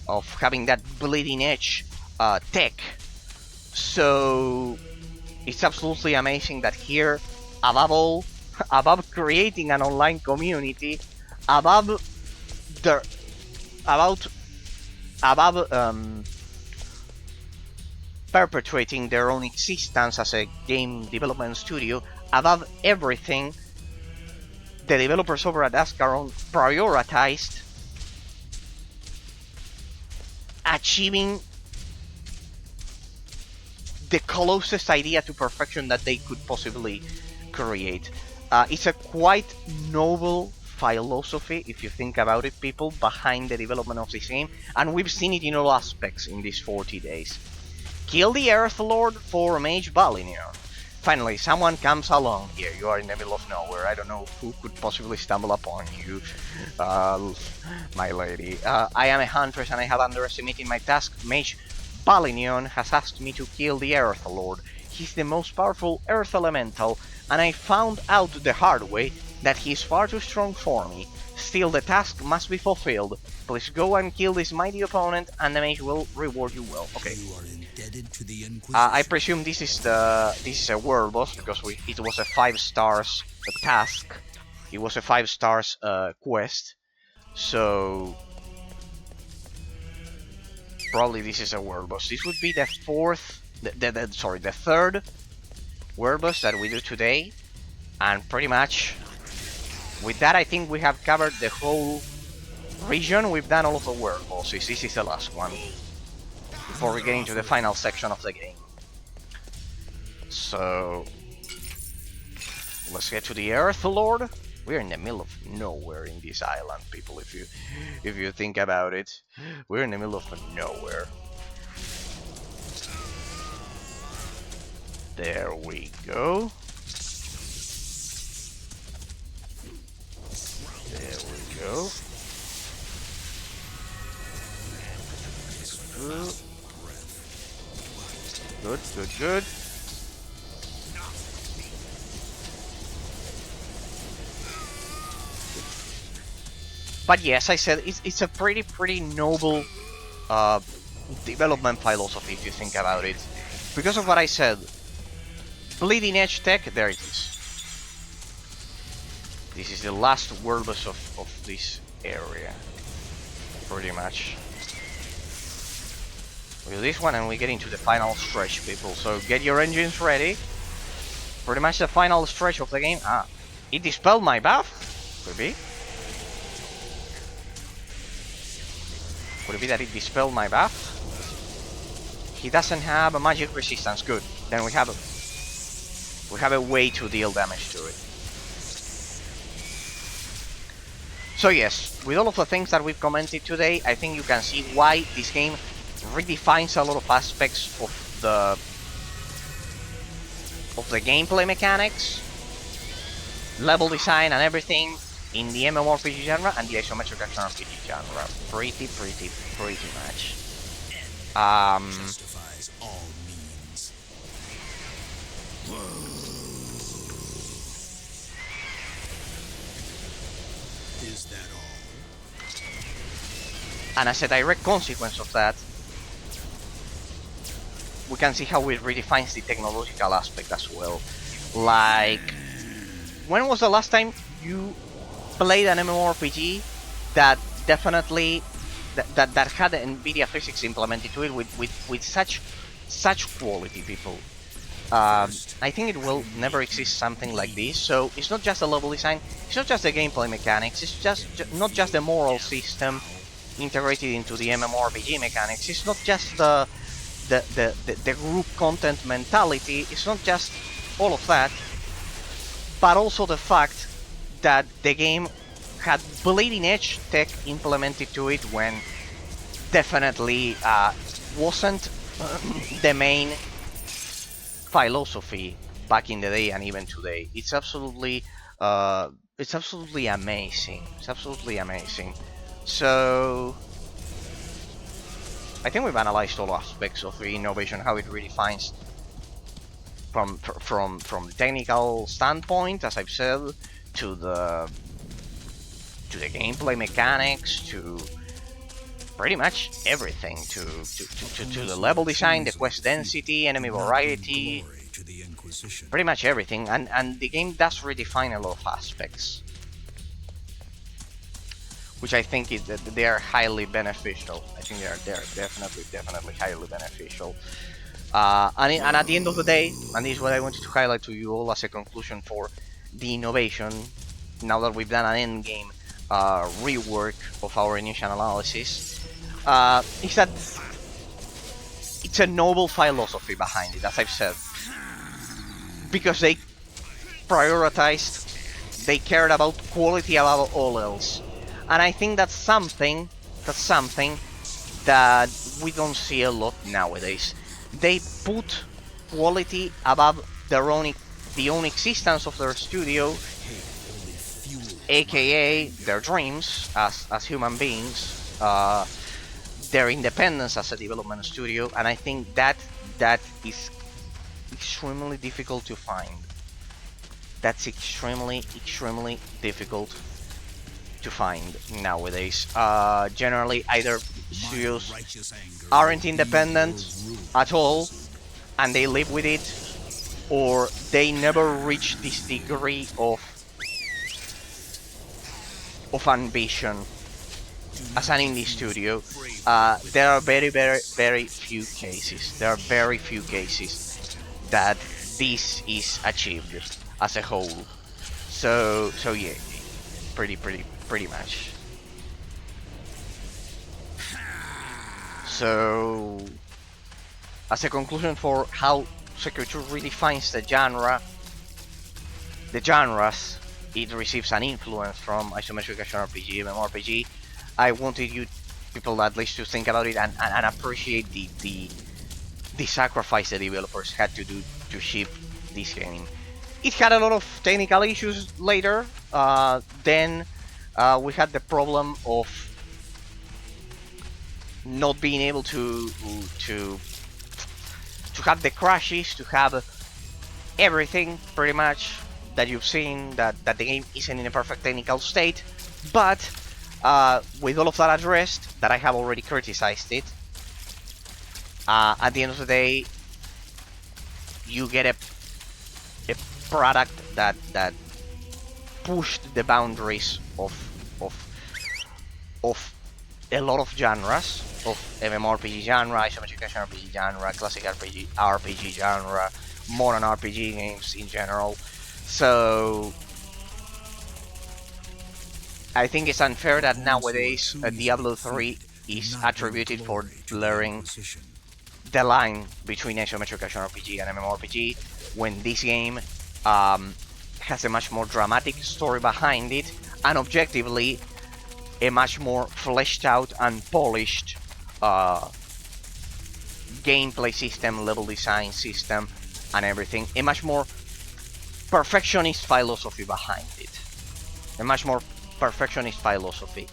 of having that bleeding edge tech. So it's absolutely amazing that here, above creating an online community, above perpetuating their own existence as a game development studio, above everything, the developers over at Ascaron prioritized achieving the closest idea to perfection that they could possibly create. It's a quite noble philosophy, if you think about it, people, behind the development of this game, and we've seen it in all aspects in these 40 days. Kill the Earth Lord for Mage Balinion. Finally, someone comes along here. You are in the middle of nowhere. I don't know who could possibly stumble upon you, my lady. I am a huntress and I have underestimated my task. Mage Balinion has asked me to kill the Earth Lord. He's the most powerful Earth Elemental, and I found out the hard way that he is far too strong for me. Still, the task must be fulfilled. Please go and kill this mighty opponent, and the mage will reward you well. Okay. You are indebted to the Inquisition. I presume this is a world boss, because it was a 5 stars task. It was a 5 stars quest. So probably this is a world boss. This would be the the third world boss that we do today, and pretty much with that I think we have covered the whole region. We've done all of the world bosses. This is the last one before we get into the final section of the game. So let's get to the Earth Lord. We're in the middle of nowhere in this island, people. If you think about it, we're in the middle of nowhere. There we go. There we go. Good, good, good. But yes, I said it's a pretty noble development philosophy if you think about it. Because of what I said, bleeding edge tech, there it is. This is the last world boss of this area, pretty much. We do this one and we get into the final stretch, people. So get your engines ready. Pretty much the final stretch of the game. Ah, it dispelled my buff. Could be. Could it be that it dispelled my buff? He doesn't have a magic resistance. Good. Then we have a way to deal damage to it. So yes, with all of the things that we've commented today, I think you can see why this game redefines a lot of aspects of the gameplay mechanics, level design, and everything in the MMORPG genre and the isometric action RPG genre. Pretty much. Justifies all means. Is that all? And as a direct consequence of that, we can see how it redefines the technological aspect as well. Like, when was the last time you played an MMORPG that definitely that had the NVIDIA physics implemented to it with such quality, people? I think it will never exist something like this. So it's not just the level design, it's not just the gameplay mechanics, it's just not just the moral system integrated into the MMORPG mechanics. It's not just the group content mentality. It's not just all of that, but also the fact that the game had bleeding edge tech implemented to it when definitely wasn't the main philosophy back in the day and even today. It's absolutely amazing. It's absolutely amazing. So I think we've analyzed all aspects of the innovation, how it redefines from the technical standpoint, as I've said, to the gameplay mechanics, to pretty much everything, to the level design, the quest density, enemy variety, pretty much everything. And the game does redefine a lot of aspects, which I think they are highly beneficial. I think they're definitely highly beneficial. And at the end of the day, and this is what I wanted to highlight to you all as a conclusion for the innovation, now that we've done an endgame rework of our initial analysis, is that it's a noble philosophy behind it, as I've said, because they prioritized, they cared about quality above all else. And I think that's something that we don't see a lot nowadays. They put quality above the own existence of their studio, aka their dreams as human beings, their independence as a development studio, and I think that is extremely difficult to find. That's extremely difficult to find nowadays. Generally, either studios aren't independent at all and they live with it, or they never reach this degree of ambition as an indie studio, there are very few cases. There are very few cases that this is achieved as a whole. So yeah, pretty much. So, as a conclusion for how Sector 2 redefines the genres, it receives an influence from isometric action RPG, MMORPG. I wanted you people at least to think about it and appreciate the sacrifice the developers had to do to ship this game. It had a lot of technical issues later. Then we had the problem of not being able to have the crashes, to have everything pretty much that you've seen, that the game isn't in a perfect technical state. But with all of that addressed, that I have already criticized it, at the end of the day, you get a product that pushed the boundaries of a lot of genres, of MMORPG genre, isometric action RPG genre, classic RPG genre, modern RPG games in general. So I think it's unfair that nowadays Diablo 3 is attributed for blurring the line between isometric action RPG and MMORPG, when this game has a much more dramatic story behind it, and objectively a much more fleshed out and polished gameplay system, level design system, and everything. A much more perfectionist philosophy behind it. A much more perfectionist philosophy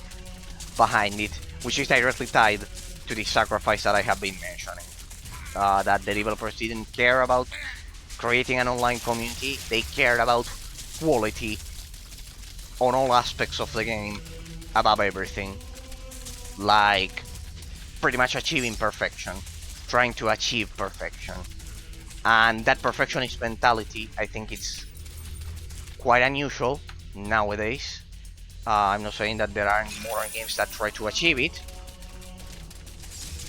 behind it, which is directly tied to the sacrifice that I have been mentioning. That the developers didn't care about creating an online community, they cared about quality on all aspects of the game above everything. Like, pretty much achieving perfection, trying to achieve perfection. And that perfectionist mentality, I think it's quite unusual nowadays. I'm not saying that there aren't modern games that try to achieve it,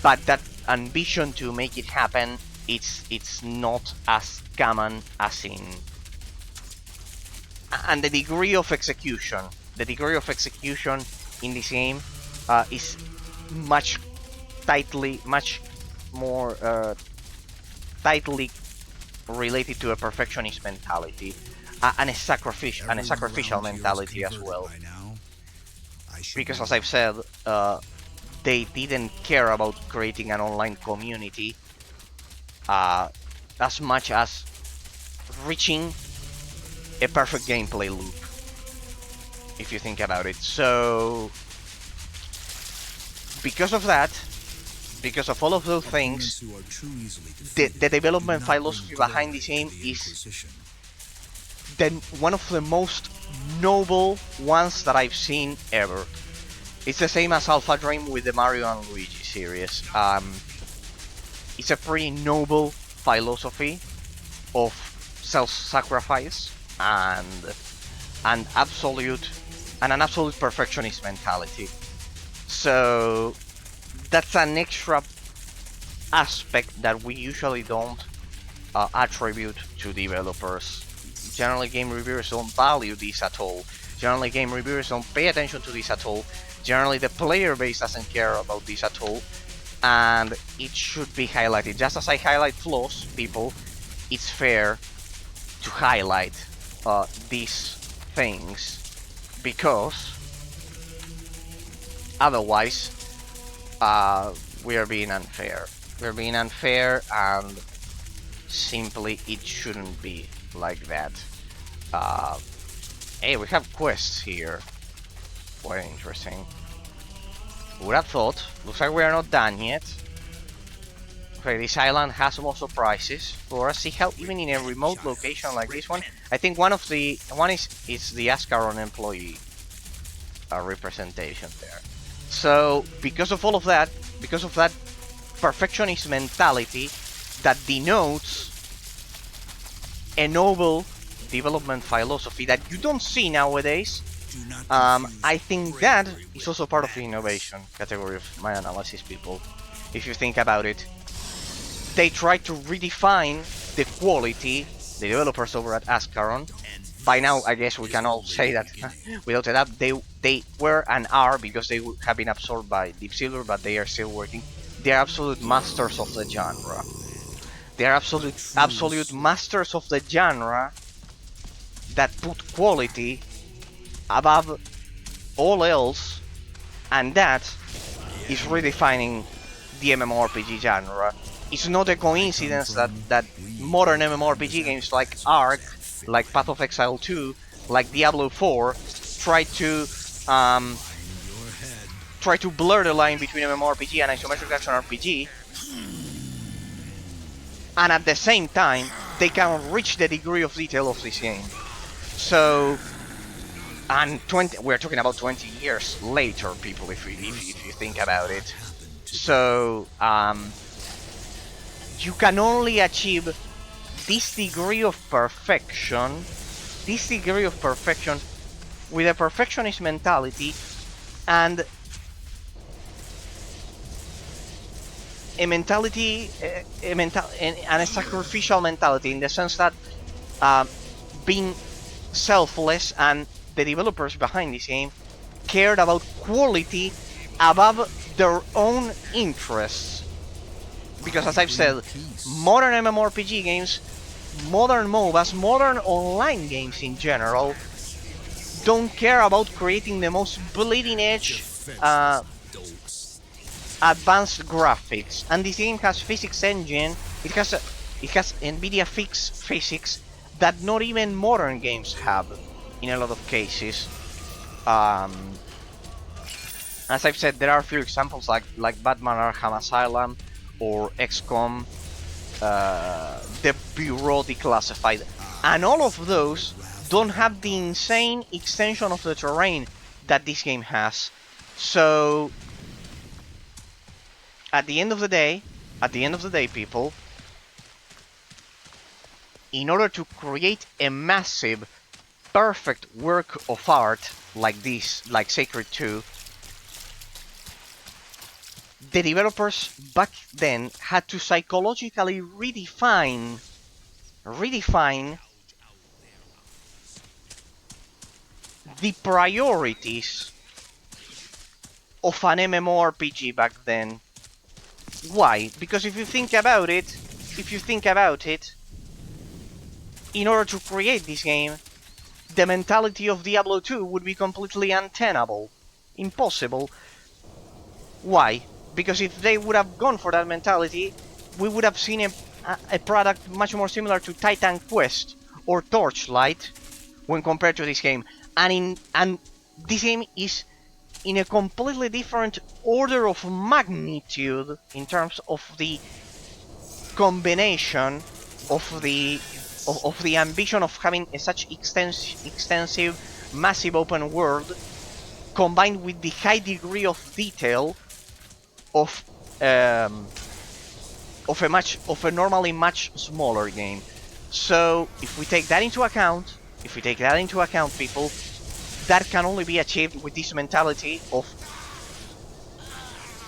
but that ambition to make it happen, it's not as common as in. And the degree of execution in this game is much more tightly related to a perfectionist mentality and a sacrificial mentality as well. Because as I've said, they didn't care about creating an online community as much as reaching a perfect gameplay loop, if you think about it. So because of that, because of all of those things, the development philosophy behind this game is then one of the most noble ones that I've seen ever. It's the same as Alpha Dream with the Mario and Luigi series. It's a pretty noble philosophy of self-sacrifice and an absolute perfectionist mentality. So that's an extra aspect that we usually don't attribute to developers. Generally, game reviewers don't value this at all. Generally, game reviewers don't pay attention to this at all. Generally, the player base doesn't care about this at all, and it should be highlighted. Just as I highlight flaws, people, it's fair to highlight these things, because otherwise we are being unfair. We're being unfair, and simply it shouldn't be like that. Hey, we have quests here. Quite interesting. Would have thought. Looks like we are not done yet. Okay, this island has more surprises for us. See how even in a remote location like this one, I think one is the Ascaron employee representation there. So because of all of that, because of that perfectionist mentality that denotes a noble development philosophy that you don't see nowadays Do not I confuse think that bravery is with also part of the madness. innovation category of my analysis, people. If you think about it, they try to redefine the quality, the developers over at Ascaron. And By now, this I guess we is can all only the say that beginning. without a doubt, they were and are, because they have been absorbed by Deep Silver, but they are still working. They are absolute masters of the genre. They are A true absolute sword. masters of the genre that put quality above all else, and that is redefining the MMORPG genre. It's not a I come coincidence that, from, that we modern don't find this MMORPG games like advertisements Ark, that fit like Path of Exile 2, like Diablo 4 try to um, in your head. try to blur the line between MMORPG and isometric action RPG, and at the same time they can reach the degree of detail of this game. So, and we're talking about 20 years later, people, if you think about it. Happened to the So, you can only achieve this degree of perfection, with a perfectionist mentality and and a sacrificial mentality, in the sense that um, being selfless, and the developers behind this game cared about quality above their own interests. Because as I've bring said, peace. modern MMORPG games, modern MOBAs, modern online games in general, don't care about creating the most bleeding edge Defenseless dolts. advanced graphics. And this game has physics engine. It has NVIDIA physics that not even modern games have in a lot of cases. Um, as I've said, there are a few examples like Batman Arkham Asylum or XCOM, the Bureau Declassified, and all of those don't have the insane extension of the terrain that this game has. So at the end of the day, people, in order to create a massive, perfect work of art like this, like Sacred 2, the developers back then had to psychologically redefine the priorities of an MMORPG back then. Why? Because if you think about it, in order to create this game, the mentality of Diablo 2 would be completely untenable. Impossible. Why? Because if they would have gone for that mentality, we would have seen a product much more similar to Titan Quest or Torchlight when compared to this game. And this game is in a completely different order of magnitude in terms of the combination of the ambition of having such extensive, massive open world, combined with the high degree of detail of um, of a normally much smaller game. So if we take that into account, people, that can only be achieved with this mentality of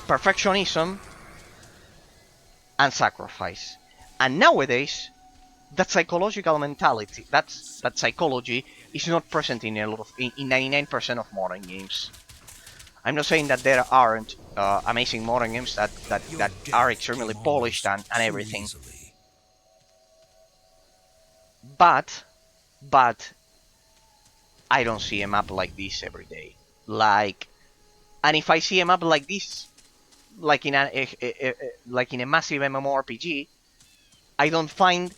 perfectionism and sacrifice. And nowadays, that psychological mentality, that psychology, is not present in a lot of in 99% of modern games. I'm not saying that there aren't amazing modern games Your that are death extremely came polished almost and too everything, easily. but I don't see a map like this every day. Like, and if I see a map like this, like in like in a massive MMORPG, I don't find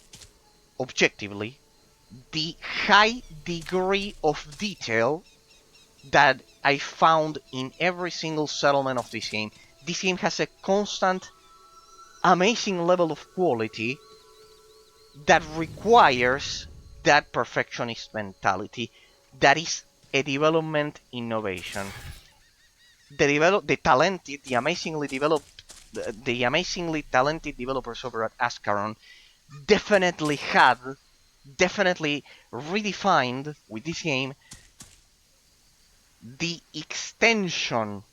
objectively the high degree of detail that I found in every single settlement of this game. This game has a constant, amazing level of quality that requires that perfectionist mentality. That is a development innovation. The amazingly talented developers over at Ascaron definitely redefined with this game the extension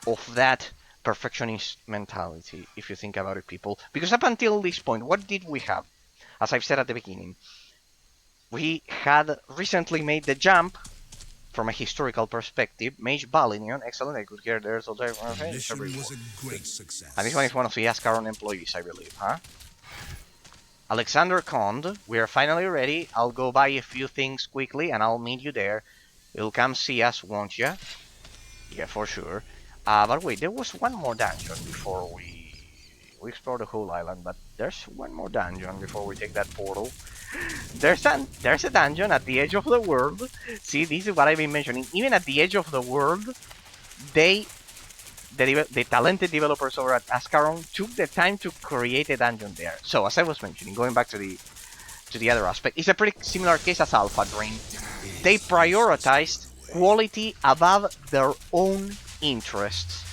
of that perfectionist mentality, if you think about it, people. Because up until this point, what did we have? As I've said at the beginning, we had recently made the jump from a historical perspective. Mage Balinion, excellent, I could hear there's a The mission was a great success. and this one is one of the Ascaron employees, I believe, huh? Alexander Kond, we are finally ready. I'll go buy a few things quickly and I'll meet you there. You'll come see us, won't ya? Yeah, for sure. But wait, there was one more dungeon before we explore the whole island, but there's one more dungeon before we take that portal. There's a dungeon at the edge of the world. See, this is what I've been mentioning. Even at the edge of the world, the talented developers over at Ascaron took the time to create a dungeon there. So, as I was mentioning, going back to the other aspect, it's a pretty similar case as Alpha Dream. They prioritized quality above their own interests,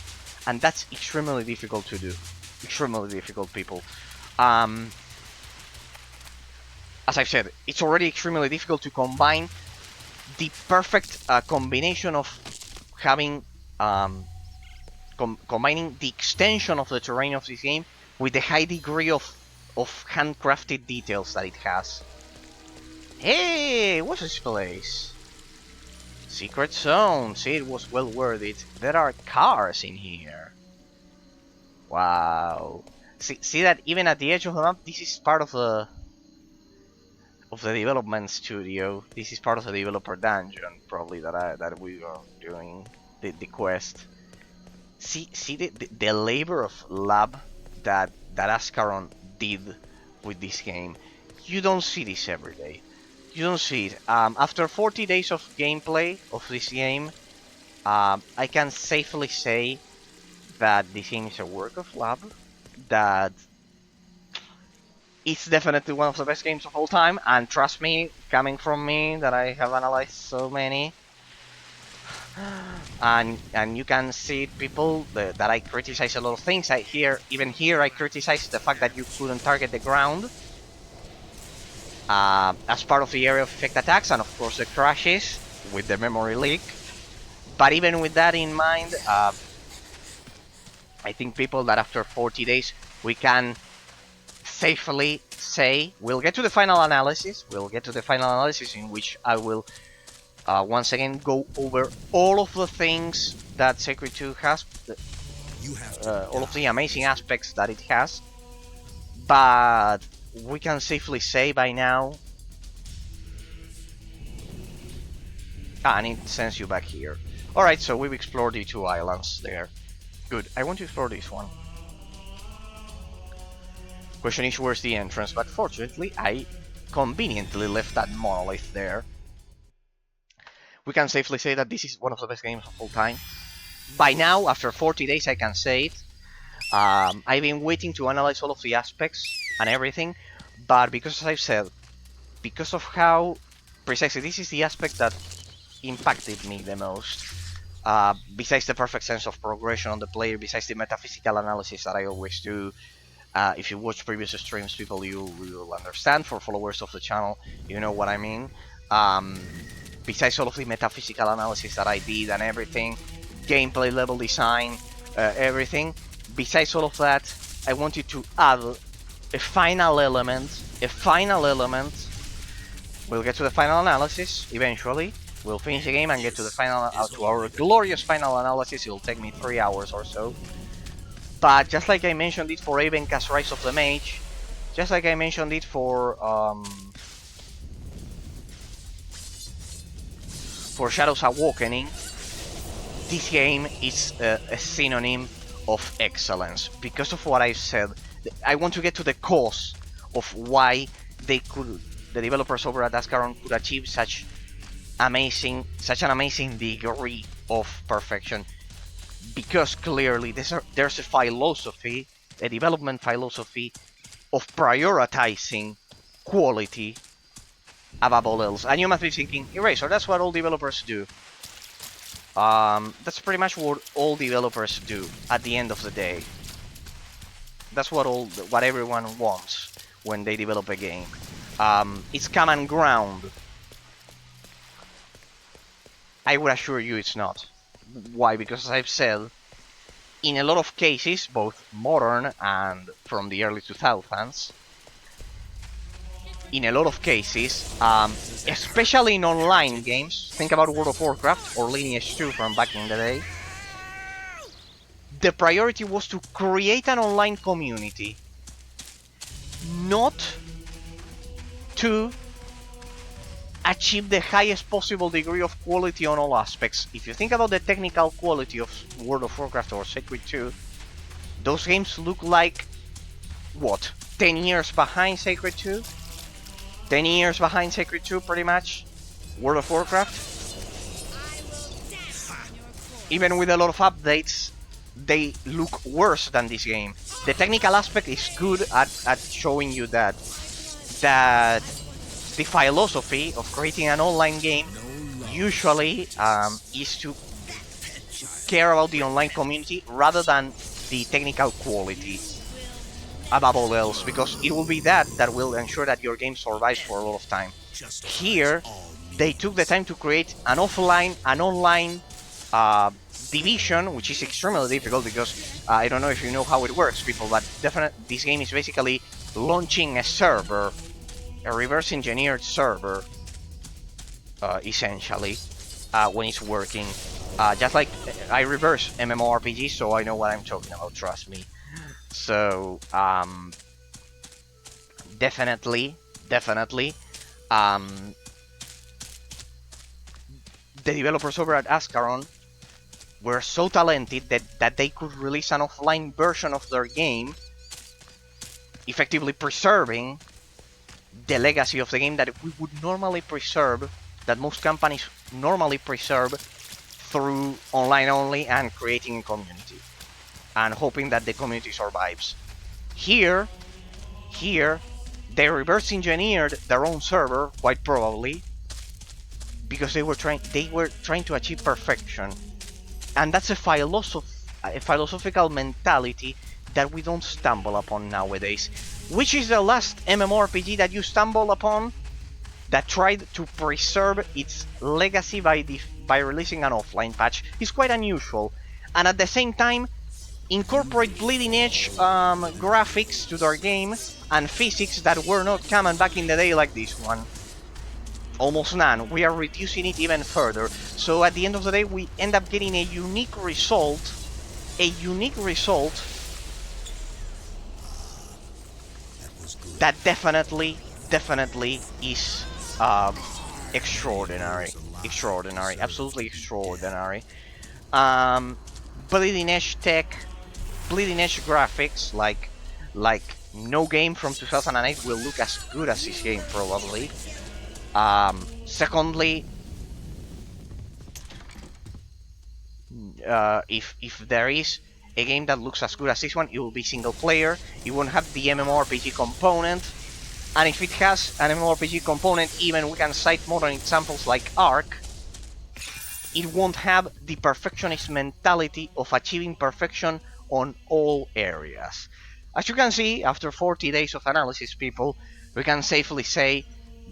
and that's extremely difficult to do. Extremely difficult, people. As I've said, it's already extremely difficult to combine the perfect combination of having combining the extension of the terrain of this game with the high degree of handcrafted details that it has. Hey, what's this place? Secret zone. See, it was well worth it. There are cars in here. Wow. See that even at the edge of the map, this is part of the development studio. This is part of the developer dungeon, probably, that we are doing the quest. See the labor of lab that Ascaron did with this game. You don't see this every day. You don't see it. After 40 days of gameplay of this game, I can safely say that this game is a work of love. That it's definitely one of the best games of all time. And trust me, coming from me, that I have analyzed so many, and you can see it, people, that I criticize a lot of things. Even here I criticize the fact that you couldn't target the ground as part of the area of effect attacks, and of course the crashes with the memory leak. But even with that in mind, I think, people, that after 40 days we can safely say we'll get to the final analysis. In which I will once again go over all of the things that Sacred 2 has, all of the amazing aspects that it has. But we can safely say by now, and it sends you back here. Alright, so we've explored the two islands there. Good, I want to explore this one. Question is, where's the entrance? But fortunately, I conveniently left that monolith there. We can safely say that this is one of the best games of all time. By now, after 40 days, I can say it. I've been waiting to analyze all of the aspects and everything, but because, as I've said, because of how precisely this is the aspect that impacted me the most, besides the perfect sense of progression on the player, besides the metaphysical analysis that I always do. If you watch previous streams, people, you will understand. For followers of the channel, you know what I mean. Besides all of the metaphysical analysis that I did and everything, gameplay, level design, everything, besides all of that, I wanted to add a final element. We'll get to the final analysis eventually. We'll finish the game and get to the final, to our glorious final analysis. It'll take me 3 hours or so. But just like I mentioned it for Avenka's Rise of the Mage, just like I mentioned it for Shadows Awakening, this game is a synonym of excellence. Because of what I've said, I want to get to the cause of why the developers over at Ascaron could achieve such an amazing degree of perfection. Because clearly there's a philosophy, a development philosophy of prioritizing quality above all else. And you must be thinking, Eraser, that's what all developers do. That's pretty much what all developers do at the end of the day. That's what everyone wants when they develop a game. It's common ground. I would assure you it's not. Why? Because as I've said, in a lot of cases, both modern and from the early 2000s, in a lot of cases, especially in online games, think about World of Warcraft or Lineage 2 from back in the day, the priority was to create an online community, not to achieve the highest possible degree of quality on all aspects. If you think about the technical quality of World of Warcraft or Sacred 2, those games look like, what, 10 years behind Sacred 2? 10 years behind Sacred 2, pretty much. World of Warcraft. Even with a lot of updates, they look worse than this game. The technical aspect is good at showing you that the philosophy of creating an online game usually is to care about the online community rather than the technical quality above all else, because it will be that will ensure that your game survives for a lot of time. Here, they took the time to create an offline and online division, which is extremely difficult because I don't know if you know how it works, people, but definitely this game is basically launching a server, a reverse engineered server, essentially, when it's working. Just like I reverse MMORPG, so I know what I'm talking about, trust me. So, definitely, the developers over at Ascaron were so talented that they could release an offline version of their game, effectively preserving the legacy of the game that we would normally preserve, that most companies normally preserve through online only and creating a community and hoping that the community survives. Here, they reverse engineered their own server, quite probably, because they were trying to achieve perfection. And that's a philosophical mentality that we don't stumble upon nowadays. Which is the last MMORPG that you stumble upon that tried to preserve its legacy by releasing an offline patch? It's quite unusual, and at the same time incorporate bleeding edge graphics to their game and physics that were not common back in the day like this one. Almost none. We are reducing it even further. So at the end of the day, we end up getting a unique result. That definitely is extraordinary. Absolutely extraordinary. Bleeding edge tech, bleeding edge graphics, like no game from 2008 will look as good as this game, probably. Secondly, if there is a game that looks as good as this one, it will be single player. It won't have the MMORPG component, and if it has an MMORPG component, even we can cite modern examples like Ark, it won't have the perfectionist mentality of achieving perfection on all areas. As you can see, after 40 days of analysis, people, we can safely say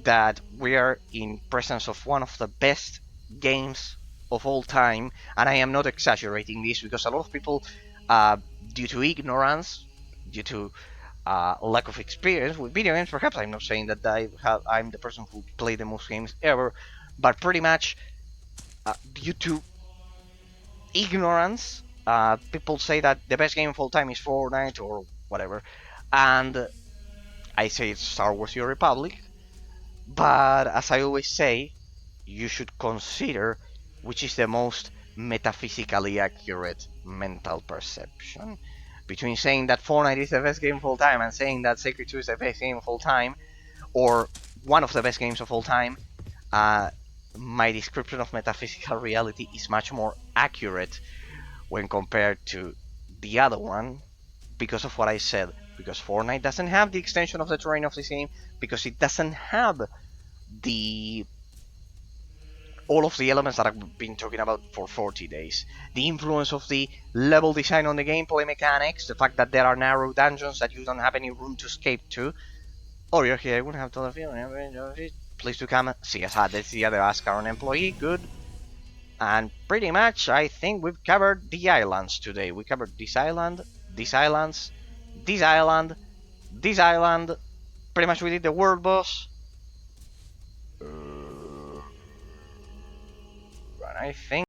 that we are in presence of one of the best games of all time, and I am not exaggerating this because a lot of people, due to ignorance, due to lack of experience with video games, perhaps I'm not saying that I'm the person who played the most games ever, but pretty much due to ignorance, people say that the best game of all time is Fortnite or whatever, and I say it's Star Wars: New Republic. But as I always say, you should consider which is the most metaphysically accurate mental perception. Between saying that Fortnite is the best game of all time and saying that Sacred 2 is the best game of all time, or one of the best games of all time, my description of metaphysical reality is much more accurate when compared to the other one, because of what I said. Because Fortnite doesn't have the extension of the terrain of this game, because it doesn't have all of the elements that I've been talking about for 40 days. The influence of the level design on the gameplay mechanics, the fact that there are narrow dungeons that you don't have any room to escape to. Oh, you're here, I wouldn't have told you. Please do come see us. That's the other Ascaron employee, good. And pretty much, I think we've covered the islands today. We covered this island, these islands, this island, this island. Pretty much we did the world boss. And I think